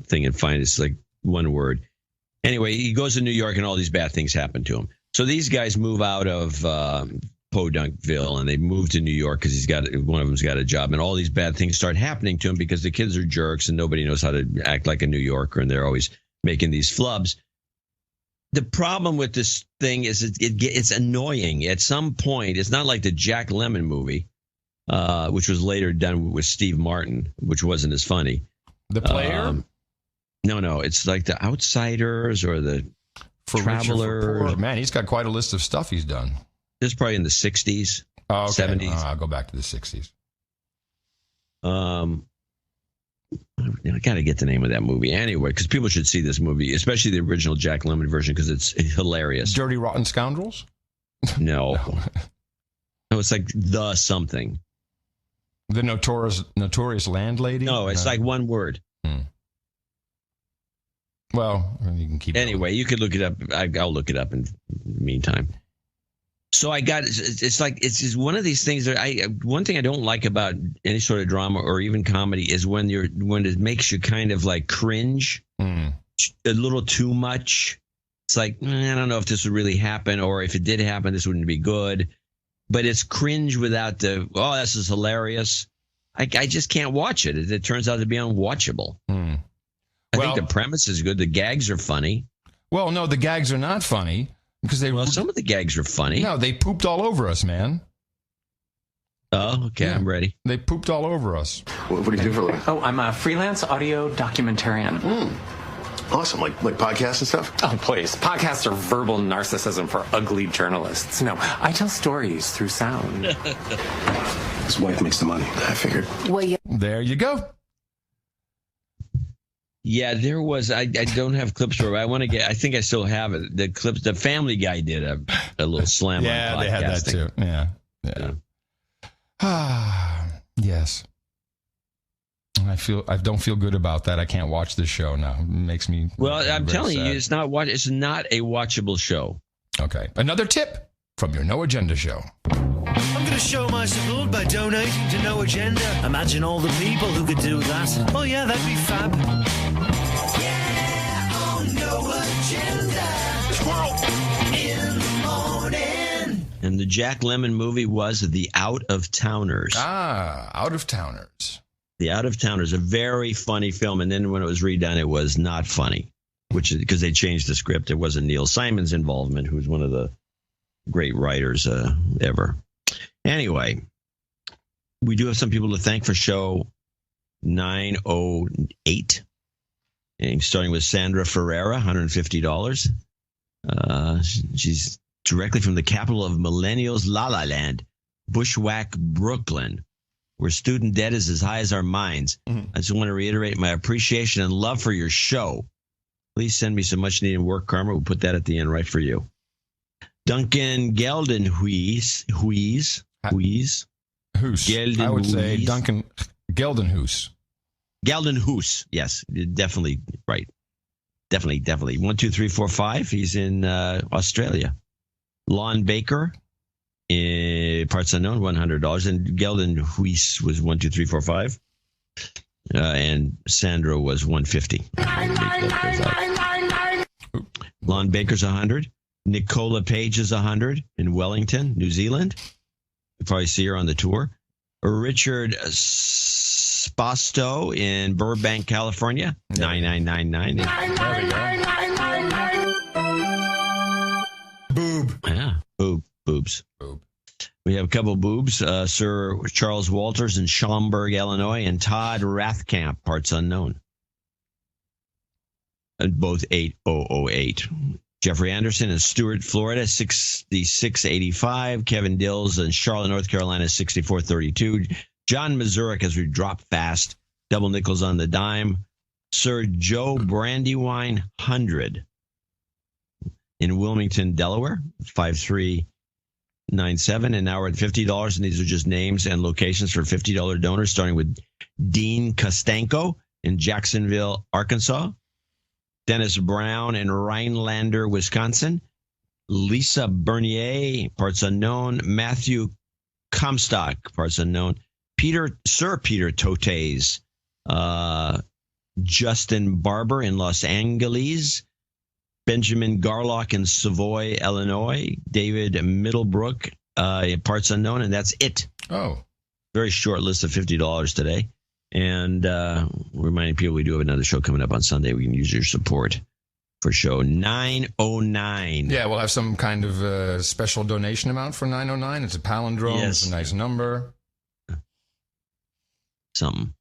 thing and find it's like one word. Anyway, he goes to New York and all these bad things happen to him. So these guys move out of Podunkville and they move to New York because one of them's got a job, and all these bad things start happening to him because the kids are jerks and nobody knows how to act like a New Yorker, and they're always making these flubs. The problem with this thing is it's annoying. At some point, it's not like the Jack Lemmon movie. Which was later done with Steve Martin, which wasn't as funny. The Player? No. It's like The Outsiders or The Traveler. Man, he's got quite a list of stuff he's done. This is probably in the 60s, 70s. I'll go back to the 60s. I got to get the name of that movie anyway, because people should see this movie, especially the original Jack Lemmon version, because it's hilarious. Dirty Rotten Scoundrels? No. No, it's like The Something. The Notorious Landlady? No, it's like one word. Well, you can keep. Anyway, you could look it up. I'll look it up in the meantime. So it's one of these things that one thing I don't like about any sort of drama or even comedy is when it makes you kind of like cringe a little too much. It's like, I don't know if this would really happen, or if it did happen, this wouldn't be good. But it's cringe without this is hilarious. I just can't watch it. It turns out to be unwatchable. think the premise is good. The gags are funny. Well, no, the gags are not funny because some of the gags are funny. No, they pooped all over us, man. Oh, okay, yeah. I'm ready. They pooped all over us. What do you do for a living? Oh, I'm a freelance audio documentarian. Awesome, like podcasts and stuff? Oh, please. Podcasts are verbal narcissism for ugly journalists. No, I tell stories through sound. His wife makes the money, I figured. Well, there you go. Yeah, there was. I don't have clips for it. I want to get. I think I still have it. The clips. The Family Guy did a little slam. Yeah, on they had that too. Yeah. Yes. I don't feel good about that. I can't watch this show now. It makes me. Well, I'm telling sad. you, it's not a watchable show. Okay. Another tip from your No Agenda show. I'm going to show my support by donating to No Agenda. Imagine all the people who could do that. Oh yeah, that'd be fab. Yeah, on No Agenda. Squirrel. In the morning. And the Jack Lemmon movie was The Out of Towners. Out of Towners. The Out of Towners, a very funny film. And then when it was redone, it was not funny, which is because they changed the script. It wasn't Neil Simon's involvement, who's one of the great writers ever. Anyway, we do have some people to thank for show 908. And starting with Sandra Ferreira, $150. She's directly from the capital of millennials, La La Land, Bushwhack, Brooklyn, where student debt is as high as our minds. I just want to reiterate my appreciation and love for your show. Please send me some much needed work karma. We'll put that at the end right for you. Duncan Geldenhuis. Hoos. I would say Duncan Geldenhuis. Geldenhuis. Yes, definitely right. Definitely. 1, 2, 3, 4, 5. He's in Australia. Lon Baker, parts unknown, $100. And Geldenhuis was 1, 2, 3, 4, 5. And Sandra was $150. Lon Baker's $100. Nicola Page is $100 in Wellington, New Zealand. You probably see her on the tour. Richard Spasto in Burbank, California, $99.99. Boob. Yeah, boobs. We have a couple of boobs. Sir Charles Walters in Schaumburg, Illinois, and Todd Rathkamp, parts unknown. And both 8008. Jeffrey Anderson in Stewart, Florida, 6685. Kevin Dills in Charlotte, North Carolina, 6432. John Mazurek, as we drop fast, double nickels on the dime. Sir Joe Brandywine, 100. In Wilmington, Delaware, 5397. And now we're at $50. And these are just names and locations for $50 donors, starting with Dean Kostanko in Jacksonville, Arkansas. Dennis Brown in Rhinelander, Wisconsin. Lisa Bernier, parts unknown. Matthew Comstock, parts unknown. Sir Peter Totes. Justin Barber in Los Angeles. Benjamin Garlock in Savoy, Illinois. David Middlebrook, parts unknown. And that's it. Oh. Very short list of $50 today. And reminding people we do have another show coming up on Sunday. We can use your support for show 909. Yeah, we'll have some kind of special donation amount for 909. It's a palindrome. Yes. It's a nice number. Something.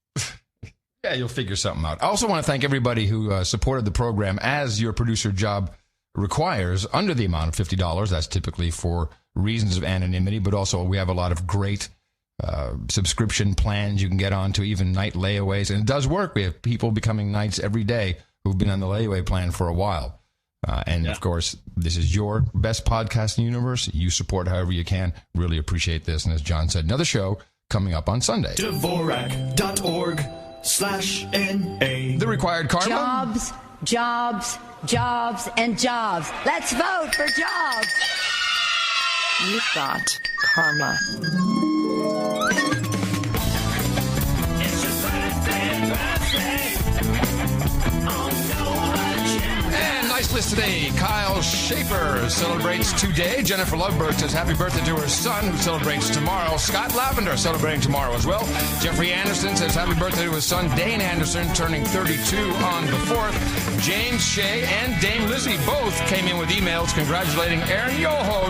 Yeah, you'll figure something out. I also want to thank everybody who supported the program as your producer job requires under the amount of $50. That's typically for reasons of anonymity, but also we have a lot of great subscription plans you can get on to, even night layaways. And it does work. We have people becoming knights every day who've been on the layaway plan for a while. Of course, this is your best podcast in the universe. You support however you can. Really appreciate this. And as John said, another show coming up on Sunday. Dvorak.org/NA. The required karma. Jobs, jobs, jobs, and jobs. Let's vote for jobs. You've got karma. And nice list yesterday. Kyle Schaefer celebrates today. Jennifer Lovebird says happy birthday to her son, who celebrates tomorrow. Scott Lavender celebrating tomorrow as well. Jeffrey Anderson says happy birthday to his son, Dane Anderson, turning 32 on the 4th. James Shea and Dame Lizzie both came in with emails congratulating Aaron Yoho,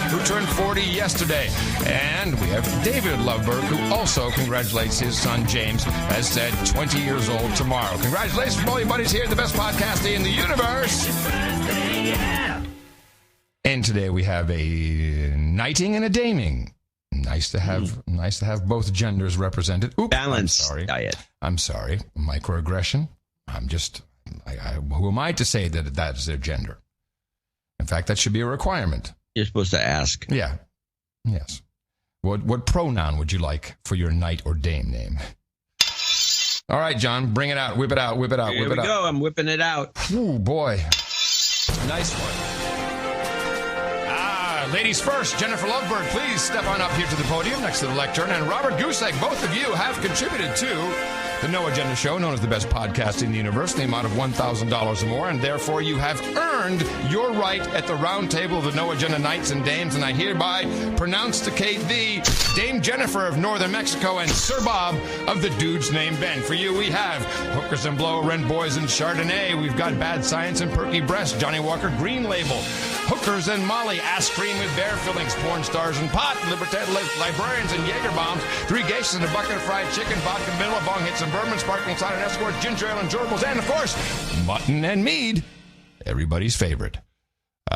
who turned 40 yesterday. And we have David Lovebird, who also congratulates his son, James, as said, 20 years old tomorrow. Congratulations from all your buddies here, the best podcast in the universe. And today we have a knighting and a daming. Nice to have both genders represented. Oops, balanced diet. I'm sorry. Microaggression. Who am I to say that that's their gender? In fact, that should be a requirement. You're supposed to ask. Yeah. Yes. What pronoun would you like for your knight or dame name? All right, John, bring it out. Whip it out. Whip it out. Here we go. I'm whipping it out. Ooh, boy. Nice one. Ladies first, Jennifer Lovebird, please step on up here to the podium next to the lectern. And Robert Gusek, both of you have contributed to the No Agenda Show, known as the best podcast in the universe, the amount of $1,000 or more, and therefore you have earned your right at the round table of the No Agenda Knights and Dames, and I hereby pronounce to Kate thee Dame Jennifer of Northern Mexico and Sir Bob of the Dude's Name Ben. For you, we have Hookers and Blow, Rent Boys and Chardonnay. We've got Bad Science and Perky Breast, Johnny Walker Green Label, Hookers and Molly, Ass Cream with Bear Fillings, Porn Stars and Pot, Libertad Librarians and Jaeger Bombs, Three Geishas and a Bucket of Fried Chicken, Vodka Vanilla, Bong Hits and Bourbon, Sparkling Cider and Escort, Ginger Ale and Gerbils, and, of course, Mutton and Mead, everybody's favorite.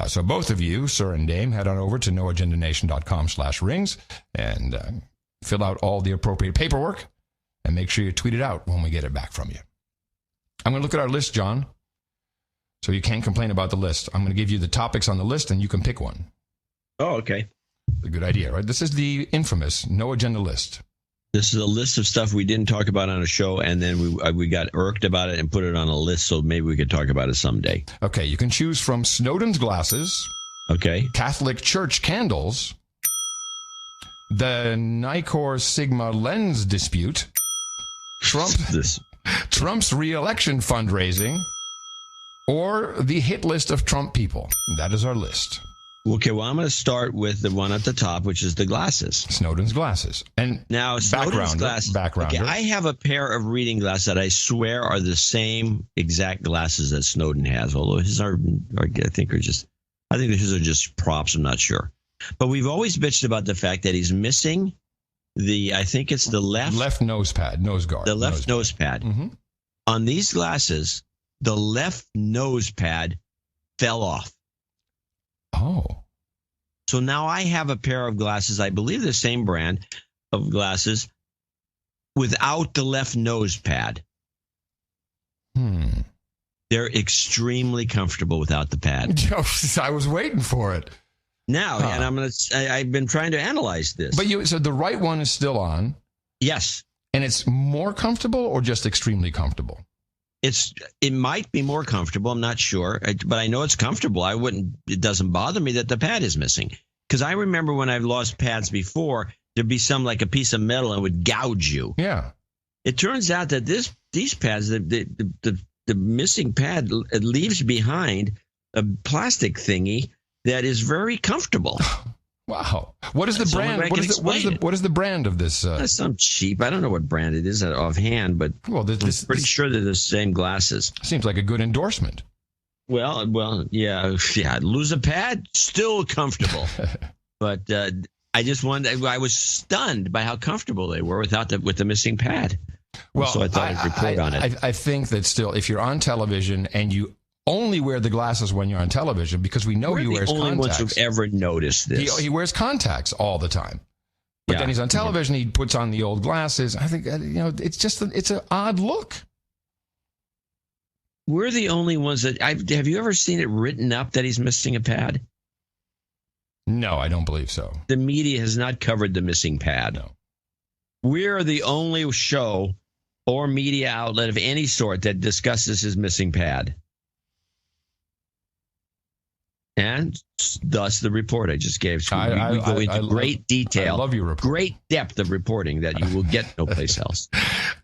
So both of you, Sir and Dame, head on over to noagendanation.com/rings and fill out all the appropriate paperwork and make sure you tweet it out when we get it back from you. I'm going to look at our list, John, so you can't complain about the list. I'm going to give you the topics on the list and you can pick one. Oh, okay. A good idea, right? This is the infamous No Agenda list. This is a list of stuff we didn't talk about on a show, and then we got irked about it and put it on a list, so maybe we could talk about it someday. Okay, you can choose from Snowden's glasses. Okay. Catholic Church candles. The Nicor Sigma lens dispute. Trump's re-election fundraising. Or the hit list of Trump people. That is our list. Okay, well, I'm going to start with the one at the top, which is the glasses. Snowden's glasses. And now, Snowden's glasses. Backgrounder. Okay, I have a pair of reading glasses that I swear are the same exact glasses that Snowden has, although his are I think his are just props. I'm not sure. But we've always bitched about the fact that he's missing I think it's the left nose guard. The left nose pad. Mm-hmm. On these glasses, the left nose pad fell off. Oh. So now I have a pair of glasses, I believe the same brand of glasses, without the left nose pad. They're extremely comfortable without the pad. I was waiting for it. Now, and I've been trying to analyze this. But so the right one is still on? Yes. And it's more comfortable or just extremely comfortable? It might be more comfortable. I'm not sure, but I know it's comfortable. It doesn't bother me that the pad is missing, because I remember when I've lost pads before, there'd be some like a piece of metal and would gouge you. Yeah. It turns out that these pads, the missing pad, it leaves behind a plastic thingy that is very comfortable. Wow. What is the brand? What is the brand of this? That's some cheap. I don't know what brand it is offhand, but I'm pretty sure they're the same glasses. Seems like a good endorsement. Well, yeah. Lose a pad, still comfortable. But I was stunned by how comfortable they were with the missing pad. Well, so I thought I'd report on it. I think that still, if you're on television and you only wear the glasses when you're on television, because we know he wears contacts. We're the only ones who've ever noticed this. He wears contacts all the time. But then he's on television, he puts on the old glasses. I think, it's an odd look. We're the only ones that... have you ever seen it written up that he's missing a pad? No, I don't believe so. The media has not covered the missing pad. No. We're the only show or media outlet of any sort that discusses his missing pad. And thus the report I just gave. So we go into great detail. I love your report. Great depth of reporting that you will get no place else.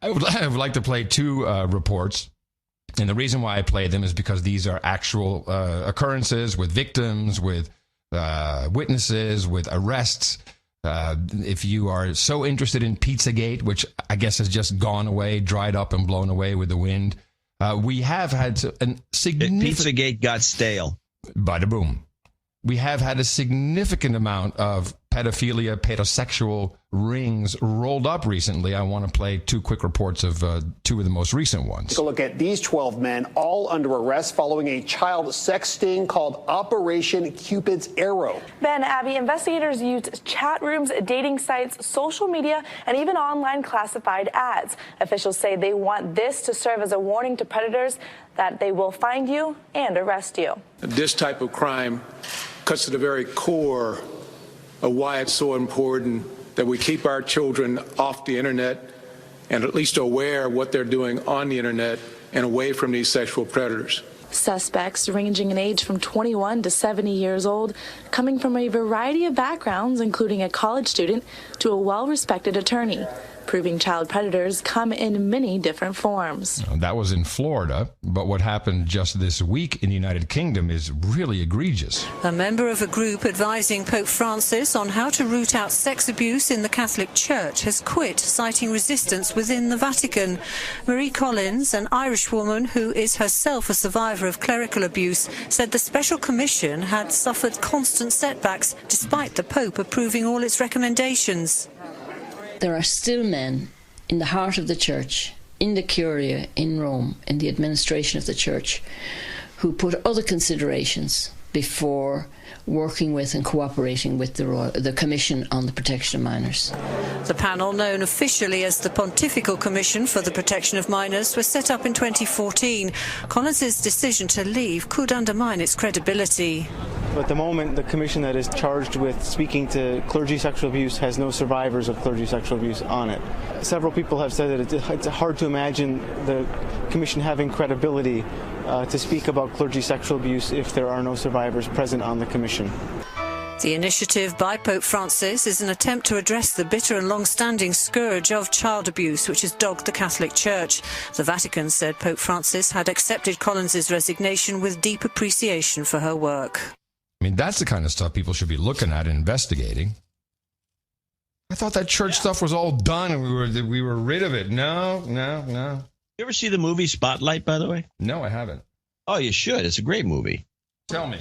I would like to play two reports. And the reason why I play them is because these are actual occurrences with victims, with witnesses, with arrests. If you are so interested in Pizzagate, which I guess has just gone away, dried up and blown away with the wind, we have had a significant... Pizzagate got stale. Bada boom. We have had a significant amount of pedophilia, pedosexual rings rolled up recently. I want to play two quick reports of two of the most recent ones. Take a look at these 12 men, all under arrest following a child sex sting called Operation Cupid's Arrow. Ben, Abby, investigators used chat rooms, dating sites, social media, and even online classified ads. Officials say they want this to serve as a warning to predators that they will find you and arrest you. This type of crime cuts to the very core of why it's so important that we keep our children off the internet and at least aware of what they're doing on the internet and away from these sexual predators. Suspects ranging in age from 21 to 70 years old, coming from a variety of backgrounds, including a college student to a well-respected attorney. Proving child predators come in many different forms. That was in Florida, but what happened just this week in the United Kingdom is really egregious. A member of a group advising Pope Francis on how to root out sex abuse in the Catholic Church has quit, citing resistance within the Vatican. Marie Collins, an Irish woman who is herself a survivor of clerical abuse, said the Special Commission had suffered constant setbacks despite the Pope approving all its recommendations. There are still men in the heart of the church, in the Curia in Rome, in the administration of the church, who put other considerations before working with and cooperating with the Commission on the Protection of Minors. The panel, known officially as the Pontifical Commission for the Protection of Minors, was set up in 2014. Collins's decision to leave could undermine its credibility. At the moment, the commission that is charged with speaking to clergy sexual abuse has no survivors of clergy sexual abuse on it. Several people have said that it's hard to imagine the commission having credibility to speak about clergy sexual abuse if there are no survivors present on the commission. The initiative by Pope Francis is an attempt to address the bitter and long-standing scourge of child abuse which has dogged the Catholic Church. The Vatican said Pope Francis had accepted Collins's resignation with deep appreciation for her work. I mean, that's the kind of stuff people should be looking at and investigating. I thought that church stuff was all done and we were rid of it. No. You ever see the movie Spotlight, by the way? No, I haven't. Oh, you should. It's a great movie. Tell me.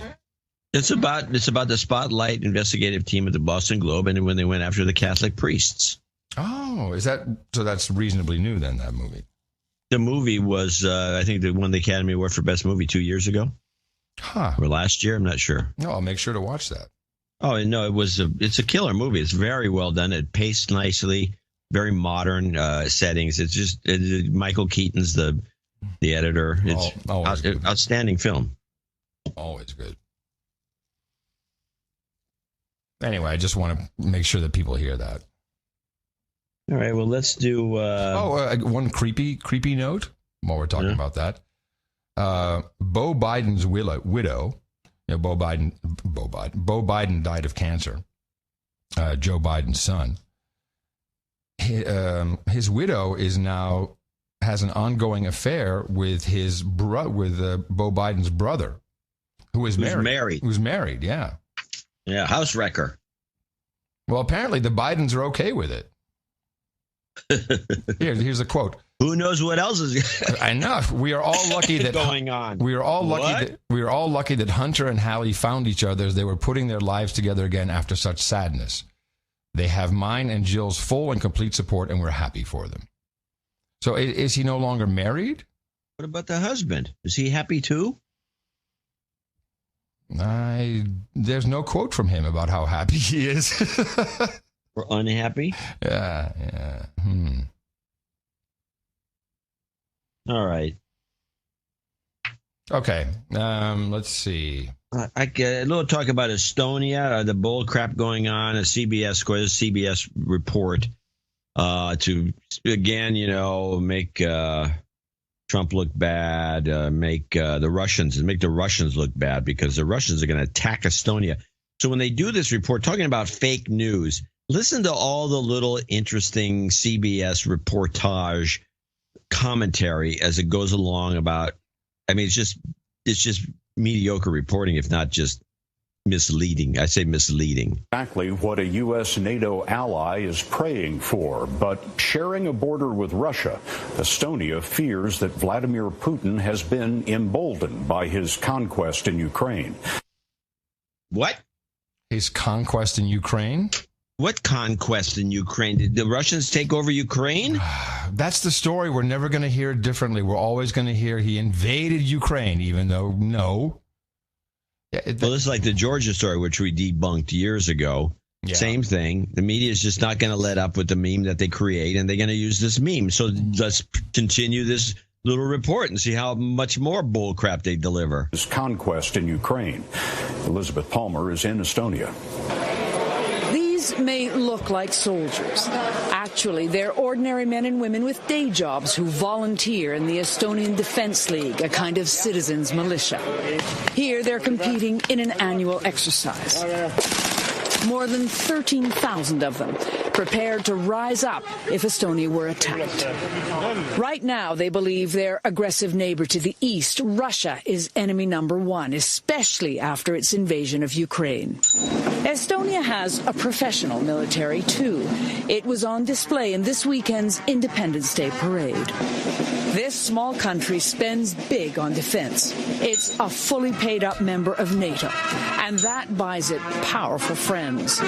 It's about the Spotlight investigative team at the Boston Globe and when they went after the Catholic priests. Oh, so that's reasonably new then, that movie? The movie was, I think, they won the Academy Award for Best Movie 2 years ago. Huh. Or last year, I'm not sure. No, I'll make sure to watch that. Oh, no, it's a killer movie. It's very well done. It paced nicely, very modern settings. It's just Michael Keaton's the editor. It's outstanding film. Always good. Anyway, I just want to make sure that people hear that. All right, well, let's do... one creepy note while we're talking about that. Beau Biden's widow, Beau Biden died of cancer. Joe Biden's son. His widow has an ongoing affair with Beau Biden's brother, who's married, yeah. Yeah, house wrecker. Well, apparently the Bidens are okay with it. Here's a quote. Who knows what else is I know. We are all lucky that going on. We are all lucky that Hunter and Hallie found each other as they were putting their lives together again after such sadness. They have mine and Jill's full and complete support, and we're happy for them. So is he no longer married? What about the husband? Is he happy too? There's no quote from him about how happy he is. Or unhappy? Yeah. All right. Okay. Let's see. A little talk about Estonia, the bull crap going on. A CBS report to again, make Trump look bad, make the Russians look bad because the Russians are going to attack Estonia. So when they do this report talking about fake news, listen to all the little interesting CBS reportage commentary as it goes along about I mean, it's just mediocre reporting, if not just misleading. I say misleading. Exactly what a U.S. NATO ally is praying for. But sharing a border with Russia, Estonia fears that Vladimir Putin has been emboldened by his conquest in Ukraine. What? His conquest in Ukraine? What conquest in Ukraine? Did the Russians take over Ukraine? That's the story. We're never going to hear it differently. We're always going to hear he invaded Ukraine, even though no. Well, this is like the Georgia story, which we debunked years ago. Yeah. Same thing. The media is just not going to let up with the meme that they create, and they're going to use this meme. So let's continue this little report and see how much more bull crap they deliver. His conquest in Ukraine. Elizabeth Palmer is in Estonia. These may look like soldiers. Actually, they're ordinary men and women with day jobs who volunteer in the Estonian Defense League, a kind of citizens' militia. Here, they're competing in an annual exercise. More than 13,000 of them, prepared to rise up if Estonia were attacked. Right now, they believe their aggressive neighbor to the east, Russia, is enemy number one, especially after its invasion of Ukraine. Estonia has a professional military, too. It was on display in this weekend's Independence Day parade. This small country spends big on defense. It's a fully paid-up member of NATO, and that buys it powerful friends.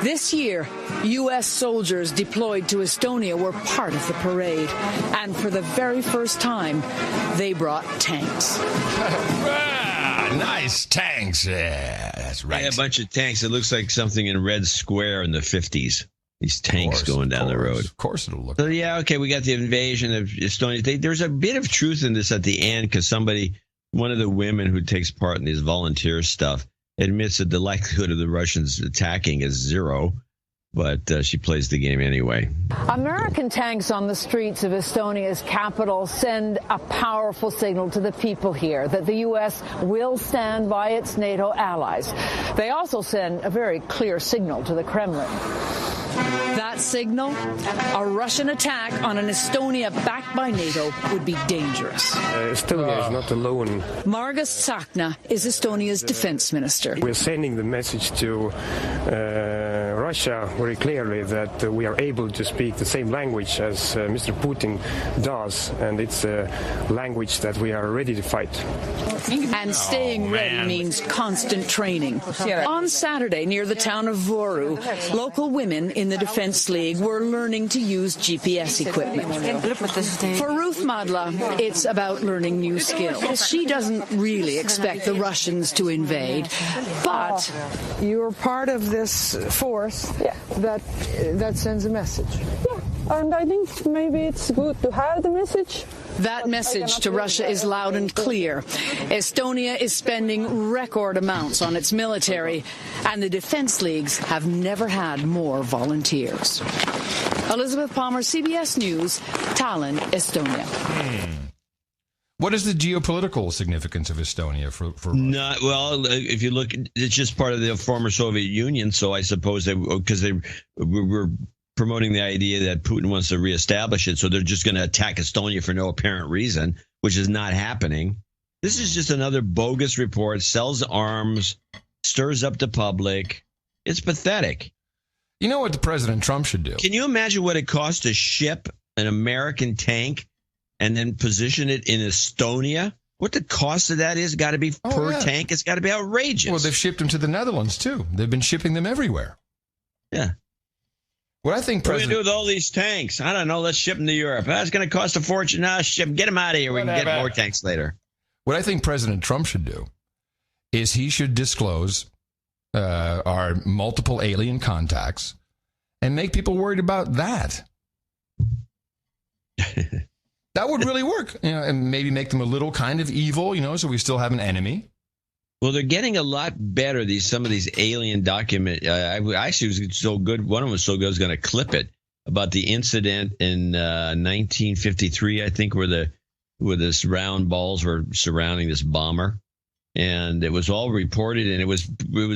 This year, U.S. soldiers deployed to Estonia were part of the parade, and for the very first time, they brought tanks. Nice tanks. Yeah, that's right. Yeah, a bunch of tanks. It looks like something in Red Square in the 50s. These tanks going down the road. Of course it'll look. So, yeah, okay, we got the invasion of Estonia. There's a bit of truth in this at the end because one of the women who takes part in these volunteer stuff, admits that the likelihood of the Russians attacking is zero, but she plays the game anyway. American tanks on the streets of Estonia's capital send a powerful signal to the people here that the U.S. will stand by its NATO allies. They also send a very clear signal to the Kremlin. That signal, a Russian attack on an Estonia backed by NATO, would be dangerous. Estonia is not alone. Margus Tsahkna is Estonia's defense minister. We're sending the message to Russia very clearly that we are able to speak the same language as Mr. Putin does, and it's a language that we are ready to fight. And staying ready means constant training. On Saturday, near the town of Voru, local women in the Defense League were learning to use GPS equipment. For Ruth Madla, it's about learning new skills. She doesn't really expect the Russians to invade, but you're part of this force that sends a message. Yeah, and I think maybe it's good to have the message. That message to Russia is loud and clear. Estonia is spending record amounts on its military, and the defense leagues have never had more volunteers. Elizabeth Palmer, CBS News, Tallinn, Estonia. What is the geopolitical significance of Estonia for Russia? Well, if you look, it's just part of the former Soviet Union, so I suppose because they were promoting the idea that Putin wants to reestablish it, so they're just going to attack Estonia for no apparent reason, which is not happening. This is just another bogus report, sells arms, stirs up the public. It's pathetic. You know what the President Trump should do? Can you imagine what it costs to ship an American tank and then position it in Estonia? What the cost of that is got to be per tank. It's got to be outrageous. Well, they've shipped them to the Netherlands, too. They've been shipping them everywhere. Yeah. What I think What are we going to do with all these tanks? I don't know. Let's ship them to Europe. That's going to cost a fortune. Now get them out of here. We can get more tanks later. What I think President Trump should do is he should disclose our multiple alien contacts and make people worried about that. That would really work. And maybe make them a little kind of evil, so we still have an enemy. Well, they're getting a lot better. Some of these alien documents. Actually, it was so good. One of them was so good, I was going to clip it about the incident in 1953, I think, where the round balls were surrounding this bomber, and it was all reported and it was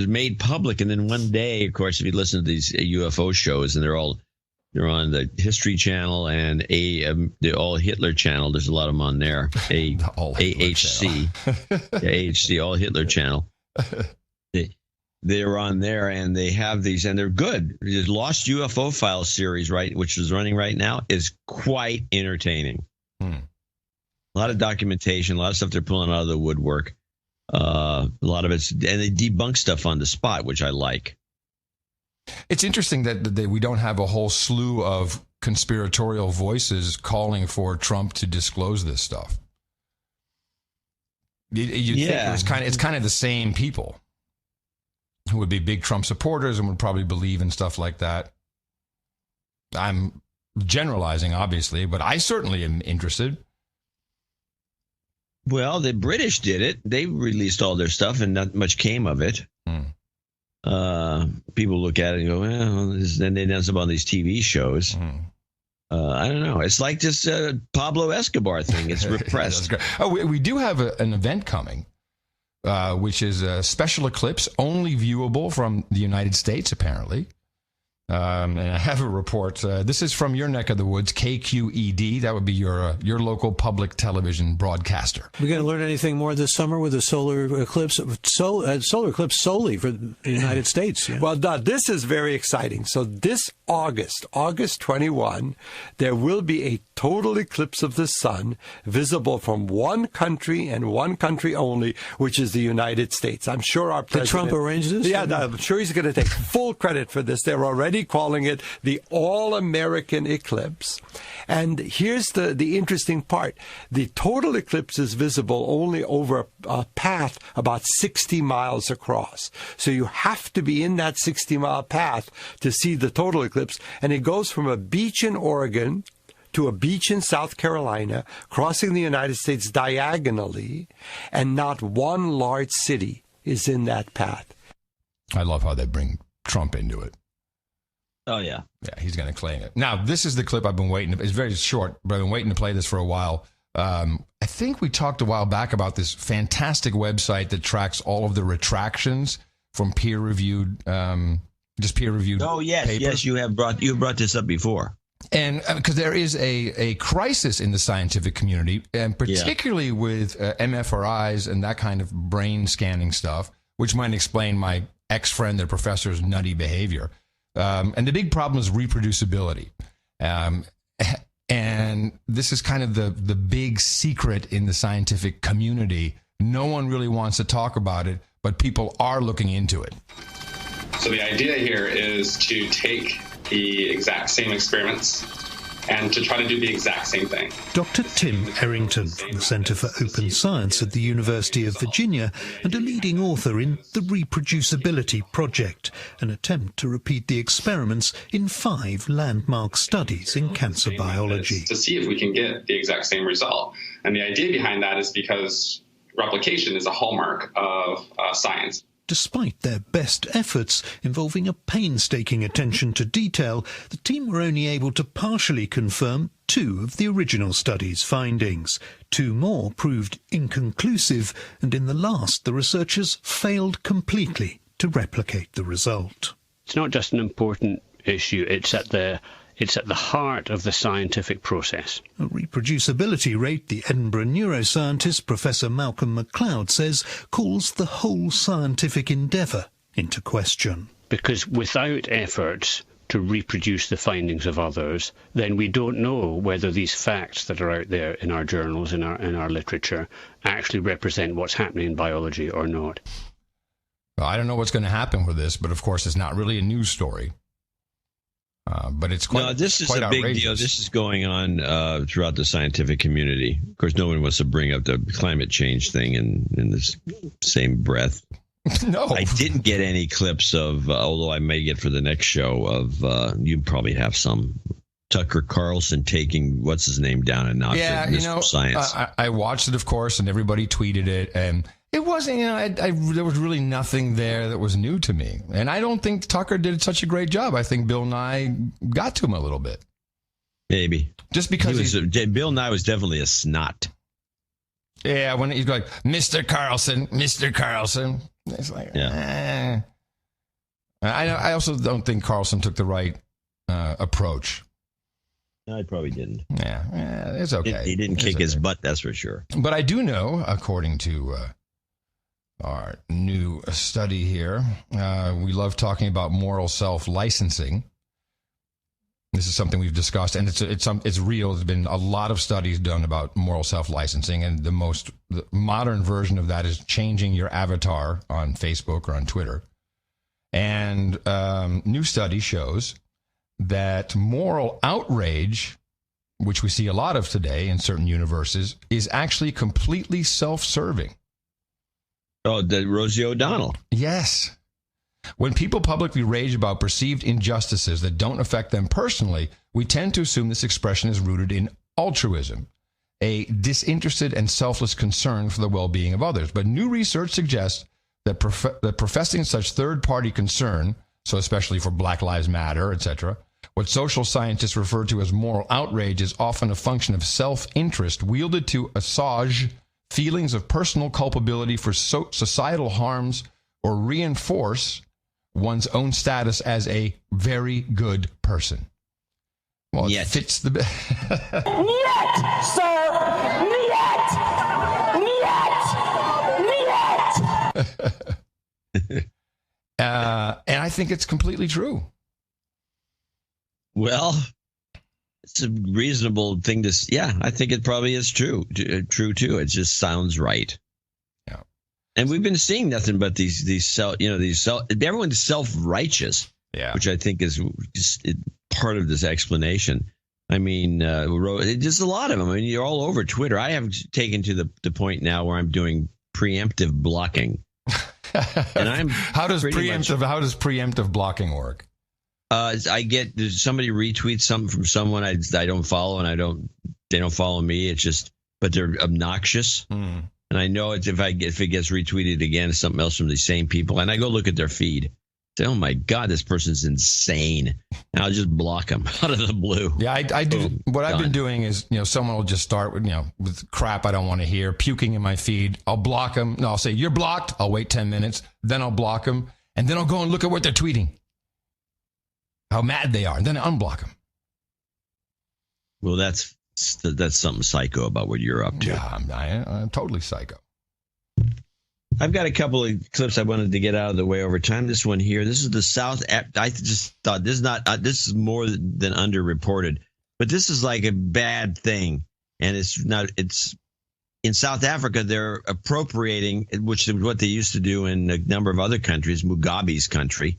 made public. And then one day, of course, if you listen to these UFO shows, and they're all They're on the History Channel and the All Hitler Channel. There's a lot of them on there. AHC, AHC, All Hitler Channel. They're on there, and they have these, and they're good. The Lost UFO Files series, right, which is running right now, is quite entertaining. A lot of documentation, a lot of stuff they're pulling out of the woodwork. A lot of it's, and they debunk stuff on the spot, which I like. It's interesting that we don't have a whole slew of conspiratorial voices calling for Trump to disclose this stuff. You'd think it's kind of the same people who would be big Trump supporters and would probably believe in stuff like that. I'm generalizing, obviously, but I certainly am interested. Well, the British did it. They released all their stuff, and not much came of it. People look at it and go, well, then they done some on these TV shows. I don't know. It's like this Pablo Escobar thing. It's repressed. We do have an event coming, which is a special eclipse, only viewable from the United States, apparently. And I have a report. This is from your neck of the woods, KQED. That would be your local public television broadcaster. We're going to learn anything more this summer with the solar eclipse? Solar eclipse solely for the United States. Yeah. Well, this is very exciting. So this August 21, there will be a total eclipse of the sun visible from one country and one country only, which is the United States. I'm sure our president... Did Trump arrange this? Yeah, I'm sure he's going to take full credit for this. They're already calling it the All-American Eclipse. And here's the interesting part. The total eclipse is visible only over a path about 60 miles across. So you have to be in that 60-mile path to see the total eclipse. And it goes from a beach in Oregon to a beach in South Carolina, crossing the United States diagonally, and not one large city is in that path. I love how they bring Trump into it. Oh, yeah. Yeah, he's going to claim it. Now, this is the clip I've been waiting to... It's very short, but I've been waiting to play this for a while. I think we talked a while back about this fantastic website that tracks all of the retractions from peer-reviewed... just peer-reviewed papers. Yes, you brought this up before. And because there is a crisis in the scientific community, and particularly with MFRIs and that kind of brain scanning stuff, which might explain my ex-friend, the professor's nutty behavior. And the big problem is reproducibility. And this is kind of the big secret in the scientific community. No one really wants to talk about it, but people are looking into it. So the idea here is to take the exact same experiments and to try to do the exact same thing. Dr. Tim Errington from the Centre for Open Science at the University of Virginia and a leading author in the Reproducibility Project, an attempt to repeat the experiments in 5 landmark studies in cancer biology. To see if we can get the exact same result. And the idea behind that is because replication is a hallmark of science. Despite their best efforts, involving a painstaking attention to detail, the team were only able to partially confirm 2 of the original study's findings. 2 more proved inconclusive, and in the last, the researchers failed completely to replicate the result. It's not just an important issue, it's at the heart of the scientific process. A reproducibility rate the Edinburgh neuroscientist Professor Malcolm MacLeod says calls the whole scientific endeavour into question. Because without efforts to reproduce the findings of others, then we don't know whether these facts that are out there in our journals, in our literature, actually represent what's happening in biology or not. Well, I don't know what's going to happen with this, but of course it's not really a news story. But it's quite. No, this is quite a big deal. This is going on throughout the scientific community. Of course, no one wants to bring up the climate change thing in the same breath. No, I didn't get any clips of, although I may get for the next show of. You probably have some. Tucker Carlson taking what's his name down and not science. I watched it, of course, and everybody tweeted it, and it wasn't. There was really nothing there that was new to me, and I don't think Tucker did such a great job. I think Bill Nye got to him a little bit. Maybe just because Bill Nye was definitely a snot. Yeah, when he's like, Mr. Carlson, it's like, I also don't think Carlson took the right approach. No, he probably didn't. Yeah, it's okay. He didn't kick his butt, that's for sure. But I do know, according to our new study here, we love talking about moral self-licensing. This is something we've discussed, and it's real. There's been a lot of studies done about moral self-licensing, and the modern version of that is changing your avatar on Facebook or on Twitter. And new study shows that moral outrage, which we see a lot of today in certain universes, is actually completely self-serving. Oh, the Rosie O'Donnell. Yes. When people publicly rage about perceived injustices that don't affect them personally, we tend to assume this expression is rooted in altruism, a disinterested and selfless concern for the well-being of others. But new research suggests that professing such third-party concern, so especially for Black Lives Matter, etc., what social scientists refer to as moral outrage is often a function of self-interest wielded to assuage feelings of personal culpability for societal harms or reinforce one's own status as a very good person. Well, it fits the... Niet, sir! Niet! And I think it's completely true. Well, it's a reasonable thing to... Yeah, I think it probably is true. True, too. It just sounds right. Yeah. And we've been seeing nothing but everyone's self-righteous, which I think is just part of this explanation. I mean, just a lot of them. I mean, you're all over Twitter. I have taken to the point now where I'm doing preemptive blocking. And I'm how does preemptive blocking work? I get somebody retweets something from someone I don't follow, and they don't follow me. It's just, but they're obnoxious, and I know if it gets retweeted again, it's something else from the same people, and I go look at their feed. Say, oh my God, this person's insane. And I'll just block them out of the blue. Yeah, I do. What I've been doing is, someone will just start with crap I don't want to hear, puking in my feed. I'll block them. No, I'll say, you're blocked. I'll wait 10 minutes. Then I'll block them. And then I'll go and look at what they're tweeting. How mad they are. And then I unblock them. Well, that's something psycho about what you're up to. Yeah, I'm totally psycho. I've got a couple of clips I wanted to get out of the way over time. This one here, this is the South. I just thought this is more than underreported, but this is like a bad thing, and it's not. It's in South Africa. They're appropriating, which is what they used to do in a number of other countries. Mugabe's country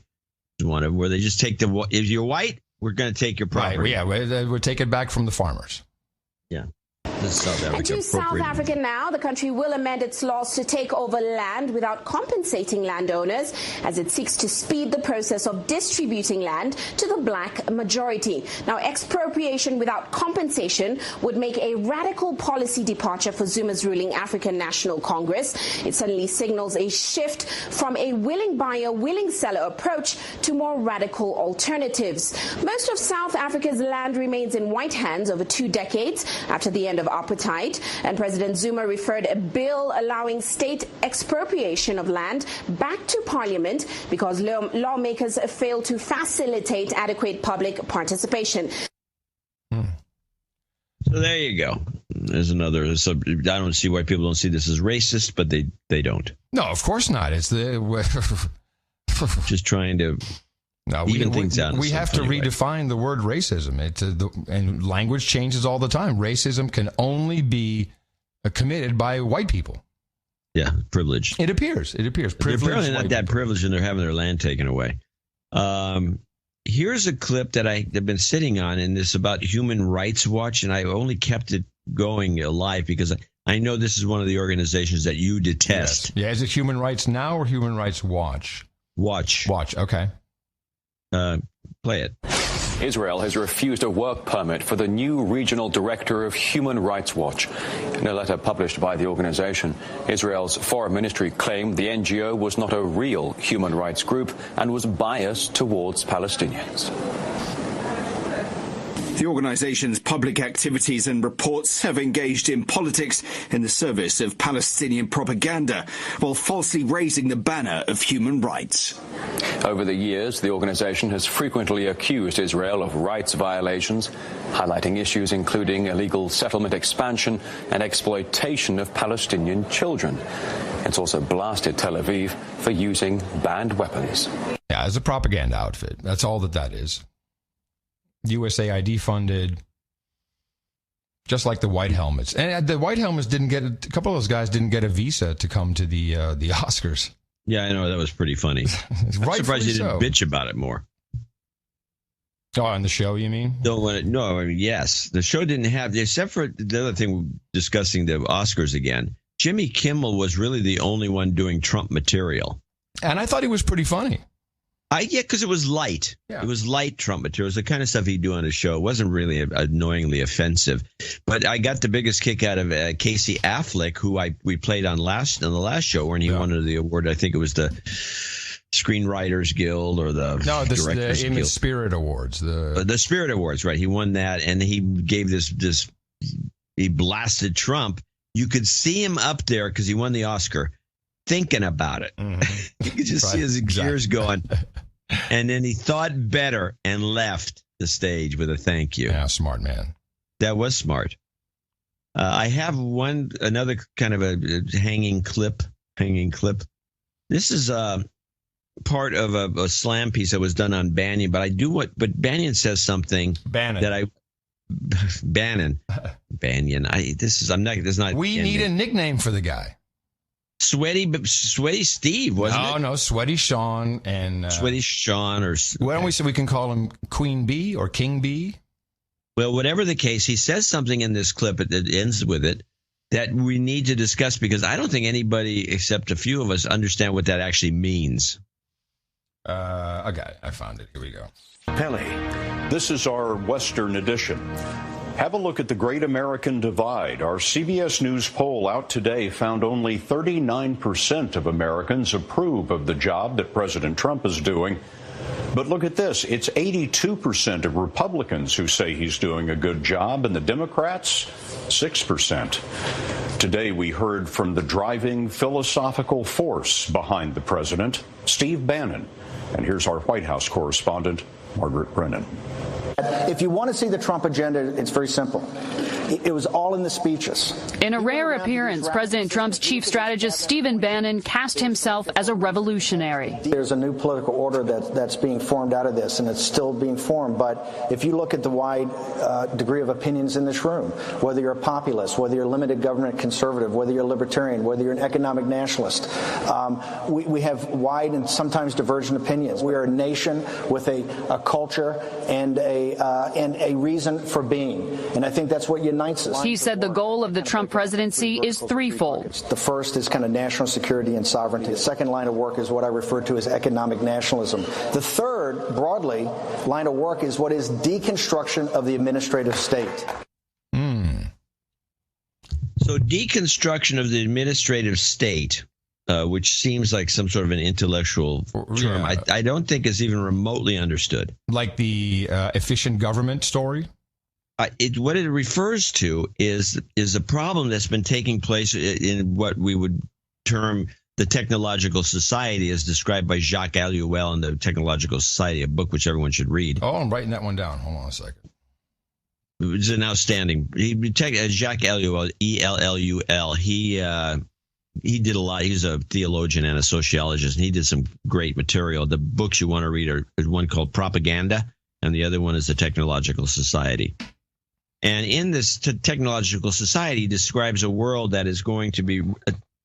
is one of them, where they just take if you're white, we're going to take your property. Right? Yeah, we'll take it back from the farmers. Yeah. South Africa. And to South Africa now, the country will amend its laws to take over land without compensating landowners as it seeks to speed the process of distributing land to the black majority. Now, expropriation without compensation would make a radical policy departure for Zuma's ruling African National Congress. It suddenly signals a shift from a willing buyer, willing seller approach to more radical alternatives. Most of South Africa's land remains in white hands over 2 decades after the end of apartheid, and President Zuma referred a bill allowing state expropriation of land back to Parliament because lawmakers failed to facilitate adequate public participation. So there you go. There's another. So I don't see why people don't see this as racist, but they don't. No, of course not. It's just trying to. No, even things out. We have to redefine the word racism. And language changes all the time. Racism can only be committed by white people. Yeah, privileged. It appears. They're apparently not that privileged, and they're having their land taken away. Here's a clip that I've been sitting on, and it's about Human Rights Watch, and I only kept it going alive because I know this is one of the organizations that you detest. Yes. Yeah, is it Human Rights Now or Human Rights Watch? Watch. Okay. Play it. Israel has refused a work permit for the new regional director of Human Rights Watch. In a letter published by the organization, Israel's foreign ministry claimed the NGO was not a real human rights group and was biased towards Palestinians. The organisation's public activities and reports have engaged in politics in the service of Palestinian propaganda, while falsely raising the banner of human rights. Over the years, the organisation has frequently accused Israel of rights violations, highlighting issues including illegal settlement expansion and exploitation of Palestinian children. It's also blasted Tel Aviv for using banned weapons. Yeah, as a propaganda outfit. That's all that is. USAID funded, just like the White Helmets. And the White Helmets didn't get, a couple of those guys didn't get a visa to come to the Oscars. Yeah, I know. That was pretty funny. I'm surprised you didn't bitch about it more. Oh, on the show, you mean? No, I mean, yes. The show didn't have, except for the other thing, discussing the Oscars again, Jimmy Kimmel was really the only one doing Trump material. And I thought he was pretty funny. Yeah, because it was light. Yeah. It was light Trump material. It was the kind of stuff he'd do on his show. It wasn't really annoyingly offensive. But I got the biggest kick out of Casey Affleck, who we played on the last show, when he won the award. I think it was the Screenwriters Guild or the Directors Guild. The Spirit Awards. The Spirit Awards, right. He won that, and he gave this he blasted Trump. You could see him up there, because he won the Oscar, thinking about it. Mm-hmm. You could just see his gears going. And then he thought better and left the stage with a thank you. Yeah, smart man. That was smart. I have another kind of a hanging clip. This is part of a slam piece that was done on Bannon, but Bannon says something Bannon. We need a nickname for the guy. Sweaty Steve, wasn't it? No, Sweaty Sean and Sweaty Sean, or why don't we say we can call him Queen Bee or King Bee? Well, whatever the case, he says something in this clip that ends with it that we need to discuss, because I don't think anybody except a few of us understand what that actually means. I got it. I found it. Here we go. Penny, this is our Western edition. Have a look at the Great American Divide. Our CBS News poll out today found only 39% of Americans approve of the job that President Trump is doing. But look at this. It's 82% of Republicans who say he's doing a good job, and the Democrats, 6%. Today we heard from the driving philosophical force behind the president, Steve Bannon. And here's our White House correspondent, Margaret Brennan. If you want to see the Trump agenda, it's very simple. It was all in the speeches. In a rare appearance, President Trump's chief strategist, Stephen Bannon, cast himself as a revolutionary. There's a new political order that's being formed out of this, and it's still being formed. But if you look at the wide degree of opinions in this room, whether you're a populist, whether you're a limited government conservative, whether you're a libertarian, whether you're an economic nationalist, we have wide and sometimes divergent opinions. We are a nation with a culture and a reason for being. And I think that's what unites us. He said the goal of the Trump presidency is threefold. The first is kind of national security and sovereignty. The second line of work is what I refer to as economic nationalism. The third, broadly, line of work is what is deconstruction of the administrative state. So deconstruction of the administrative state, which seems like some sort of an intellectual term, I don't think is even remotely understood. Like the efficient government story? What it refers to is a problem that's been taking place in what we would term the technological society, as described by Jacques Alluel in the Technological Society, a book which everyone should read. Oh, I'm writing that one down. Hold on a second. It's an outstanding. Jacques Alluel, E-L-L-U-L. He did a lot. He's a theologian and a sociologist, and he did some great material. The books you want to read are one called Propaganda, and the other one is the Technological Society. And in this technological society, he describes a world that is going to be,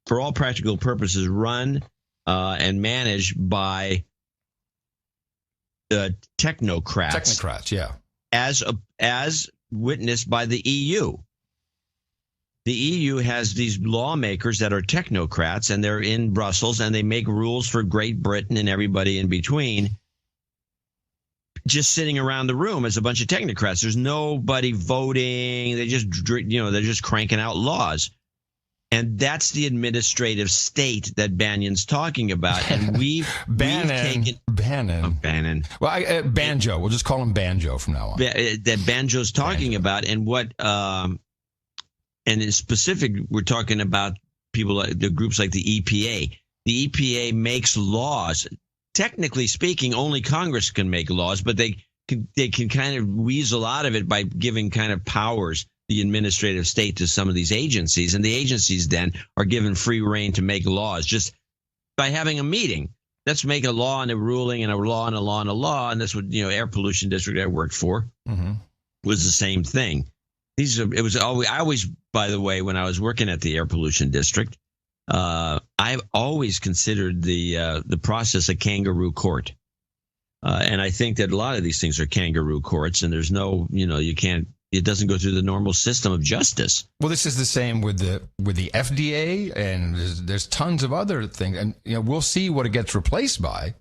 for all practical purposes, run and managed by technocrats. Technocrats, yeah. As witnessed by the EU. The EU has these lawmakers that are technocrats, and they're in Brussels, and they make rules for Great Britain and everybody in between. Just sitting around the room as a bunch of technocrats. There's nobody voting. They're just cranking out laws. And that's the administrative state that Bannon's talking about. And we've taken Bannon. Well, Banjo. We'll just call him Banjo from now on. That Banjo's talking about, and what, and in specific, we're talking about people, the groups like the EPA. The EPA makes laws. Technically speaking, only Congress can make laws, but they can kind of weasel out of it by giving kind of powers, the administrative state, to some of these agencies, and the agencies then are given free rein to make laws just by having a meeting. Let's make a law and a ruling and a law and a law and a law, and that's what air pollution district I worked for was the same thing. I always, by the way, when I was working at the air pollution district, I've always considered the process a kangaroo court, and I think that a lot of these things are kangaroo courts, and there's no, you can't. It doesn't go through the normal system of justice. Well, this is the same with the FDA, and there's tons of other things, and we'll see what it gets replaced by,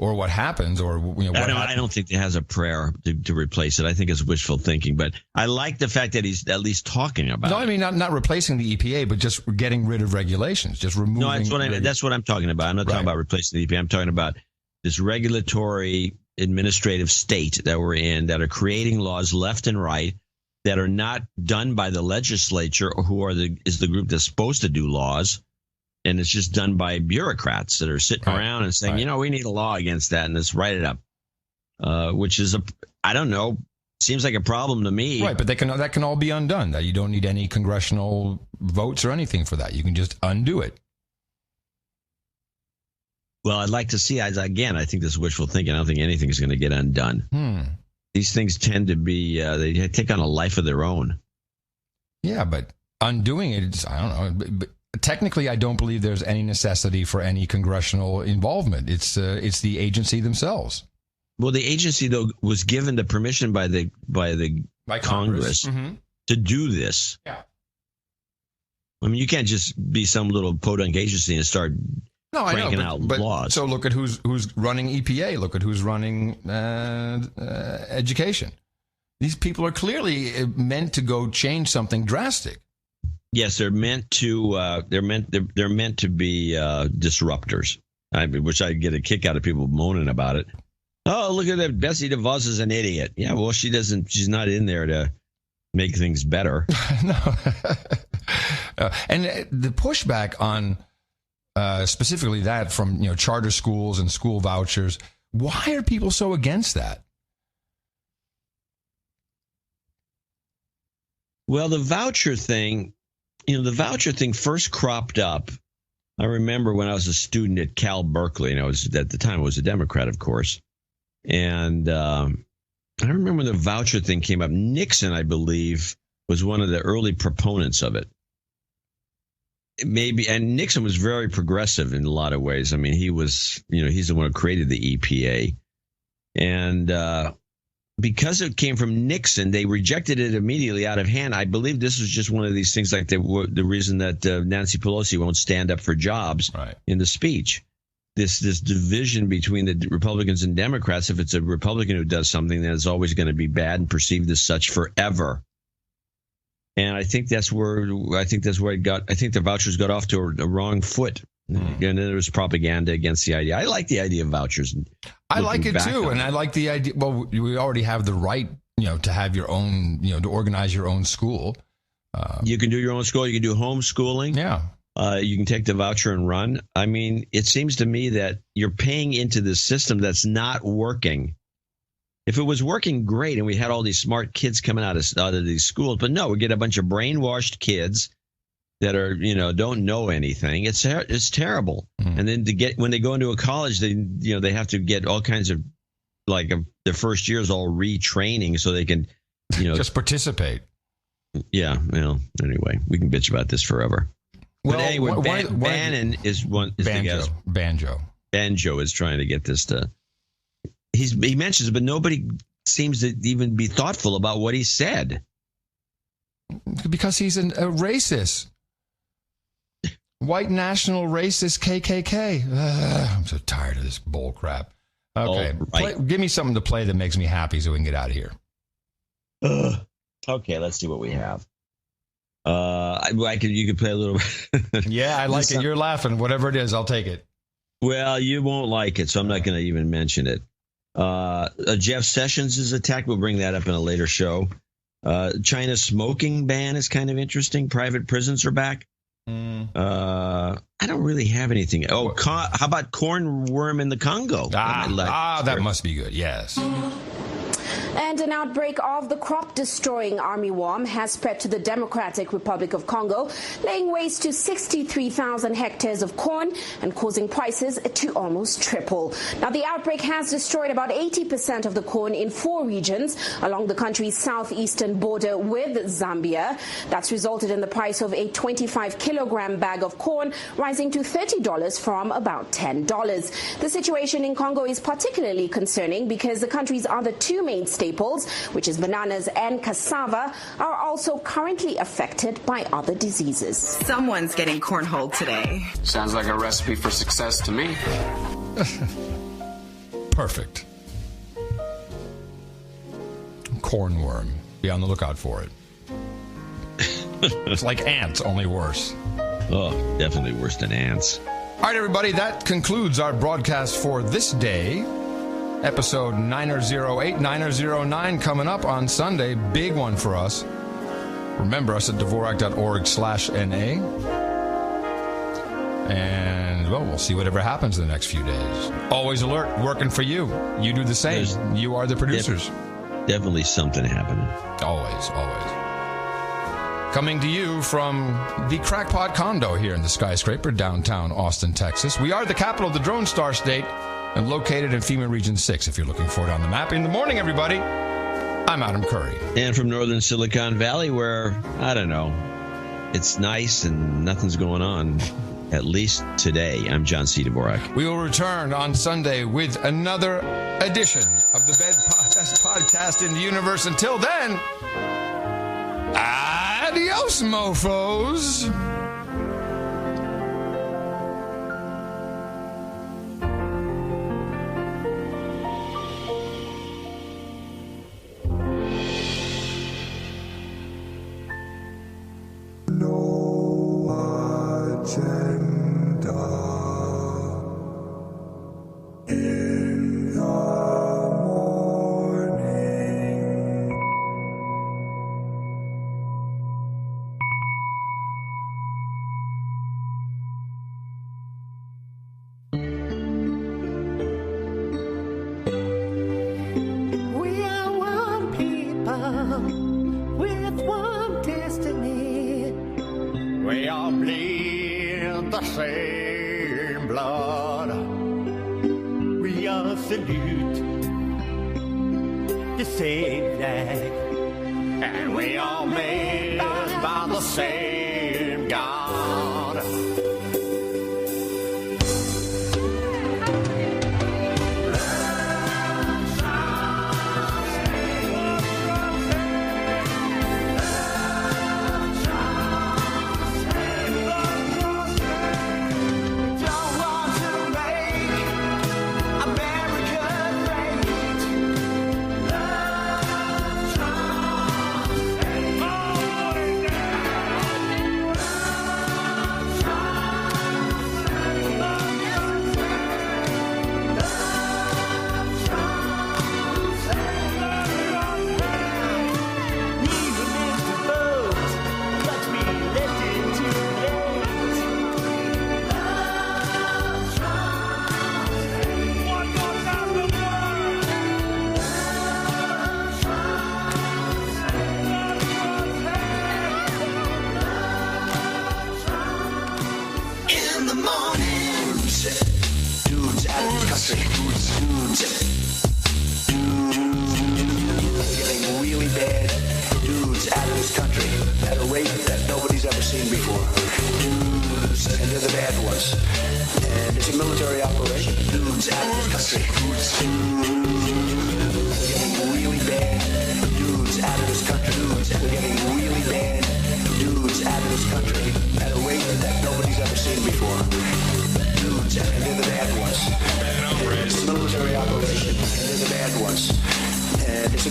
or what happens, or I don't think it has a prayer to replace it. I think it's wishful thinking, but I like the fact that he's at least talking about. No, I mean not replacing the EPA, but just getting rid of regulations, just removing. No, that's what I'm talking about. I'm not talking about replacing the EPA. I'm talking about this regulatory administrative state that we're in, that are creating laws left and right, that are not done by the legislature, or who is the group that's supposed to do laws, and it's just done by bureaucrats that are sitting around and saying, we need a law against that, and let's write it up. Which is I don't know, seems like a problem to me. Right, but that can all be undone. That you don't need any congressional votes or anything for that. You can just undo it. Well, I'd like to see. Again, I think this is wishful thinking. I don't think anything is going to get undone. These things tend to be, they take on a life of their own. Yeah, but undoing it, I don't know. But technically, I don't believe there's any necessity for any congressional involvement. It's the agency themselves. Well, the agency, though, was given the permission by Congress to do this. Yeah. I mean, you can't just be some little podunk agency and start cranking out laws. So look at who's running EPA. Look at who's running education. These people are clearly meant to go change something drastic. Yes, they're meant to. They're meant to be disruptors. Which I get a kick out of people moaning about it. Oh, look at that! Betsy DeVos is an idiot. Yeah, well, she doesn't. She's not in there to make things better. No. And the pushback on. Specifically that from charter schools and school vouchers. Why are people so against that? Well, the voucher thing first cropped up. I remember when I was a student at Cal Berkeley, and at the time I was a Democrat, of course. And I remember when the voucher thing came up. Nixon, I believe, was one of the early proponents of it. Maybe, and Nixon was very progressive in a lot of ways. I mean, he was, he's the one who created the EPA. And because it came from Nixon, they rejected it immediately out of hand. I believe this was just one of these things, like the reason that Nancy Pelosi won't stand up for jobs in the speech. This division between the Republicans and Democrats, if it's a Republican who does something, then it's always going to be bad and perceived as such forever. And I think that's where it got. I think the vouchers got off to a wrong foot, and then there was propaganda against the idea. I like the idea of vouchers. I like it too, and I like the idea. Well, we already have the right, to have your own, to organize your own school. You can do your own school. You can do homeschooling. Yeah. You can take the voucher and run. I mean, it seems to me that you're paying into this system that's not working. If it was working great and we had all these smart kids coming out of these schools, but no, we get a bunch of brainwashed kids that are, don't know anything. It's terrible. And then when they go into a college, they have to get all kinds of, like, their first year is all retraining so they can, just participate. Yeah. Well, anyway, we can bitch about this forever. Well, but anyway, Bannon is Banjo. Banjo is trying to get this to. He mentions it, but nobody seems to even be thoughtful about what he said. Because he's a racist. White national racist KKK. I'm so tired of this bull crap. Okay, give me something to play that makes me happy so we can get out of here. Okay, let's see what we have. You could play a little. Yeah, I like it. You're laughing. Whatever it is, I'll take it. Well, you won't like it, so I'm not going to even mention it. Jeff Sessions is attacked. We'll bring that up in a later show. China's smoking ban is kind of interesting. Private prisons are back. I don't really have anything. Oh, how about corn worm in the Congo? That must be good. Yes. And an outbreak of the crop-destroying armyworm has spread to the Democratic Republic of Congo, laying waste to 63,000 hectares of corn and causing prices to almost triple. Now, the outbreak has destroyed about 80% of the corn in 4 regions along the country's southeastern border with Zambia. That's resulted in the price of a 25-kilogram bag of corn rising to $30 from about $10. The situation in Congo is particularly concerning because the country's other 2 main staples, which is bananas and cassava, are also currently affected by other diseases. Someone's getting cornholed today. Sounds like a recipe for success to me. Perfect. Cornworm. Be on the lookout for it. It's like ants, only worse. Oh, definitely worse than ants. All right, everybody, that concludes our broadcast for this day. Episode 908, 909 coming up on Sunday. Big one for us. Remember us at Dvorak.org/NA. And, well, we'll see whatever happens in the next few days. Always alert, working for you. You do the same. You are the producers. Definitely something happening. Always. Coming to you from the Crackpot Condo here in the skyscraper, downtown Austin, Texas. We are the capital of the Drone Star State and located in FEMA Region 6, if you're looking for it on the map. In the morning, everybody, I'm Adam Curry. And from northern Silicon Valley, where, I don't know, it's nice and nothing's going on, at least today, I'm John C. Dvorak. We will return on Sunday with another edition of the best podcast in the universe. Until then, adios, mofos.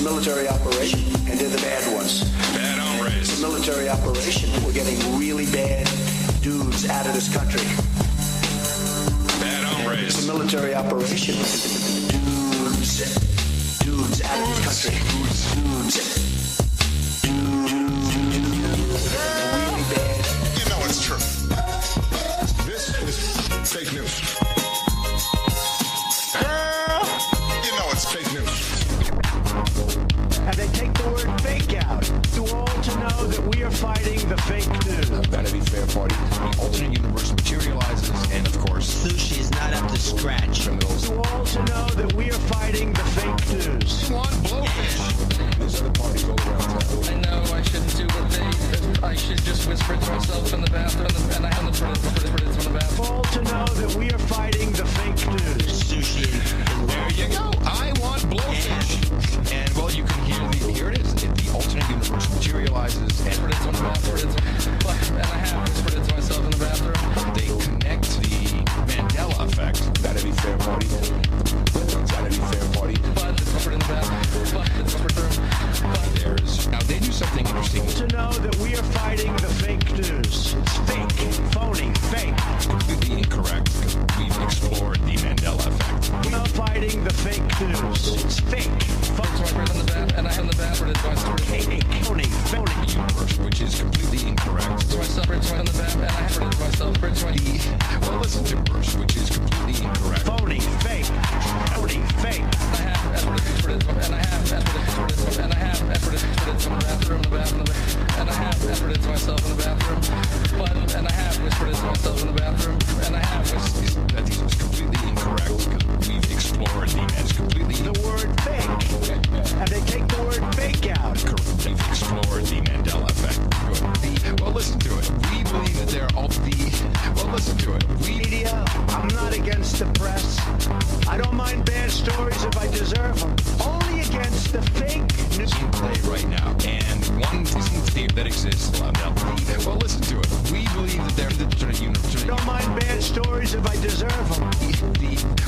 Military operation, and they're the bad ones. Bad hombres. It's a military military operation. We're getting really bad dudes out of this country. Bad hombres. It's a military operation. Dudes out of this country. Dudes. Really bad. You know it's true. This is fake news. Girl, you know it's fake news. And they take the word fake out. To all to know that we are fighting the fake news. Vanity Fair party. The alternate universe materializes, and of course, Sushi is not up to scratch. Criminals. To all to know that we are fighting the fake news. Come on, blowfish. There's other parties all around town. I know I shouldn't do what they. I should just whisper to myself in the bathroom, and I have the put it in the bathroom. All to know that we are fighting the fake news. Sushi. There you go. I want blowfish. And well, you can hear here it is. The alternate universe materializes, and Put it in the bathroom. And I have whispered it to myself in the bathroom. they connect the Mandela effect. Vanity Fair party. Vanity Fair party. But it's whispered in the bathroom. But it's whispered through. There's now they do something interesting. To know that we are fighting the fake news. It's fake, phony, fake. Completely incorrect. We've explored the Mandela effect. We are fighting the fake news. It's fake. And I have the bathroom. It's myself. Fake, phony. Universe, which is completely incorrect. To myself. In the bathroom. And I have it to myself. Well, listen to verse, which is completely incorrect. Phony, fake, phony, fake. And I have it to myself in the bathroom. And I have whispered it to myself in the bathroom. And I have whispered it to myself in the bathroom. And I have whispered that these was completely incorrect. We've explored it's completely the word fake. And they take the word fake out. We've explored the Mandela effect. Well, listen to it. We believe that they're all well, listen to it. Media, I'm not against the press. I don't mind bad stories if I deserve them. Only against the fake news. In play right now, and one theory that exists. Well, listen to it. We believe that they're the universe. Don't mind bad stories if I deserve them. We believe that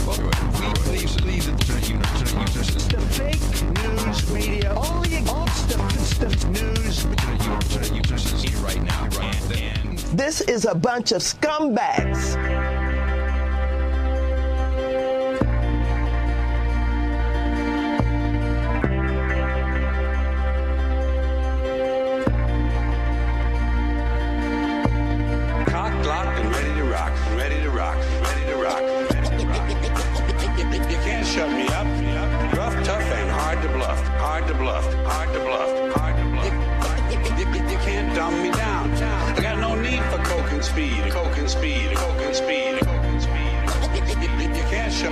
the universe is the fake news media. Only against the news. Universe is here right now. And this is a bunch of scumbags. Cocked, locked, and ready to rock. Ready to rock. Ready to rock. Ready to rock. You can't shut me up. Rough, tough, and hard to bluff. Hard to bluff. Hard to bluff. Hard to bluff. You can't dumb me down. I got no need for coke and speed. Coke and speed. Coke and speed. Coke and speed. You can't shut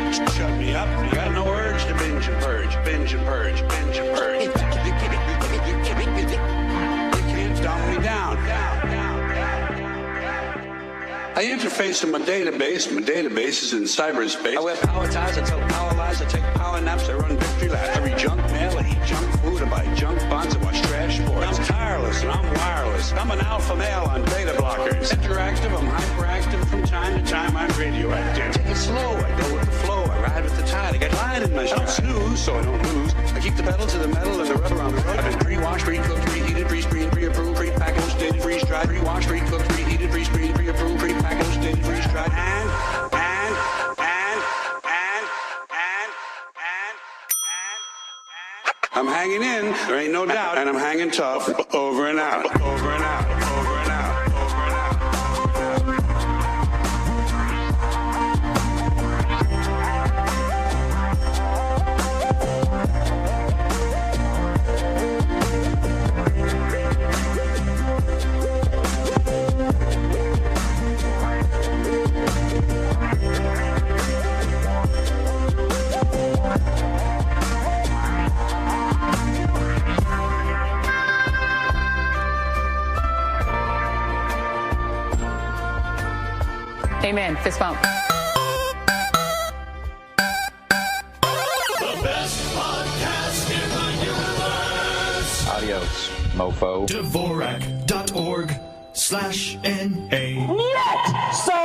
me up. You got no urge to binge and purge. Binge and purge. Binge and purge. You can't dumb me down. I interface in my database. My database is in cyberspace. I wear power ties, I tell power lies, I take power naps, I run victory laps. I read junk mail, I eat junk food, I buy junk bonds, I watch trash sports. I'm tireless and I'm wireless. I'm an alpha male on beta blockers. Interactive, I'm hyperactive. From time to time, I'm radioactive. Take it slow, I go with the flow. I ride with the tide, I get line in my stride. I don't snooze, so I don't lose. I keep the pedal to the metal and the rubber on the road. I've been pre-washed, pre-cooked, preheated, pre-screened, pre-approved, pre-packaged, dated, freeze-dried. Pre-washed, pre-cooked, preheated, pre-screened, pre-approved, pre-packaged, dated, freeze-dried. I'm hanging in, there ain't no doubt, and I'm hanging tough. Over and out, over and out, over and out. Amen. Fist bump. The best podcast in the universe. Adios, mofo. Dvorak.org/NA. Нет, sir.